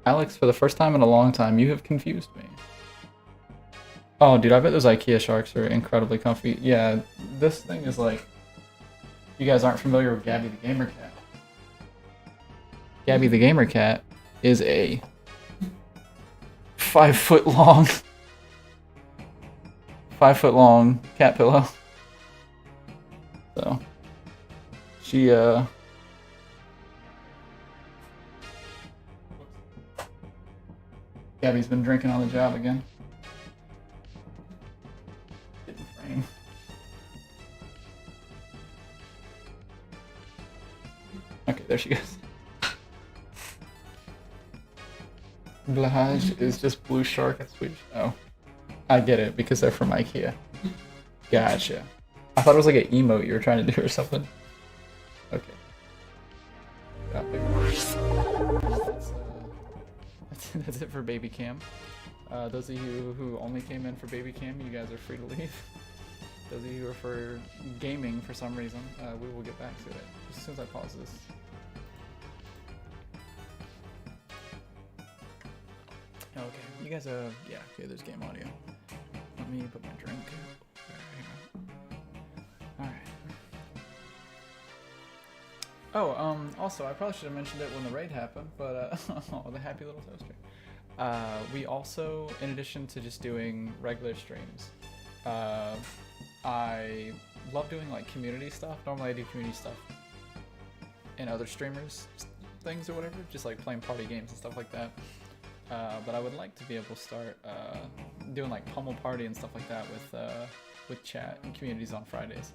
Alex, for the first time in a long time, you have confused me. Oh, dude, I bet those IKEA sharks are incredibly comfy. Yeah, this thing is like... You guys aren't familiar with Gabby the Gamer Cat. Gabby the Gamer Cat is a 5 foot long cat pillow. So she Gabby's been drinking on the job again. Getting framed. Okay, there she goes. Blahage is just blue shark and Swedish. Oh, I get it because they're from IKEA. Gotcha. I thought it was like an emote you were trying to do or something. Okay. That's it for baby cam. Those of you who only came in for baby cam, you guys are free to leave. Those of you who are for gaming for some reason, we will get back to it as soon as I pause this. Okay, you guys yeah, okay, there's game audio. Let me put my drink. Alright. Oh, also, I probably should have mentioned it when the raid happened, but, oh, the happy little toaster. We also, in addition to just doing regular streams, I love doing, like, community stuff. Normally I do community stuff in other streamers' things or whatever, just, like, playing party games and stuff like that. But I would like to be able to start doing like pummel party and stuff like that with chat and communities on Fridays.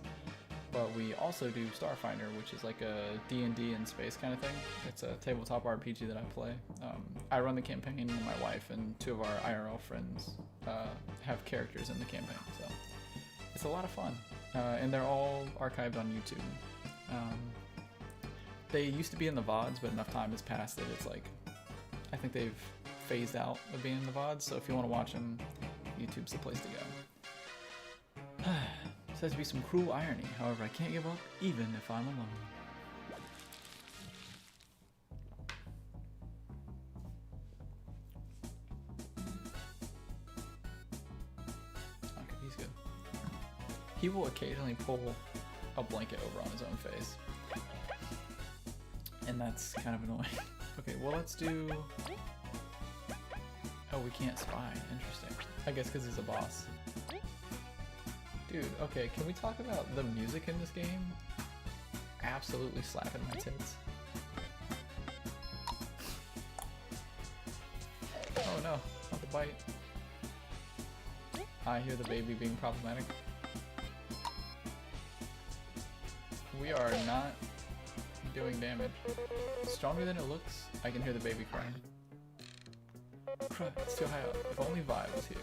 But we also do Starfinder, which is like a D&D in space kind of thing. It's a tabletop RPG that I play. I run the campaign, and my wife and 2 of our IRL friends have characters in the campaign. So it's a lot of fun, and they're all archived on YouTube. They used to be in the VODs, but enough time has passed that it's like, I think they've phased out of being in the VODs, so if you want to watch them, YouTube's the place to go. Says to be some cruel irony, however I can't give up even if I'm alone. Okay, he's good. He will occasionally pull a blanket over on his own face, and that's kind of annoying. Okay, well let's do... Oh, we can't spy. Interesting. I guess because he's a boss. Dude, okay, can we talk about the music in this game? Absolutely slapping my tits. Oh no, not the bite. I hear the baby being problematic. We are not doing damage. Stronger than it looks. I can hear the baby crying. Crap, it's too high up. If only Vi was here.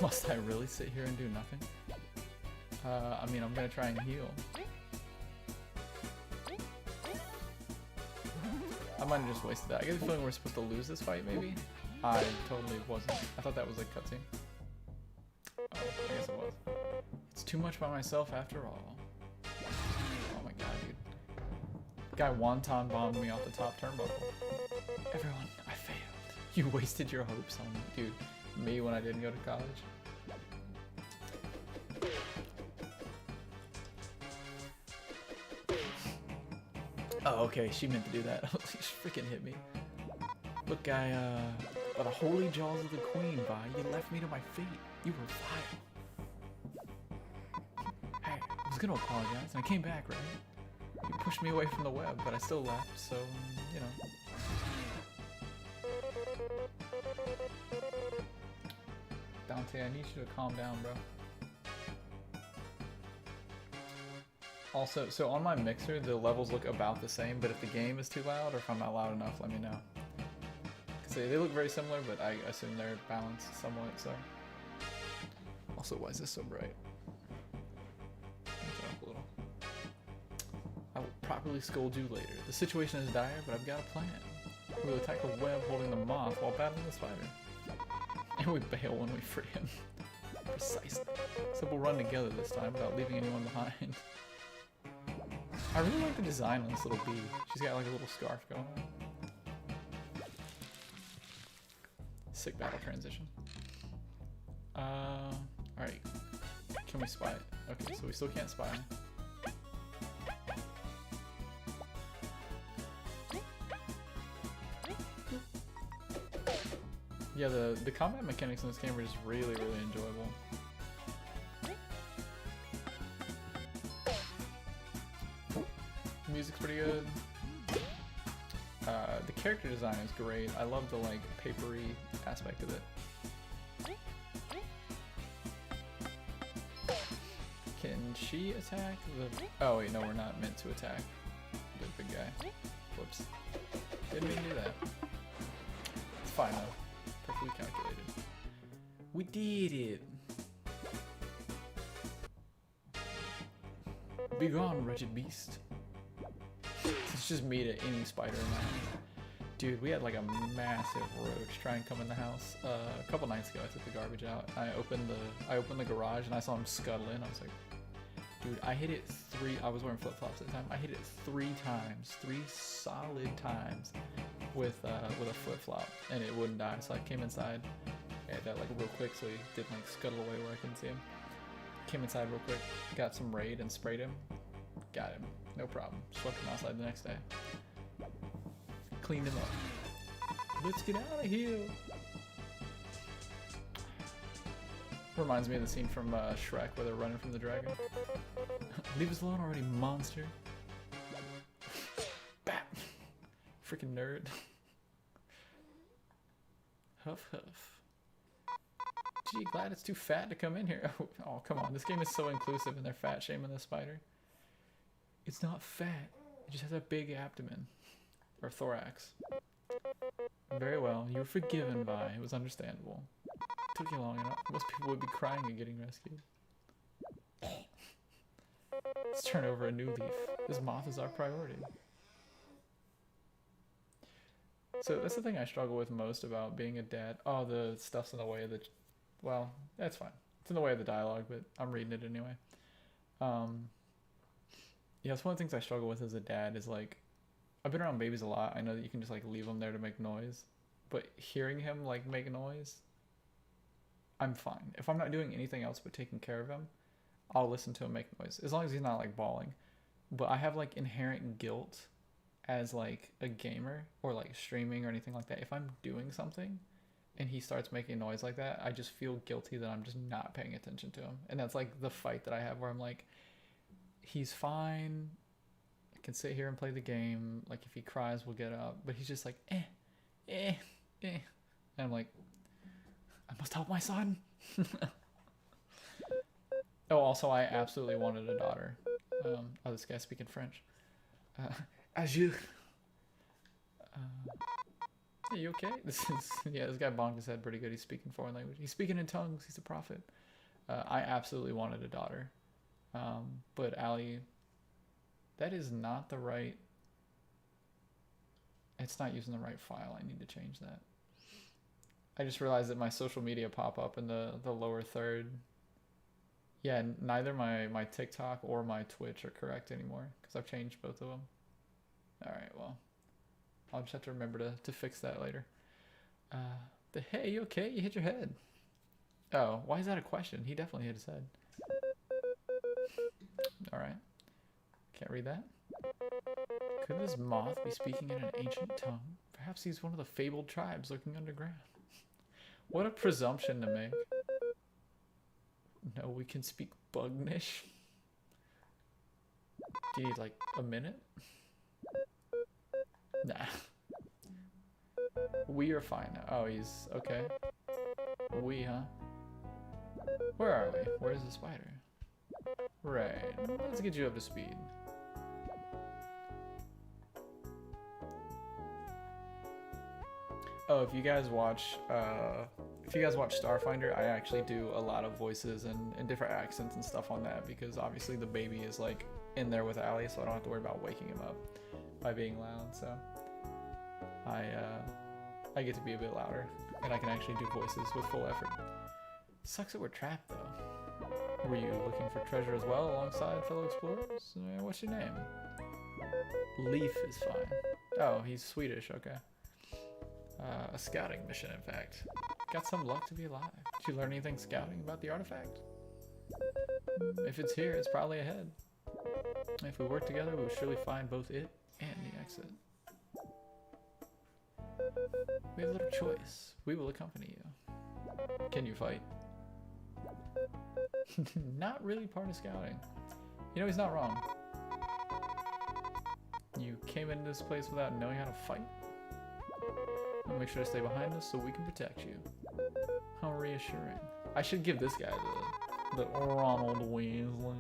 Must I really sit here and do nothing? I mean, I'm gonna try and heal. I might have just wasted that. I get the feeling we're supposed to lose this fight, maybe? I totally wasn't. I thought that was like cutscene. Oh, I guess it was. It's too much by myself after all. Oh my god, dude. Guy wonton bombed me off the top turnbuckle. Everyone, I failed. You wasted your hopes on me. Dude, me when I didn't go to college. Oh, okay, she meant to do that. She freaking hit me. Look, guy, by the holy jaws of the queen, Vi, you left me to my fate. You were vile. Hey, I was gonna apologize, and I came back, right? You pushed me away from the web, but I still left, so, you know. Dante, I need you to calm down, bro. Also, so on my mixer, the levels look about the same, but if the game is too loud or if I'm not loud enough, let me know. Because they look very similar, but I assume they're balanced somewhat, so. Also, why is this so bright? Turn it up a little. I will properly scold you later. The situation is dire, but I've got a plan. We will attack the web holding the moth while battling the spider. And we bail when we free him. Precisely. So we'll run together this time without leaving anyone behind. I really like the design on this little bee. She's got like a little scarf going on. Sick battle transition. Alright. Can we spy it? Okay, so we still can't spy him. Yeah, the combat mechanics in this game are just really, really enjoyable. The music's pretty good. The character design is great. I love the like papery aspect of it. Can she attack the... Oh wait, no, we're not meant to attack the big guy. Whoops. Didn't mean to do that. It's fine though. Perfectly calculated. We did it! Be gone, wretched beast. It's just me to any spider in my house. Dude, we had like a massive roach try and come in the house. A couple nights ago, I took the garbage out. I opened the garage and I saw him scuttle in. I was like, dude, I hit it I was wearing flip-flops at the time. I hit it 3 times, 3 solid times with a flip-flop, and it wouldn't die. So I came inside, I had that like real quick so he didn't like scuttle away where I couldn't see him. Came inside real quick, got some Raid and sprayed him. Got him, no problem. Swept him outside the next day. Cleaned him up. Let's get out of here. Reminds me of the scene from Shrek where they're running from the dragon. Leave us alone already, monster. Bat. Freaking nerd. Huff huff. Gee, glad it's too fat to come in here. Oh, come on. This game is so inclusive and they're fat shaming the spider. It's not fat. It just has a big abdomen. Or thorax. Very well. You were forgiven, Vi. It was understandable. It took you long enough. Most people would be crying at getting rescued. Let's turn over a new leaf. This moth is our priority. So that's the thing I struggle with most about being a dad. Oh, the stuff's in the way of the... Well, that's fine. It's in the way of the dialogue, but I'm reading it anyway. Yeah, it's one of the things I struggle with as a dad is like, I've been around babies a lot. I know that you can just like leave them there to make noise, but hearing him like make noise, I'm fine. If I'm not doing anything else but taking care of him, I'll listen to him make noise as long as he's not like bawling. But I have like inherent guilt as like a gamer or like streaming or anything like that. If I'm doing something and he starts making noise like that, I just feel guilty that I'm just not paying attention to him. And that's like the fight that I have where I'm like, he's fine. I can sit here and play the game. Like if he cries, we'll get up. But he's just like, And I'm like, I must help my son. Oh, also, I absolutely wanted a daughter. Oh, this guy's speaking French. Adieu. Are you okay? This guy bonked his head pretty good. He's speaking foreign language. He's speaking in tongues. He's a prophet. I absolutely wanted a daughter. But Allie, that is not the right... It's not using the right file. I need to change that. I just realized that my social media pop up in the lower third. Yeah, neither my TikTok or my Twitch are correct anymore because I've changed both of them. Alright, well. I'll just have to remember to fix that later. Hey, you okay? You hit your head. Oh, why is that a question? He definitely hit his head. Alright. Can't read that. Could this moth be speaking in an ancient tongue? Perhaps he's one of the fabled tribes lurking underground. What a presumption to make. No, we can speak Bugnish. Do you need like a minute? Nah. We are fine now. Oh, he's okay. We, huh? Where are we? Where's the spider? Right. Let's get you up to speed. Oh, if you guys watch Starfinder, I actually do a lot of voices and different accents and stuff on that because obviously the baby is like in there with Allie, so I don't have to worry about waking him up by being loud. So I get to be a bit louder and I can actually do voices with full effort. Sucks that we're trapped though. Were you looking for treasure as well alongside fellow explorers? What's your name? Leaf is fine. Oh, he's Swedish. Okay. A scouting mission, in fact. Got some luck to be alive. Did you learn anything scouting about the artifact? If it's here, it's probably ahead. If we work together, we will surely find both it and the exit. We have little choice. We will accompany you. Can you fight? Not really part of scouting. You know, he's not wrong. You came into this place without knowing how to fight? I'll make sure to stay behind us so we can protect you. How reassuring. I should give this guy the Ronald Weasley.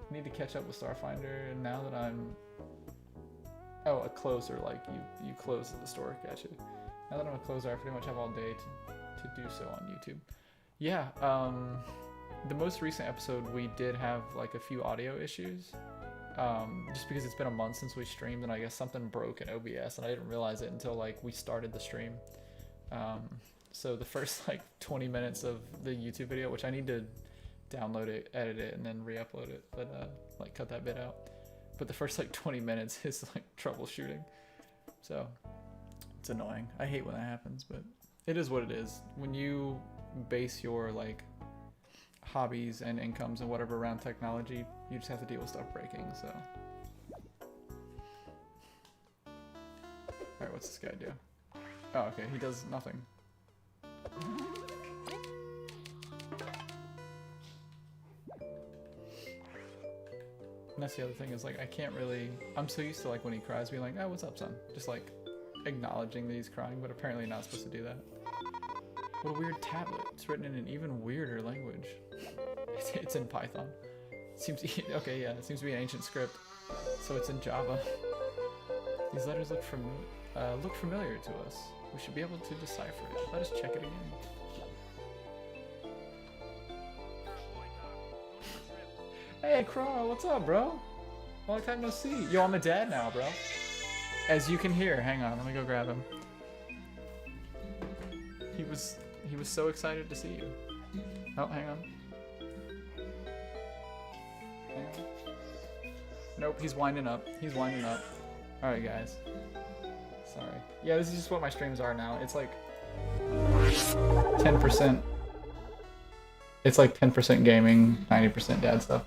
I need to catch up with Starfinder, and now that I'm... Oh, a closer, like you close the store, gotcha. Now that I'm a closer, I pretty much have all day to do so on YouTube. Yeah, the most recent episode, we did have like a few audio issues. Just because it's been a month since we streamed and I guess something broke in OBS and I didn't realize it until like we started the stream. So the first like 20 minutes of the YouTube video, which I need to download it, edit it, and then re-upload it, but like cut that bit out. But the first like 20 minutes is like troubleshooting. So it's annoying. I hate when that happens, but it is what it is. When you base your like hobbies and incomes and whatever around technology, you just have to deal with stuff breaking, so. Alright, what's this guy do? Oh, okay, he does nothing. And that's the other thing is like, I can't really, I'm so used to like when he cries being like, oh, what's up, son? Just like acknowledging that he's crying, but apparently not supposed to do that. What a weird tablet. It's written in an even weirder language. It's in Python. It seems okay, yeah, it seems to be an ancient script. So it's in Java. These letters look familiar to us. We should be able to decipher it. Let us check it again. Hey, Crow, what's up, bro? Long time no see. Yo, I'm a dad now, bro. As you can hear, hang on, let me go grab him. He was so excited to see you. Oh, hang on. Nope, he's winding up. He's winding up. Alright, guys. Sorry. Yeah, this is just what my streams are now. It's like 10%. It's like 10% gaming, 90% dad stuff.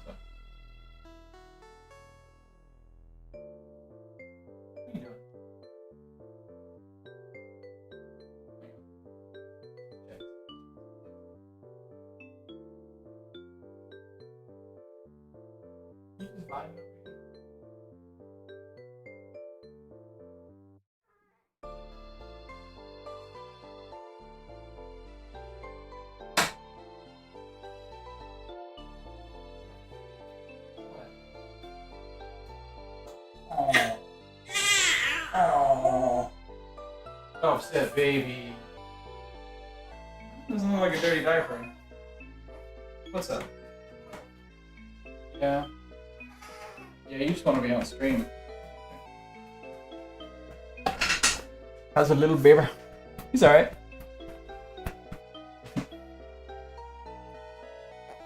Upset baby. Doesn't look like a dirty diaper. What's up? Yeah. Yeah, you just want to be on stream. How's a little baby? He's alright.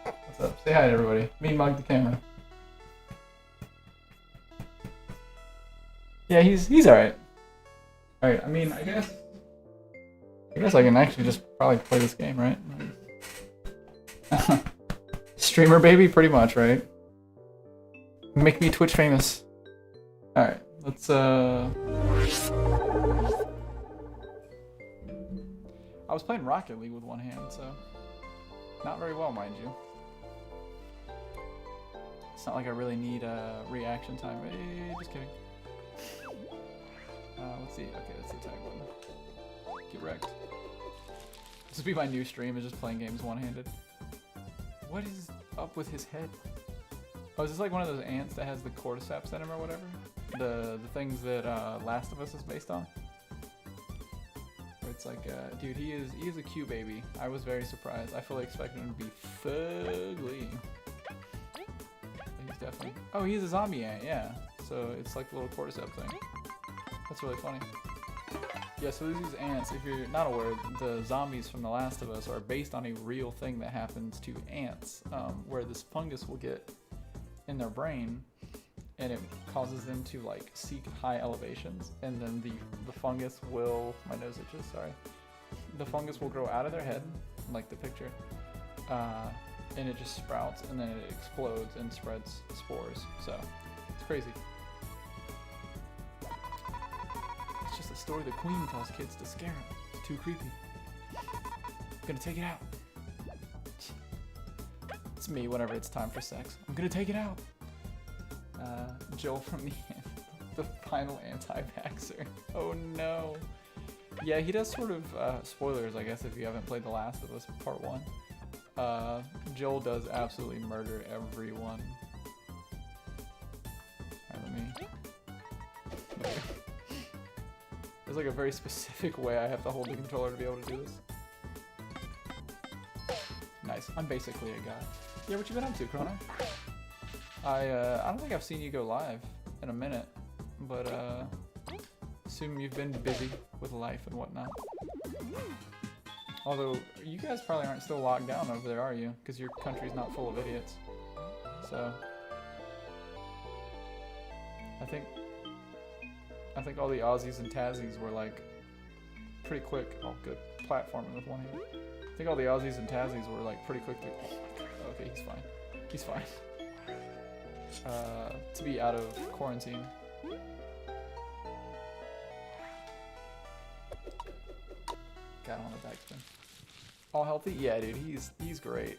What's up? Say hi to everybody. Me mug the camera. Yeah, he's alright. Alright, I mean, I guess I can actually just probably play this game, right? Streamer baby, pretty much, right? Make me Twitch famous. Alright, let's I was playing Rocket League with one hand, so not very well, mind you. It's not like I really need a reaction time. Hey, just kidding. Let's see. Okay, let's see tag button. Get wrecked. This will be my new stream, is just playing games one-handed. What is up with his head? Oh, is this like one of those ants that has the cordyceps in him or whatever? The things that Last of Us is based on? Where it's like, dude, he is a cute baby. I was very surprised. I fully expected him to be fugly. He's definitely... Oh, he's a zombie ant, yeah. So it's like the little cordyceps thing. That's really funny. Yeah, so these ants, if you're not aware, the zombies from The Last of Us are based on a real thing that happens to ants, where this fungus will get in their brain, and it causes them to like seek high elevations, and then the fungus will, my nose itches, sorry. The fungus will grow out of their head, like the picture, and it just sprouts, and then it explodes and spreads spores, so it's crazy. It's just a story the queen tells kids to scare them. It's too creepy. I'm gonna take it out. It's me whenever it's time for sex. I'm gonna take it out. Joel from the final anti-vaxxer. Oh no. Yeah, he does sort of, spoilers I guess if you haven't played The Last of Us Part 1. Joel does absolutely murder everyone. Alright, let me... There's like a very specific way I have to hold the controller to be able to do this. Nice. I'm basically a guy. Yeah, what you been up to, Chrono? I don't think I've seen you go live in a minute, but assume you've been busy with life and whatnot. Although, you guys probably aren't still locked down over there, are you? Because your country's not full of idiots. So... I think all the Aussies and Tassies were like pretty quick. Oh, good platforming with one hand. I think all the Aussies and Tassies were like pretty quick to. Oh my god. Okay, he's fine. He's fine. To be out of quarantine. Got on the backspin. All healthy? Yeah, dude. He's great.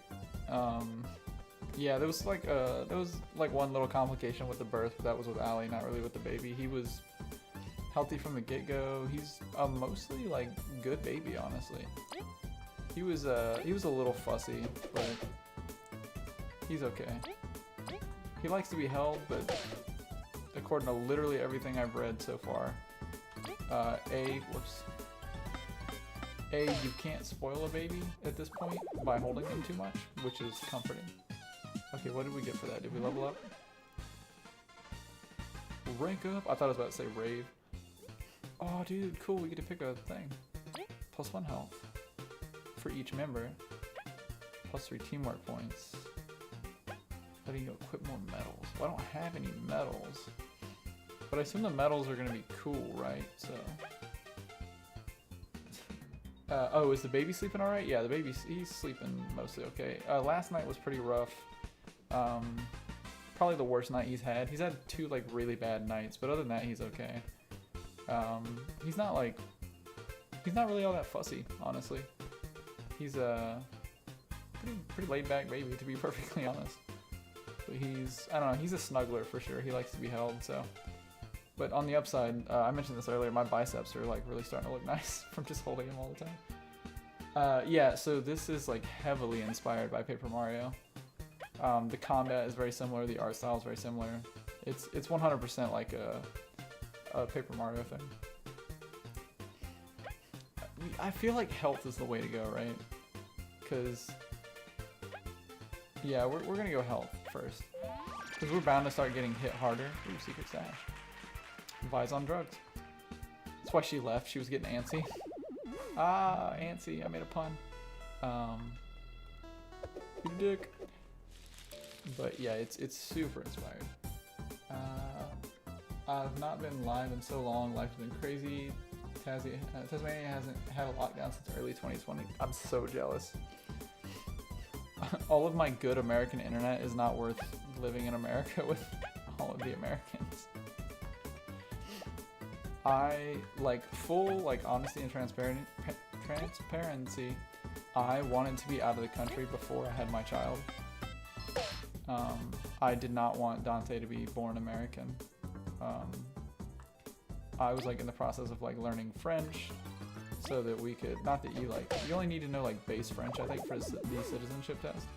Yeah, there was like one little complication with the birth, but that was with Allie, not really with the baby. He was healthy from the get-go. He's a mostly like good baby, honestly. He was a little fussy, but he's okay. He likes to be held, but according to literally everything I've read so far, you can't spoil a baby at this point by holding them too much, which is comforting. Okay, what did we get for that? Did we level up? Rank up? I thought I was about to say rave. Oh, dude, cool. We get to pick a thing. +1 health for each member. +3 teamwork points. Letting you equip more medals. Well, I don't have any medals. But I assume the medals are going to be cool, right? So... oh, is the baby sleeping alright? Yeah, the baby's he's sleeping mostly okay. Last night was pretty rough. Probably the worst night he's had. He's had 2 like really bad nights, but other than that, he's okay. He's not really all that fussy, honestly. He's a pretty laid back baby, to be perfectly honest. But I don't know, he's a snuggler for sure. He likes to be held, so. But on the upside, I mentioned this earlier, my biceps are like really starting to look nice from just holding him all the time. Yeah, so this is like heavily inspired by Paper Mario. The combat is very similar, the art style is very similar. It's 100% like a Paper Mario thing. I feel like health is the way to go, right? Because, yeah, we're gonna go health first. Because we're bound to start getting hit harder. Ooh, secret stash. Vi's on drugs. That's why she left. She was getting antsy. Ah, antsy. I made a pun. You dick. But yeah, it's super inspired. I've not been live in so long. Life's been crazy. Tasmania hasn't had a lockdown since early 2020. I'm so jealous. All of my good American internet is not worth living in America with all of the Americans. I, like, full, like, honesty and transparency, I wanted to be out of the country before I had my child. I did not want Dante to be born American. I was like in the process of like learning French so that we could, not that you like, you only need to know like base French I think for the citizenship test.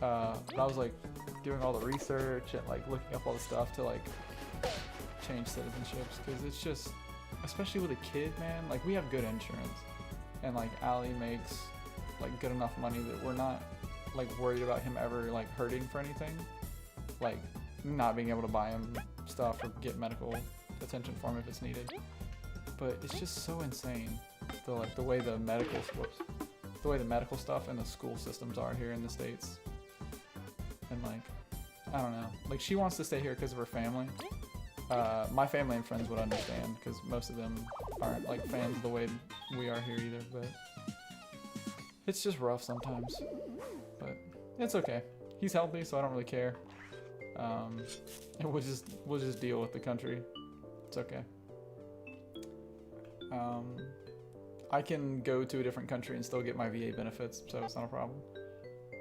But I was like doing all the research and like looking up all the stuff to like change citizenships, because it's just, especially with a kid, man, like we have good insurance and like Allie makes like good enough money that we're not like worried about him ever like hurting for anything, like not being able to buy him stuff or get medical attention for him if it's needed. But it's just so insane the way the medical stuff and the school systems are here in the States. And like, I don't know, like she wants to stay here because of her family. My family and friends would understand because most of them aren't like fans the way we are here either, but it's just rough sometimes. But it's okay. He's healthy, so I don't really care. And we'll just deal with the country. It's okay. I can go to a different country and still get my VA benefits, so it's not a problem.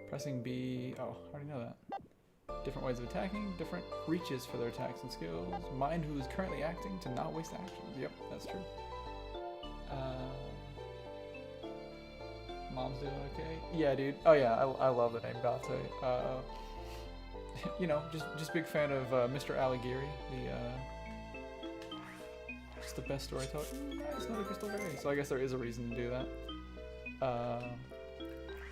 Pressing B. Oh, I already know that. Different ways of attacking, different reaches for their attacks and skills. Mind who is currently acting to not waste actions. Yep, that's true. Mom's doing okay? Yeah, dude. Oh yeah, I love the name Dante. You know, just big fan of Mr. Alighieri, just the best storyteller. It's not a crystal berry, so I guess there is a reason to do that.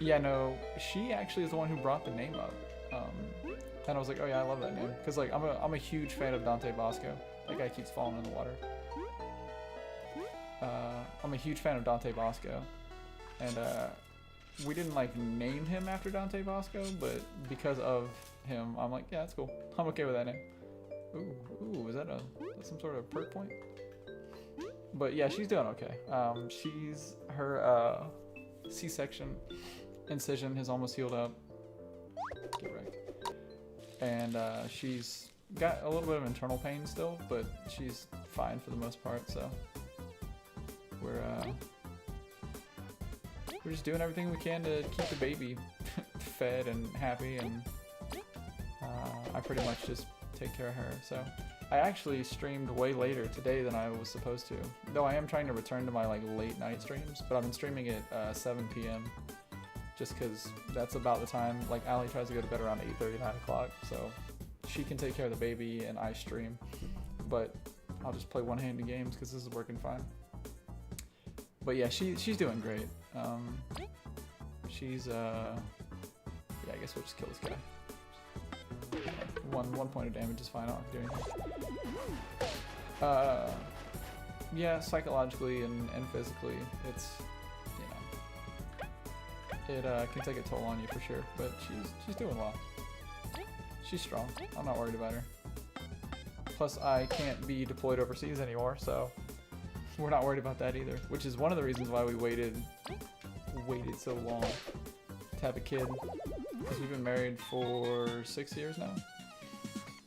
Yeah, no, she actually is the one who brought the name up, and I was like, oh yeah, I love that name, because like I'm a huge fan of Dante Bosco. That guy keeps falling in the water. I'm a huge fan of Dante Bosco, and we didn't like name him after Dante Bosco, but because of him, I'm like, yeah, that's cool. I'm okay with that name. Ooh, is that some sort of perk point? But yeah, she's doing okay. Her C-section incision has almost healed up. Get wrecked. And she's got a little bit of internal pain still, but she's fine for the most part. So we're just doing everything we can to keep the baby fed and happy, and I pretty much just take care of her. So I actually streamed way later today than I was supposed to, though I am trying to return to my like late night streams, but I've been streaming at 7 p.m. just because that's about the time like Allie tries to go to bed around 8:30, 9 o'clock, so she can take care of the baby and I stream, but I'll just play one-handed games because this is working fine. But yeah, she's doing great. She's yeah, I guess we'll just kill this guy. One point of damage is fine. I don't have to do anything. Yeah, psychologically and physically, it's, you know, it can take a toll on you for sure. But she's doing well. She's strong. I'm not worried about her. Plus, I can't be deployed overseas anymore, so we're not worried about that either. Which is one of the reasons why we waited so long to have a kid. Because we've been married for 6 years now,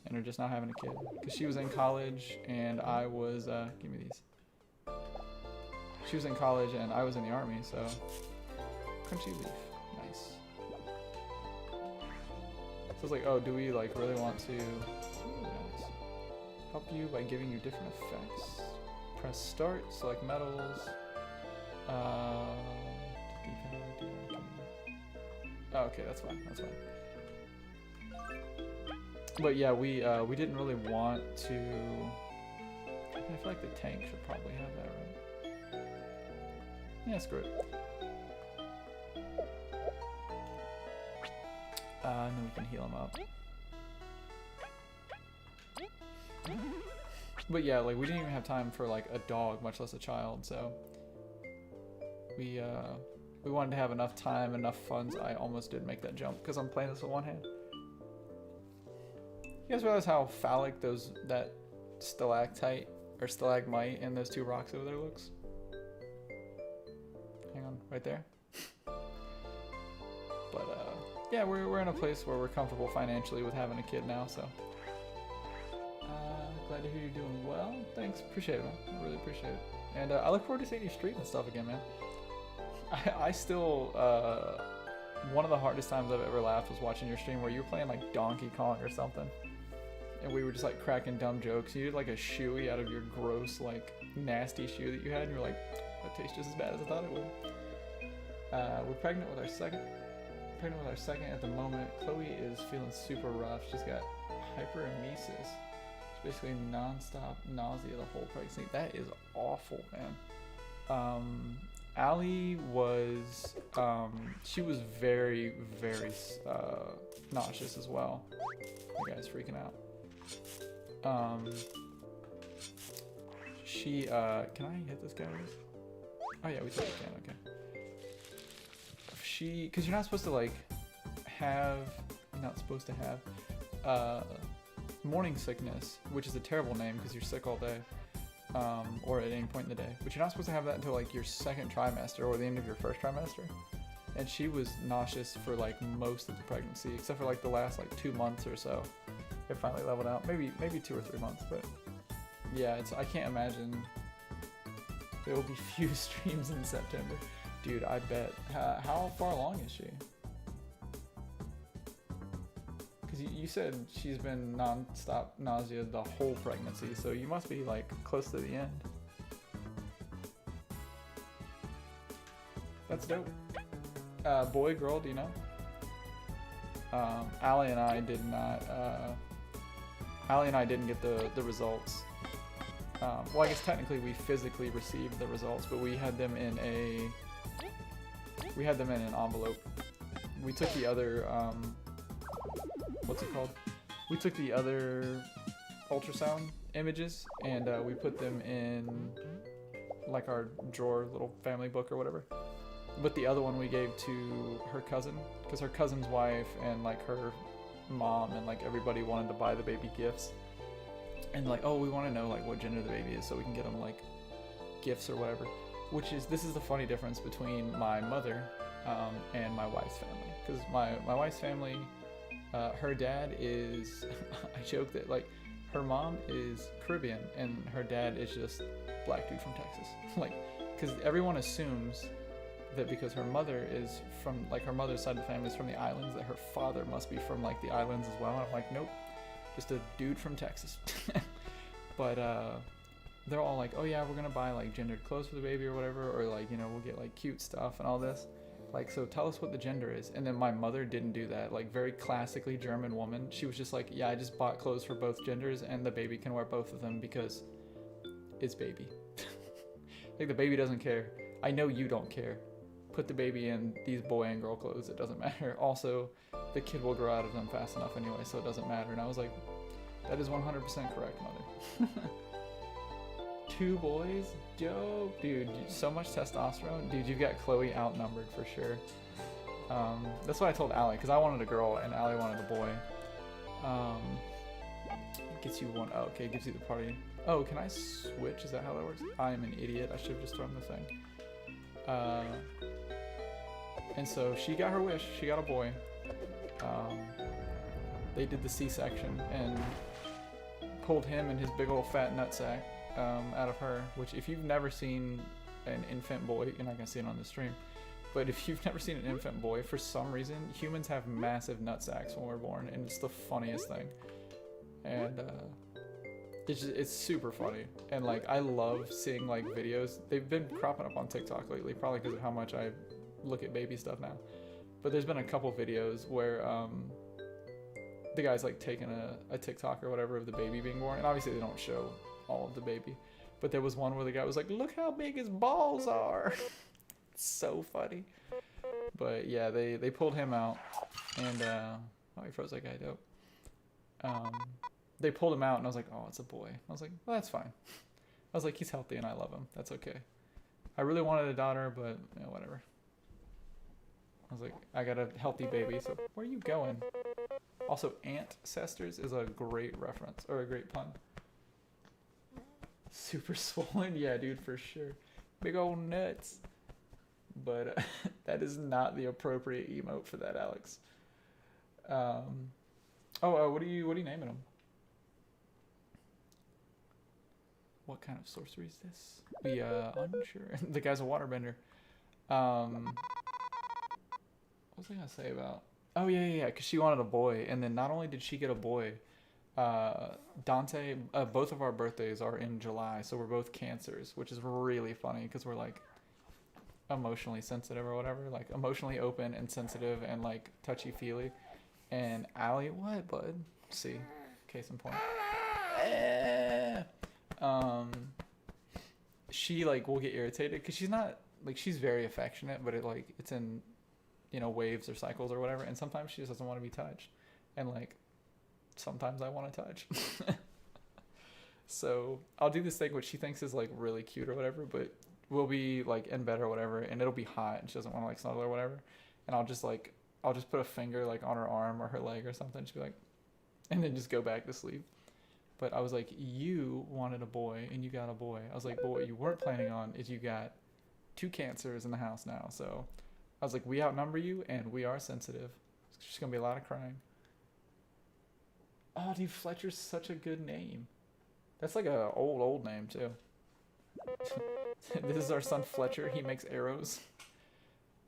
and are just not having a kid. Because she was in college and I was, give me these. She was in college and I was in the army, so crunchy leaf, nice. So it's like, oh, do we like really want to help you by giving you different effects? Press start, select metals. Oh, okay, that's fine. That's fine. But yeah, we didn't really want to. I feel like the tank should probably have that, right? Yeah, screw it. And then we can heal him up. But yeah, like we didn't even have time for like a dog, much less a child. So we wanted to have enough time, enough funds. I almost did make that jump because I'm playing this with one hand. You guys realize how phallic that stalactite or stalagmite in those two rocks over there looks. Hang on, right there. But yeah, we're in a place where we're comfortable financially with having a kid now, so glad to hear you're doing well. Thanks, appreciate it, man. I really appreciate it. And I look forward to seeing you stream and stuff again, man. I still one of the hardest times I've ever laughed was watching your stream where you were playing like Donkey Kong or something, and we were just like cracking dumb jokes. You did like a shoey out of your gross, like nasty shoe that you had, and you're like, that tastes just as bad as I thought it would. We're pregnant with our second at the moment. Chloe is feeling super rough. She's got hyperemesis. It's basically non-stop nausea the whole pregnancy. That is awful, man. Allie was, she was very, very nauseous as well. The guy's freaking out. She, can I hit this guy with this? Oh yeah, we totally can, okay. Because you're not supposed to like morning sickness, which is a terrible name because you're sick all day, or at any point in the day, but you're not supposed to have that until like your second trimester or the end of your first trimester. And she was nauseous for like most of the pregnancy, except for like the last like 2 months or so. It finally leveled out, maybe 2 or 3 months, but yeah, I can't imagine there will be few streams in September. Dude, I bet. How far along is she? Because you said she's been non-stop nausea the whole pregnancy, so you must be like close to the end. That's dope. Boy, girl, do you know? Allie and I did not. Allie and I didn't get the results. Well, I guess technically we physically received the results, but we had them in an envelope. We took the other, what's it called? We took the other ultrasound images and we put them in like our drawer, little family book or whatever. But the other one we gave to her cousin, because her cousin's wife and like her mom and like everybody wanted to buy the baby gifts. And like, oh, we want to know like what gender the baby is so we can get them like gifts or whatever. This is the funny difference between my mother and my wife's family. Because my wife's family, her dad is, I joke that like her mom is Caribbean and her dad is just black dude from Texas. Like, because everyone assumes that because her mother is from, like her mother's side of the family is from the islands, that her father must be from like the islands as well. And I'm like, nope, just a dude from Texas. But they're all like, oh yeah, we're gonna buy like gendered clothes for the baby or whatever, or like, you know, we'll get like cute stuff and all this. Like, so tell us what the gender is. And then my mother didn't do that. Like, very classically German woman. She was just like, yeah, I just bought clothes for both genders and the baby can wear both of them because it's baby. Like, the baby doesn't care. I know you don't care. Put the baby in these boy and girl clothes. It doesn't matter. Also, the kid will grow out of them fast enough anyway, so it doesn't matter. And I was like, that is 100% correct, mother. 2 boys? Dope. Dude, so much testosterone. Dude, you've got Chloe outnumbered for sure. That's what I told Allie, because I wanted a girl and Allie wanted a boy. Gets you one. Oh, okay, gives you the party. Oh, can I switch? Is that how that works? I am an idiot. I should have just thrown the thing. And so she got her wish. She got a boy. They did the C-section and pulled him and his big old fat nutsack out of her, which if you've never seen an infant boy, you're not gonna see it on the stream, but if you've never seen an infant boy, for some reason humans have massive nutsacks when we're born, and it's the funniest thing. And it's super funny, and like I love seeing like videos. They've been cropping up on TikTok lately, probably because of how much I look at baby stuff now, but there's been a couple videos where the guy's like taking a TikTok or whatever of the baby being born, and obviously they don't show all of the baby, but there was one where the guy was like, look how big his balls are. It's so funny. But yeah, they pulled him out, and oh, he froze that guy. Dope. They pulled him out and I was like, oh, it's a boy. I was like, well, that's fine. I was like, he's healthy and I love him, that's okay. I really wanted a daughter, but you know, whatever. I was like, I got a healthy baby, so where are you going? Also, ancestors is a great reference, or a great pun. Super swollen? Yeah, dude, for sure. Big old nuts. But that is not the appropriate emote for that, Alex. What are you naming him? What kind of sorcery is this? We unsure. The guy's a waterbender. What was I gonna say about? Oh yeah. Because she wanted a boy, and then not only did she get a boy, Dante. Both of our birthdays are in July, so we're both Cancers, which is really funny because we're like emotionally sensitive or whatever, like emotionally open and sensitive and like touchy feely. And Allie, what, bud? See, case in point. She like will get irritated because she's not like, she's very affectionate, but it's in, you know, waves or cycles or whatever. And sometimes she just doesn't want to be touched, and like sometimes I want to touch. So I'll do this thing which she thinks is like really cute or whatever, but we'll be like in bed or whatever, and it'll be hot and she doesn't want to like snuggle or whatever, and I'll just put a finger like on her arm or her leg or something. She'll be like, and then just go back to sleep. But I was like, you wanted a boy and you got a boy. I was like, but what you weren't planning on is you got 2 Cancers in the house now. So I was like, we outnumber you and we are sensitive. It's just gonna be a lot of crying. Oh, dude, Fletcher's such a good name. That's like a old name too. This is our son Fletcher. He makes arrows.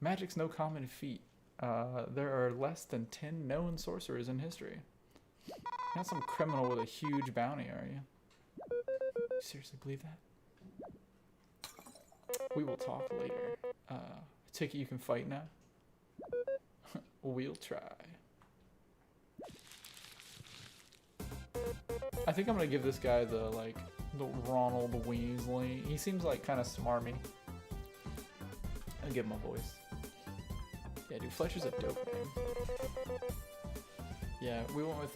Magic's no common feat. There are less than 10 known sorcerers in history. You're not some criminal with a huge bounty, are you? You seriously believe that? We will talk later. Take it you can fight now? We'll try. I think I'm gonna give this guy the Ronald Weasley. He seems like kind of smarmy. I'll give him a voice. Yeah, dude, Fletcher's a dope name. Yeah, we went with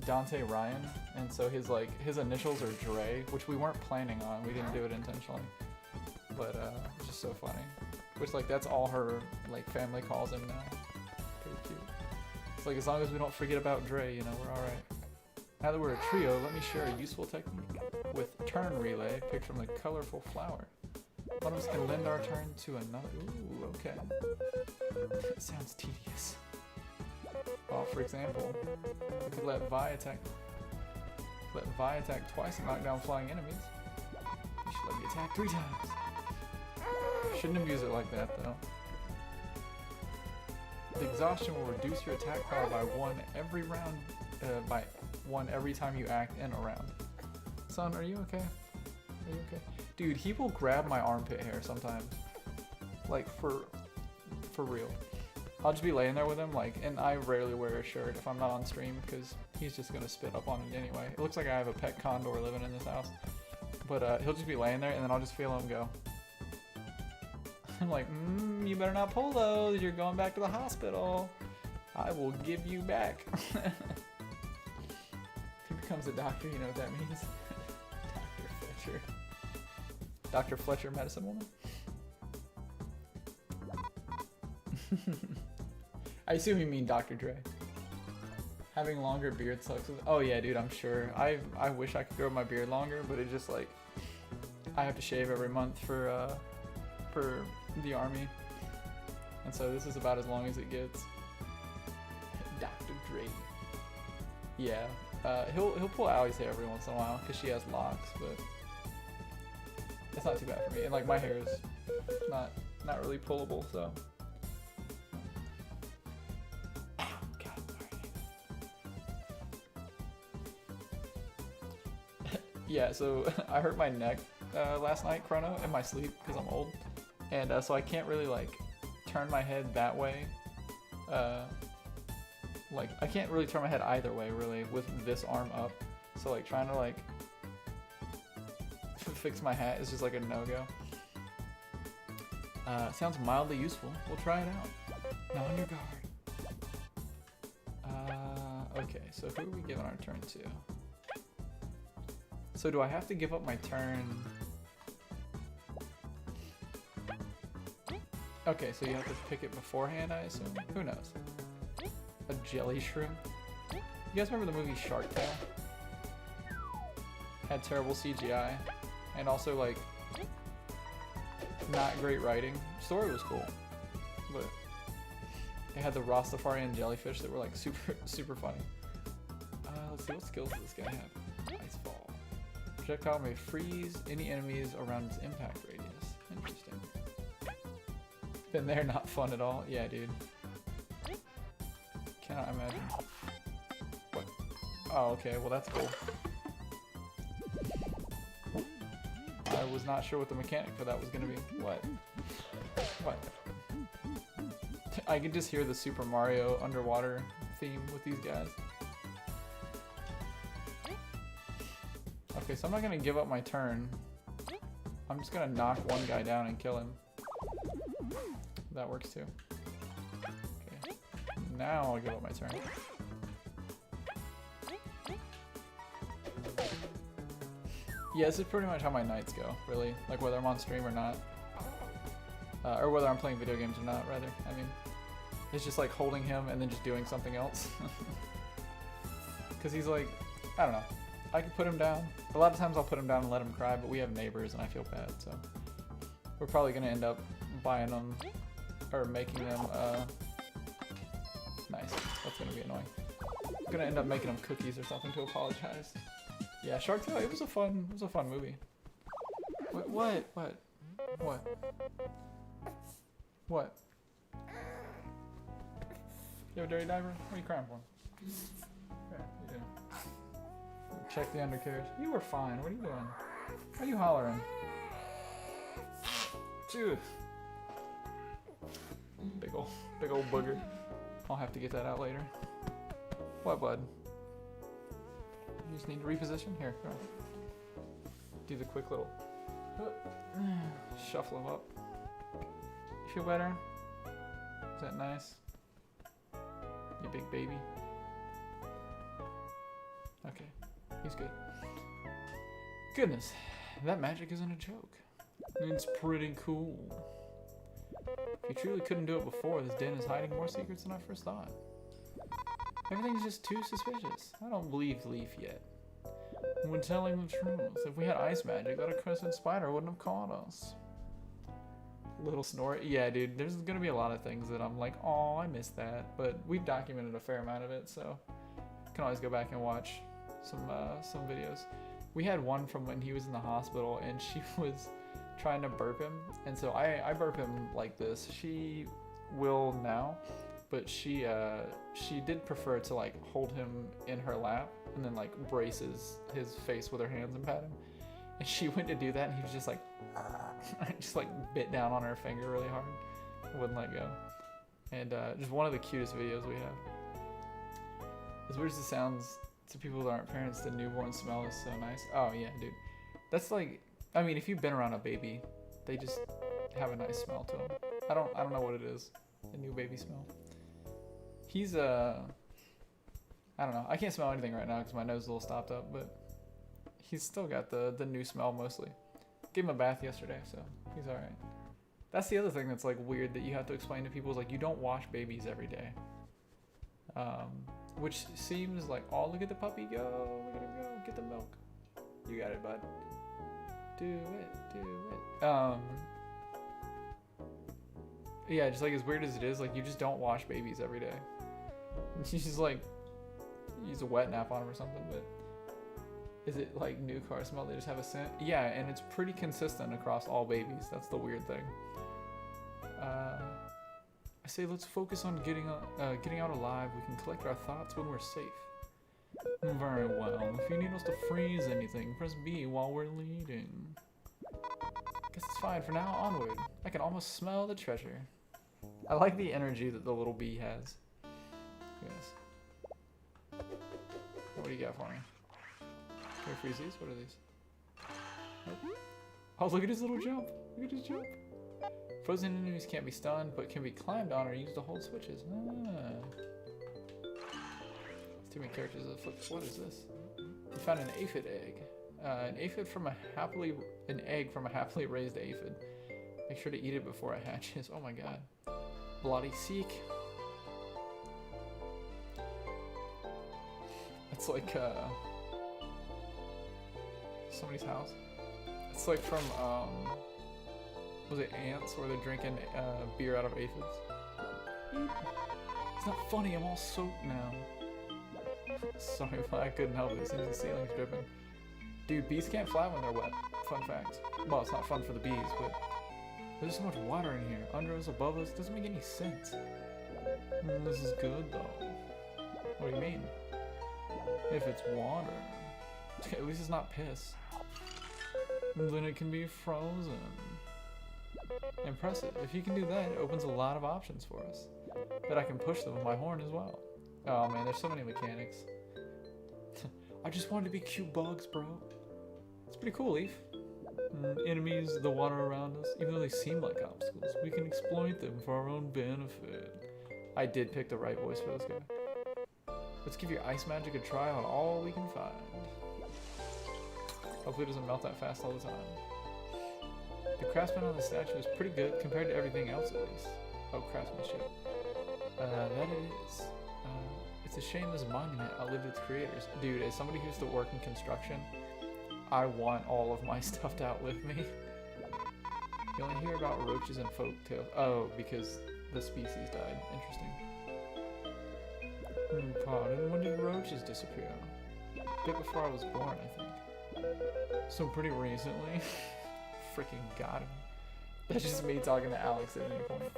Dante Ryan, and so his initials are Dre, which we weren't planning on. We didn't do it intentionally, but it's just so funny. Which like that's all her like family calls him now. Pretty cute. It's like as long as we don't forget about Dre, you know, we're all right. Now that we're a trio, let me share a useful technique with turn relay picked from the colorful flower. One of us can lend our turn to another. Ooh, okay. That sounds tedious. Well, for example, we could let Vi attack twice and knock down flying enemies. You should let me attack 3 times. Shouldn't abuse it like that, though. The exhaustion will reduce your attack power by 1 every round, by 1 every time you act in a round. Son, are you okay? Are you okay? Dude, he will grab my armpit hair sometimes. Like, for real. I'll just be laying there with him, like, and I rarely wear a shirt if I'm not on stream, because he's just gonna spit up on it anyway. It looks like I have a pet condor living in this house. But he'll just be laying there, and then I'll just feel him go. I'm like, you better not pull those, you're going back to the hospital. I will give you back. If he becomes a doctor, you know what that means? Dr. Fletcher. Dr. Fletcher, medicine woman? I assume you mean Dr. Dre. Having longer beard sucks. Oh yeah, dude, I'm sure. I wish I could grow my beard longer, but it's just like I have to shave every month for the army, and so this is about as long as it gets. Dr. Dre. Yeah, he'll pull Allie's hair every once in a while because she has locks, but it's not too bad for me. And like my hair is not really pullable, so. Yeah, so I hurt my neck last night, Chrono, in my sleep because I'm old, and so I can't really like turn my head that way. Like I can't really turn my head either way really with this arm up. So like trying to like fix my hat is just like a no-go. Sounds mildly useful. We'll try it out. Now on your guard. Okay, so who are we giving our turn to? So do I have to give up my turn? Okay, so you have to pick it beforehand, I assume? Who knows? A jelly shroom? You guys remember the movie Shark Tale? had terrible CGI, and also like not great writing. Story was cool, but it had the Rastafarian jellyfish that were like super funny. Let's see, what skills does this guy have? Ice Ball. Projectile may freeze any enemies around its impact radius. Interesting. Then they're not fun at all. Yeah, dude. Cannot imagine. What? Oh, okay. Well, that's cool. I was not sure what the mechanic for that was going to be. What? What? I can just hear the Super Mario underwater theme with these guys. Okay, so I'm not going to give up my turn. I'm just going to knock one guy down and kill him. That works too. Okay. Now I'll give up my turn. Yeah, this is pretty much how my nights go, really. Like whether I'm on stream or not. Or whether I'm playing video games or not, rather. I mean, it's just like holding him and then just doing something else. Because he's like, I don't know. I could put him down. A lot of times I'll put him down and let him cry, but we have neighbors and I feel bad, so. We're probably going to end up buying them, or making them, nice. That's going to be annoying. I'm going to end up making them cookies or something to apologize. Yeah, Shark Tale, it was a fun movie. What? You have a dirty diaper? What are you crying for? Yeah, you do. Check the undercarriage. You were fine. What are you doing? Why are you hollering? Dude. Big old booger. I'll have to get that out later. What, bud? You just need to reposition? Here, come on. Do the quick little shuffle him up. You feel better? Is that nice? You big baby. Okay, he's good. Goodness, that magic isn't a joke. It's pretty cool. If you truly couldn't do it before, this den is hiding more secrets than I first thought. Everything's just too suspicious. I don't believe Leaf yet. When telling the truth, if we had ice magic, that accursed spider wouldn't have caught us. Little snore. Yeah, dude, there's gonna be a lot of things that I'm like, oh, I missed that. But we've documented a fair amount of it, so you can always go back and watch some videos. We had one from when he was in the hospital, and she was trying to burp him, and so I burp him like this. She will now, but she did prefer to like hold him in her lap and then like brace his face with her hands and pat him. And she went to do that, and he was just like, just like bit down on her finger really hard, wouldn't let go. And just one of the cutest videos we have. As weird as it sounds to people that aren't parents, the newborn smell is so nice. Oh yeah, dude. That's like, I mean, if you've been around a baby, they just have a nice smell to them. I don't know what it is, the new baby smell. He's I don't know. I can't smell anything right now because my nose is a little stopped up, but he's still got the new smell mostly. Gave him a bath yesterday, so he's all right. That's the other thing that's like weird that you have to explain to people is like you don't wash babies every day. Which seems like, oh, look at the puppy go, look at him go, get the milk. You got it, bud. Do it. Yeah, just like as weird as it is, like you just don't wash babies every day. You just like use a wet nap on them or something, but is it like new car smell? They just have a scent? Yeah, and it's pretty consistent across all babies. That's the weird thing. I say let's focus on getting out alive. We can collect our thoughts when we're safe. Very well. If you need us to freeze anything, press B while we're leading. Guess it's fine for now. Onward. I can almost smell the treasure. I like the energy that the little bee has. Yes. What do you got for me? Can I freeze these? What are these? Nope. Oh, look at his little jump. Look at his jump. Frozen enemies can't be stunned, but can be climbed on or used to hold switches. Too many characters to flip. What is this? We found an aphid egg. An egg from a happily raised aphid. Make sure to eat it before it hatches. Oh my god. Bloody seek. It's like somebody's house. It's like from, was it Ants, where they're drinking beer out of aphids? It's not funny, I'm all soaked now. Sorry, I couldn't help it. It seems the ceiling's dripping. Dude, bees can't fly when they're wet. Fun fact. Well, it's not fun for the bees, but there's so much water in here. Under us, above us, doesn't make any sense. This is good, though. What do you mean? If it's water. At least it's not piss. Then it can be frozen. Impressive. If you can do that, it opens a lot of options for us. Bet I can push them with my horn as well. Oh man, there's so many mechanics. I just wanted to be cute bugs, bro. It's pretty cool, Leaf. Enemies, the water around us, even though they seem like obstacles, we can exploit them for our own benefit. I did pick the right voice for this guy. Let's give your ice magic a try on all we can find. Hopefully it doesn't melt that fast all the time. The craftsman on the statue is pretty good compared to everything else at least. Oh, craftsmanship. That it is. It's a shame this monument outlived its creators. Dude, as somebody who used to work in construction, I want all of my stuff to outlive me. You only hear about roaches and folk tales. Oh, because the species died. Interesting. Pardon, when did roaches disappear? A bit before I was born, I think. So pretty recently. Freaking got him. That's just me talking to Alex at any point.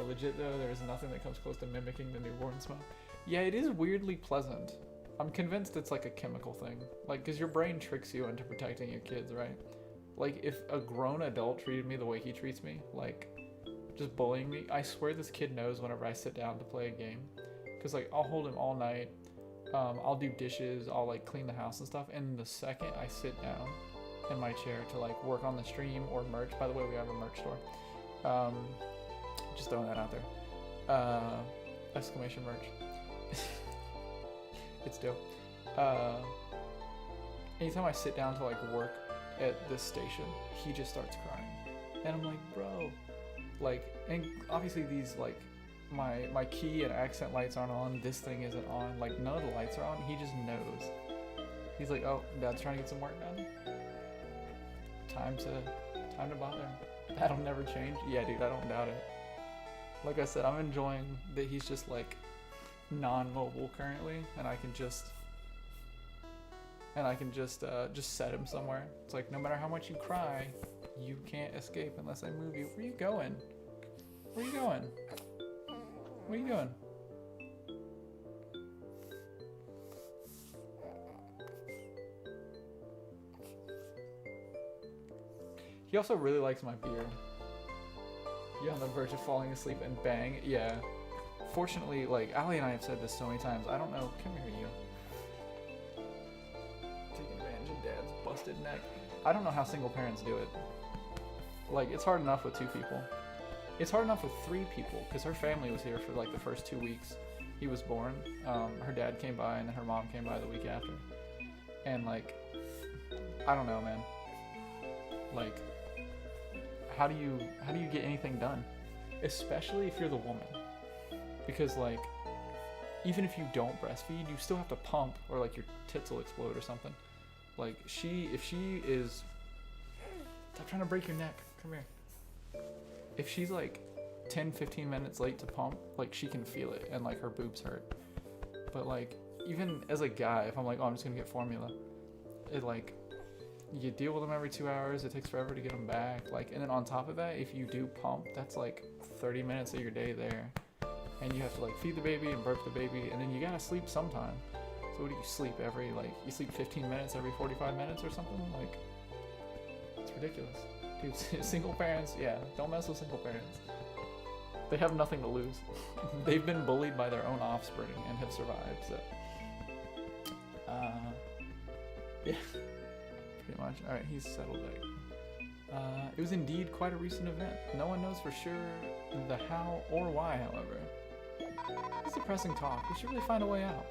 Legit though, there is nothing that comes close to mimicking the newborn smell. Yeah, it is weirdly pleasant. I'm convinced it's like a chemical thing. Like, cause your brain tricks you into protecting your kids, right? Like, if a grown adult treated me the way he treats me, like, just bullying me, I swear this kid knows whenever I sit down to play a game. Cause like, I'll hold him all night, I'll do dishes, I'll like clean the house and stuff, and the second I sit down in my chair to like work on the stream or merch, by the way, we have a merch store, just throwing that out there, exclamation merch. It's dope. Anytime I sit down to like work at this station, he just starts crying, and I'm like, bro, like, and obviously these like my key and accent lights aren't on, this thing isn't on, like none of the lights are on. He just knows. He's like, oh, Dad's trying to get some work done. Time to bother. That'll never change. Yeah, dude, I don't doubt it. Like I said, I'm enjoying that he's just like non-mobile currently, and I can just set him somewhere. It's like, no matter how much you cry, you can't escape unless I move you. Where you going? Where you going? What are you doing? He also really likes my beard. You're on the verge of falling asleep and bang. Yeah. Fortunately, like, Allie and I have said this so many times. I don't know. Come here, you. Taking advantage of Dad's busted neck. I don't know how single parents do it. Like, it's hard enough with 2 people. It's hard enough with 3 people, because her family was here for like the first 2 weeks he was born. Her dad came by, and then her mom came by the week after. And like, I don't know, man. Like, how do you get anything done? Especially if you're the woman. Because like, even if you don't breastfeed, you still have to pump, or like your tits will explode or something. Like, if she is, stop trying to break your neck, come here. If she's like 10-15 minutes late to pump, like, she can feel it, and like her boobs hurt. But like, even as a guy, if I'm like, oh, I'm just gonna get formula, it like, you deal with them every 2 hours, it takes forever to get them back, like, and then on top of that, if you do pump, that's like 30 minutes of your day there, and you have to like feed the baby and burp the baby, and then you gotta sleep sometime. So what do you sleep every, like, you sleep 15 minutes every 45 minutes or something? Like, it's ridiculous. Dude, single parents, yeah, don't mess with single parents. They have nothing to lose. They've been bullied by their own offspring and have survived, so. Yeah, pretty much. Alright, he's settled back. It was indeed quite a recent event. No one knows for sure the how or why, however. It's depressing talk. We should really find a way out.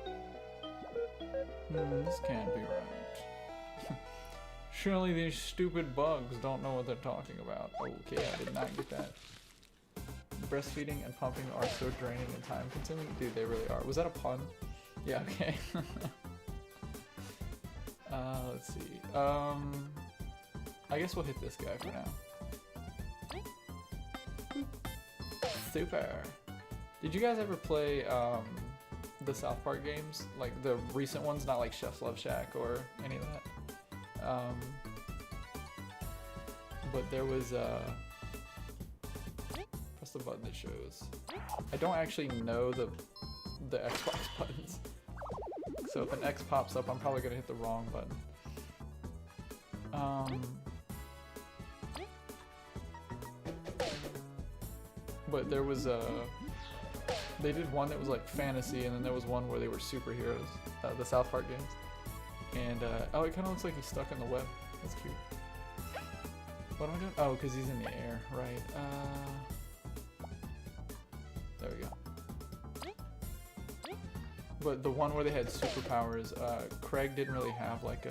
This can't be right. Surely these stupid bugs don't know what they're talking about. Okay, I did not get that. Breastfeeding and pumping are so draining and time consuming. Dude, they really are. Was that a pun? Yeah, okay. Let's see. I guess we'll hit this guy for now. Super. Did you guys ever play the South Park games? Like the recent ones, not like Chef's Love Shack or any of that. But there was press the button that shows. I don't actually know the Xbox buttons. So if an X pops up, I'm probably gonna hit the wrong button. But there was they did one that was like fantasy, and then there was one where they were superheroes, the South Park games. And oh, it kind of looks like he's stuck in the web. That's cute. What am I doing? Oh, because he's in the air, right? There we go. But the one where they had superpowers, Craig didn't really have like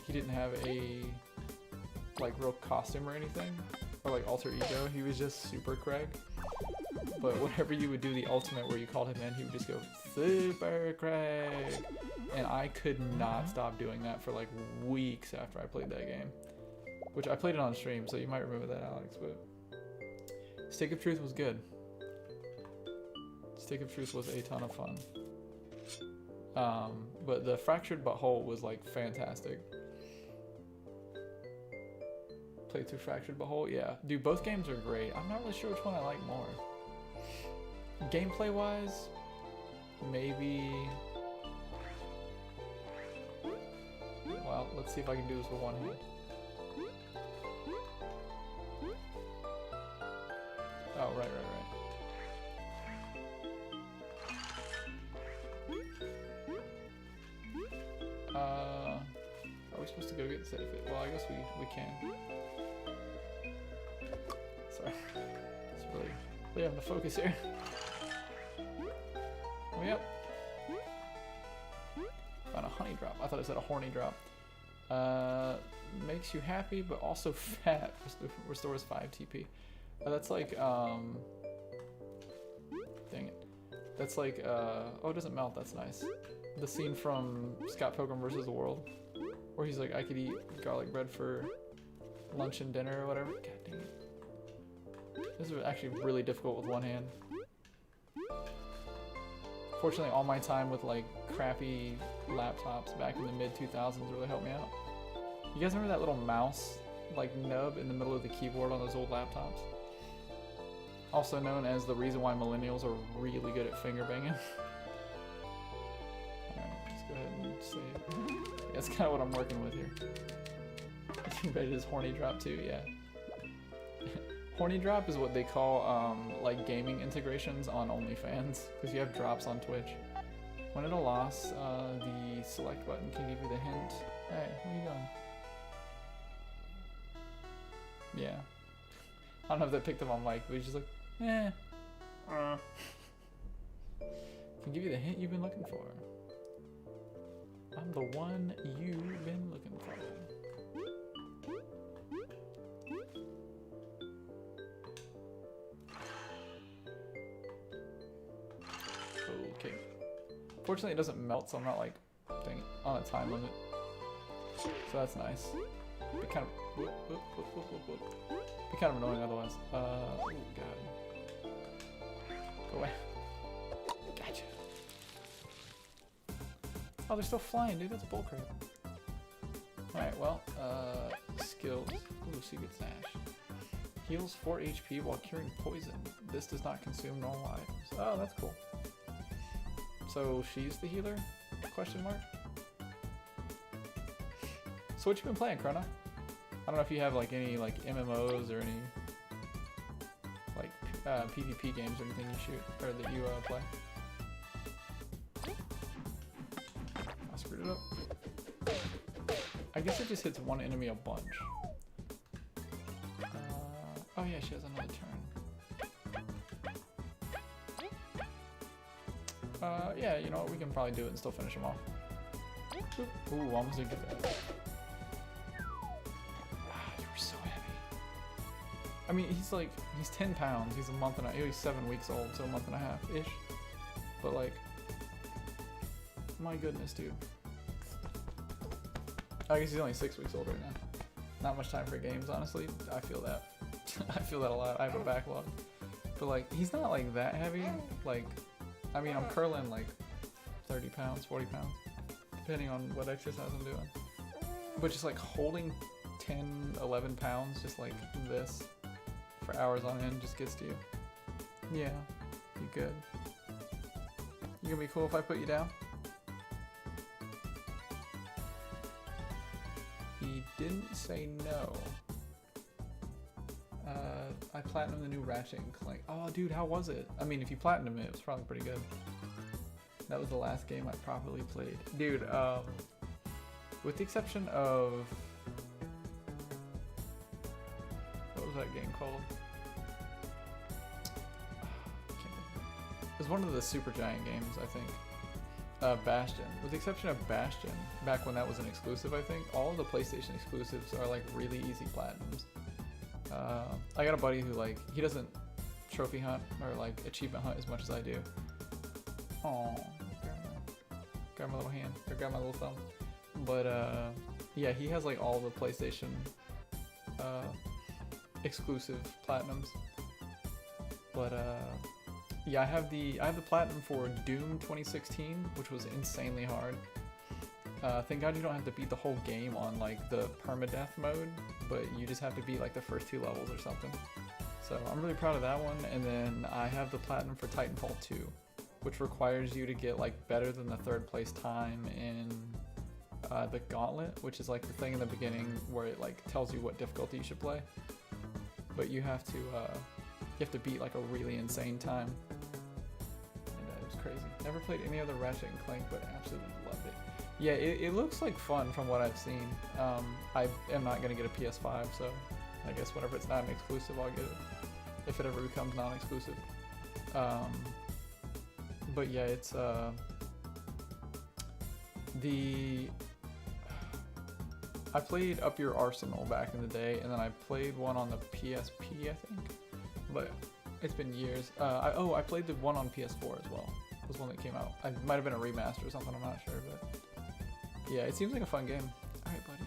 he didn't have a like real costume or anything, or like alter ego. He was just Super Craig. But whenever you would do the ultimate where you called him in, he would just go Super Craig, and I could not stop doing that for like weeks after I played that game. Which I played it on stream, so you might remember that, Alex. But Stick of Truth was good. Stick of Truth was a ton of fun. But the Fractured But Whole was like fantastic. Played through Fractured But Whole? Yeah. Dude, both games are great. I'm not really sure which one I like more. Gameplay wise, maybe... Well, let's see if I can do this with one hand. Oh, right. Are we supposed to go get the save it? Well, I guess we can. Sorry. It's really having to focus here. Oh, yep. Found a honey drop. I thought it said a horny drop. Makes you happy, but also fat. Restores 5 TP. That's like, dang it. That's like, oh, it doesn't melt, that's nice. The scene from Scott Pilgrim vs. the World, where he's like, I could eat garlic bread for lunch and dinner or whatever. God dang it. This is actually really difficult with one hand. Fortunately, all my time with like crappy laptops back in the mid-2000s really helped me out. You guys remember that little mouse, like nub in the middle of the keyboard on those old laptops? Also known as the reason why millennials are really good at finger banging. Alright, let's go ahead and save. That's kind of what I'm working with here. You ready this horny drop too? Yeah. Horny drop is what they call like gaming integrations on OnlyFans, because you have drops on Twitch. When at a loss, the select button can give you the hint. Hey, what are you doing? Yeah. I don't know if that picked up on mic, but he's just like, eh. Can give you the hint you've been looking for. I'm the one you've been looking for. Okay. Fortunately, it doesn't melt, so I'm not like, dang it, on a time limit. So that's nice. Be kind of, be kind of annoying otherwise. Oh god. Go away. Gotcha. Oh, they're still flying, dude. That's bullcrap. Alright, well, skills. Ooh, Secret Stash. Heals 4 HP while curing poison. This does not consume normal items. Oh, that's cool. So she's the healer? Question mark. So what you been playing, Krona? I don't know if you have like any like MMOs or any like PvP games or anything you shoot or that you play. I screwed it up. I guess it just hits one enemy a bunch. Oh yeah, she has another turn. Yeah, you know what? We can probably do it and still finish him off. Ooh, almost didn't get that. You were so heavy. I mean, he's 10 pounds. He's a month and he's 7 weeks old, so a month and a half-ish. But like, my goodness, dude. I guess he's only 6 weeks old right now. Not much time for games, honestly. I feel that. I feel that a lot. I have a backlog. But like, he's not like that heavy. Like, I mean, I'm curling like 30 pounds, 40 pounds, depending on what exercise I'm doing. But just like holding 10, 11 pounds, just like this, for hours on end, just gets to you. Yeah, you good. You gonna be cool if I put you down? He didn't say no. I platinumed the new Ratchet and Clank. Oh, dude, how was it? I mean, if you platinumed it, it was probably pretty good. That was the last game I properly played. Dude, with the exception of... What was that game called? It was one of the Supergiant games, I think. Bastion. With the exception of Bastion, back when that was an exclusive, I think, all of the PlayStation exclusives are like really easy platinums. I got a buddy who like, he doesn't trophy hunt or like achievement hunt as much as I do. Oh, grab my little hand, or grab my little thumb. But yeah, he has like all the PlayStation exclusive platinums. But yeah, I have the platinum for Doom 2016, which was insanely hard. Thank God you don't have to beat the whole game on like the permadeath mode, but you just have to beat like the first 2 levels or something. So I'm really proud of that one. And then I have the platinum for Titanfall 2, which requires you to get like better than the 3rd place time in the Gauntlet, which is like the thing in the beginning where it like tells you what difficulty you should play. But you have to beat like a really insane time. And it was crazy. Never played any other Ratchet and Clank, but absolutely loved it. Yeah, it looks like fun from what I've seen. I am not gonna get a PS5, so I guess whenever it's not an exclusive, I'll get it. If it ever becomes non-exclusive. But yeah, it's I played Up Your Arsenal back in the day, and then I played one on the PSP, I think. But it's been years. I played the one on PS4 as well. It was one that came out. It might have been a remaster or something, I'm not sure, but yeah, it seems like a fun game. Alright, buddy.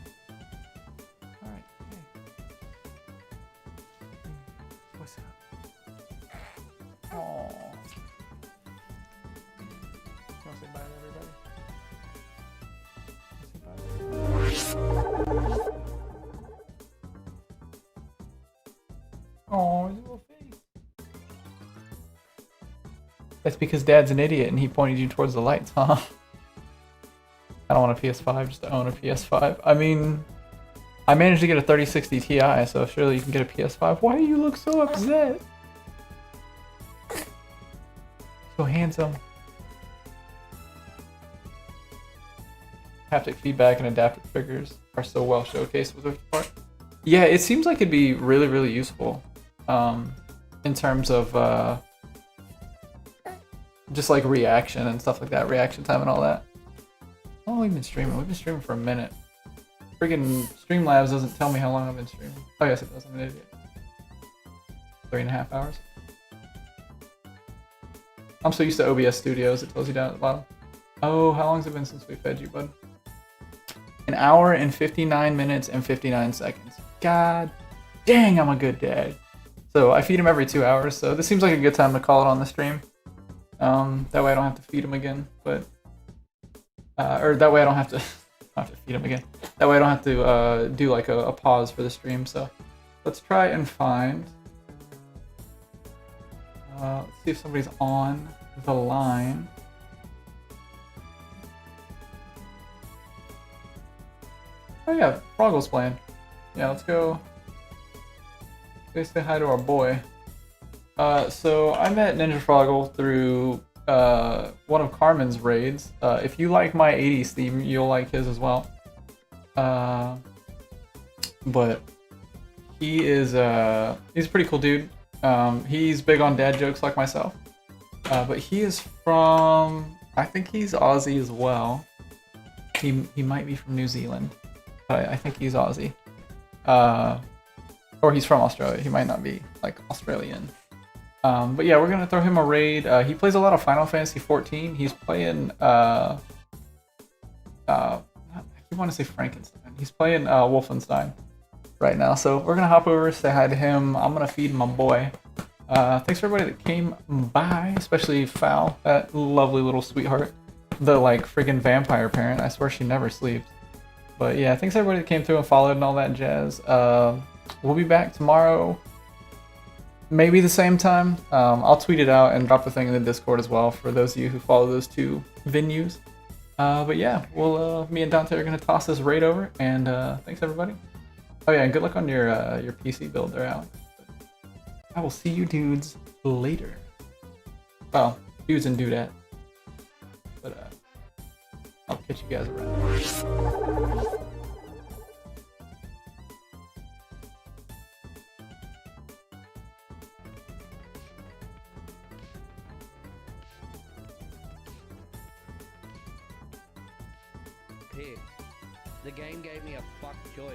Alright, hey. What's up? Aww. You wanna say bye to everybody? Oh, his little face. That's because Dad's an idiot and he pointed you towards the lights, huh? I don't want a PS5 just to own a PS5. I mean, I managed to get a 3060 Ti, so surely you can get a PS5. Why do you look so upset? So handsome. Haptic feedback and adaptive triggers are so well showcased with Rift Apart. Yeah, it seems like it'd be really, really useful in terms of just like reaction and stuff like that, reaction time and all that. How long have we been streaming? We've been streaming for a minute. Friggin' Streamlabs doesn't tell me how long I've been streaming. Oh yes, it does. I'm an idiot. 3.5 hours. I'm so used to OBS Studios. It tells you down at the bottom. Oh, how long has it been since we fed you, bud? 1 hour and 59 minutes and 59 seconds. God dang, I'm a good dad. So I feed him every 2 hours, so this seems like a good time to call it on the stream. That way I don't have to feed him again, but... or that way I don't have to, feed him again. That way I don't have to do like a pause for the stream, so... Let's try and find... let's see if somebody's on the line. Oh yeah, Froggle's playing. Yeah, let's go. Let's say hi to our boy. So I met Ninja Froggle through one of Carmen's raids. If you like my 80s theme, you'll like his as well. But he is he's a pretty cool dude. He's big on dad jokes like myself. But he is from, I think he's Aussie as well. He might be from New Zealand, but I think he's Aussie. Or he's from Australia. He might not be like Australian. But yeah, we're gonna throw him a raid. He plays a lot of Final Fantasy 14. He's playing I keep keep wanting to say Frankenstein. He's playing Wolfenstein right now, so we're gonna hop over, say hi to him. I'm gonna feed my boy. Thanks for everybody that came by, especially Fowl, that lovely little sweetheart, the like freaking vampire parent. I swear she never sleeps. But yeah, thanks everybody that came through and followed and all that jazz. We'll be back tomorrow, maybe the same time. I'll tweet it out and drop the thing in the Discord as well for those of you who follow those two venues. But yeah, we'll me and Dante are gonna toss this raid over, and thanks everybody. Oh yeah, and good luck on your PC build there, Alex. I will see you dudes later. Well, dudes and dudette. But I'll catch you guys around. Pick. The game gave me a fuck choice.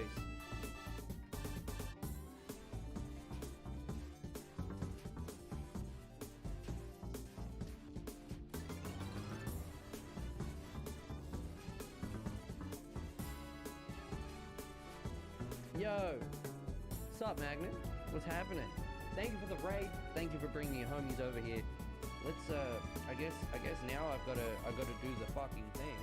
Yo, what's up, Magnet? What's happening? Thank you for the raid. Thank you for bringing your homies over here. Let's I guess now I've got to do the fucking thing.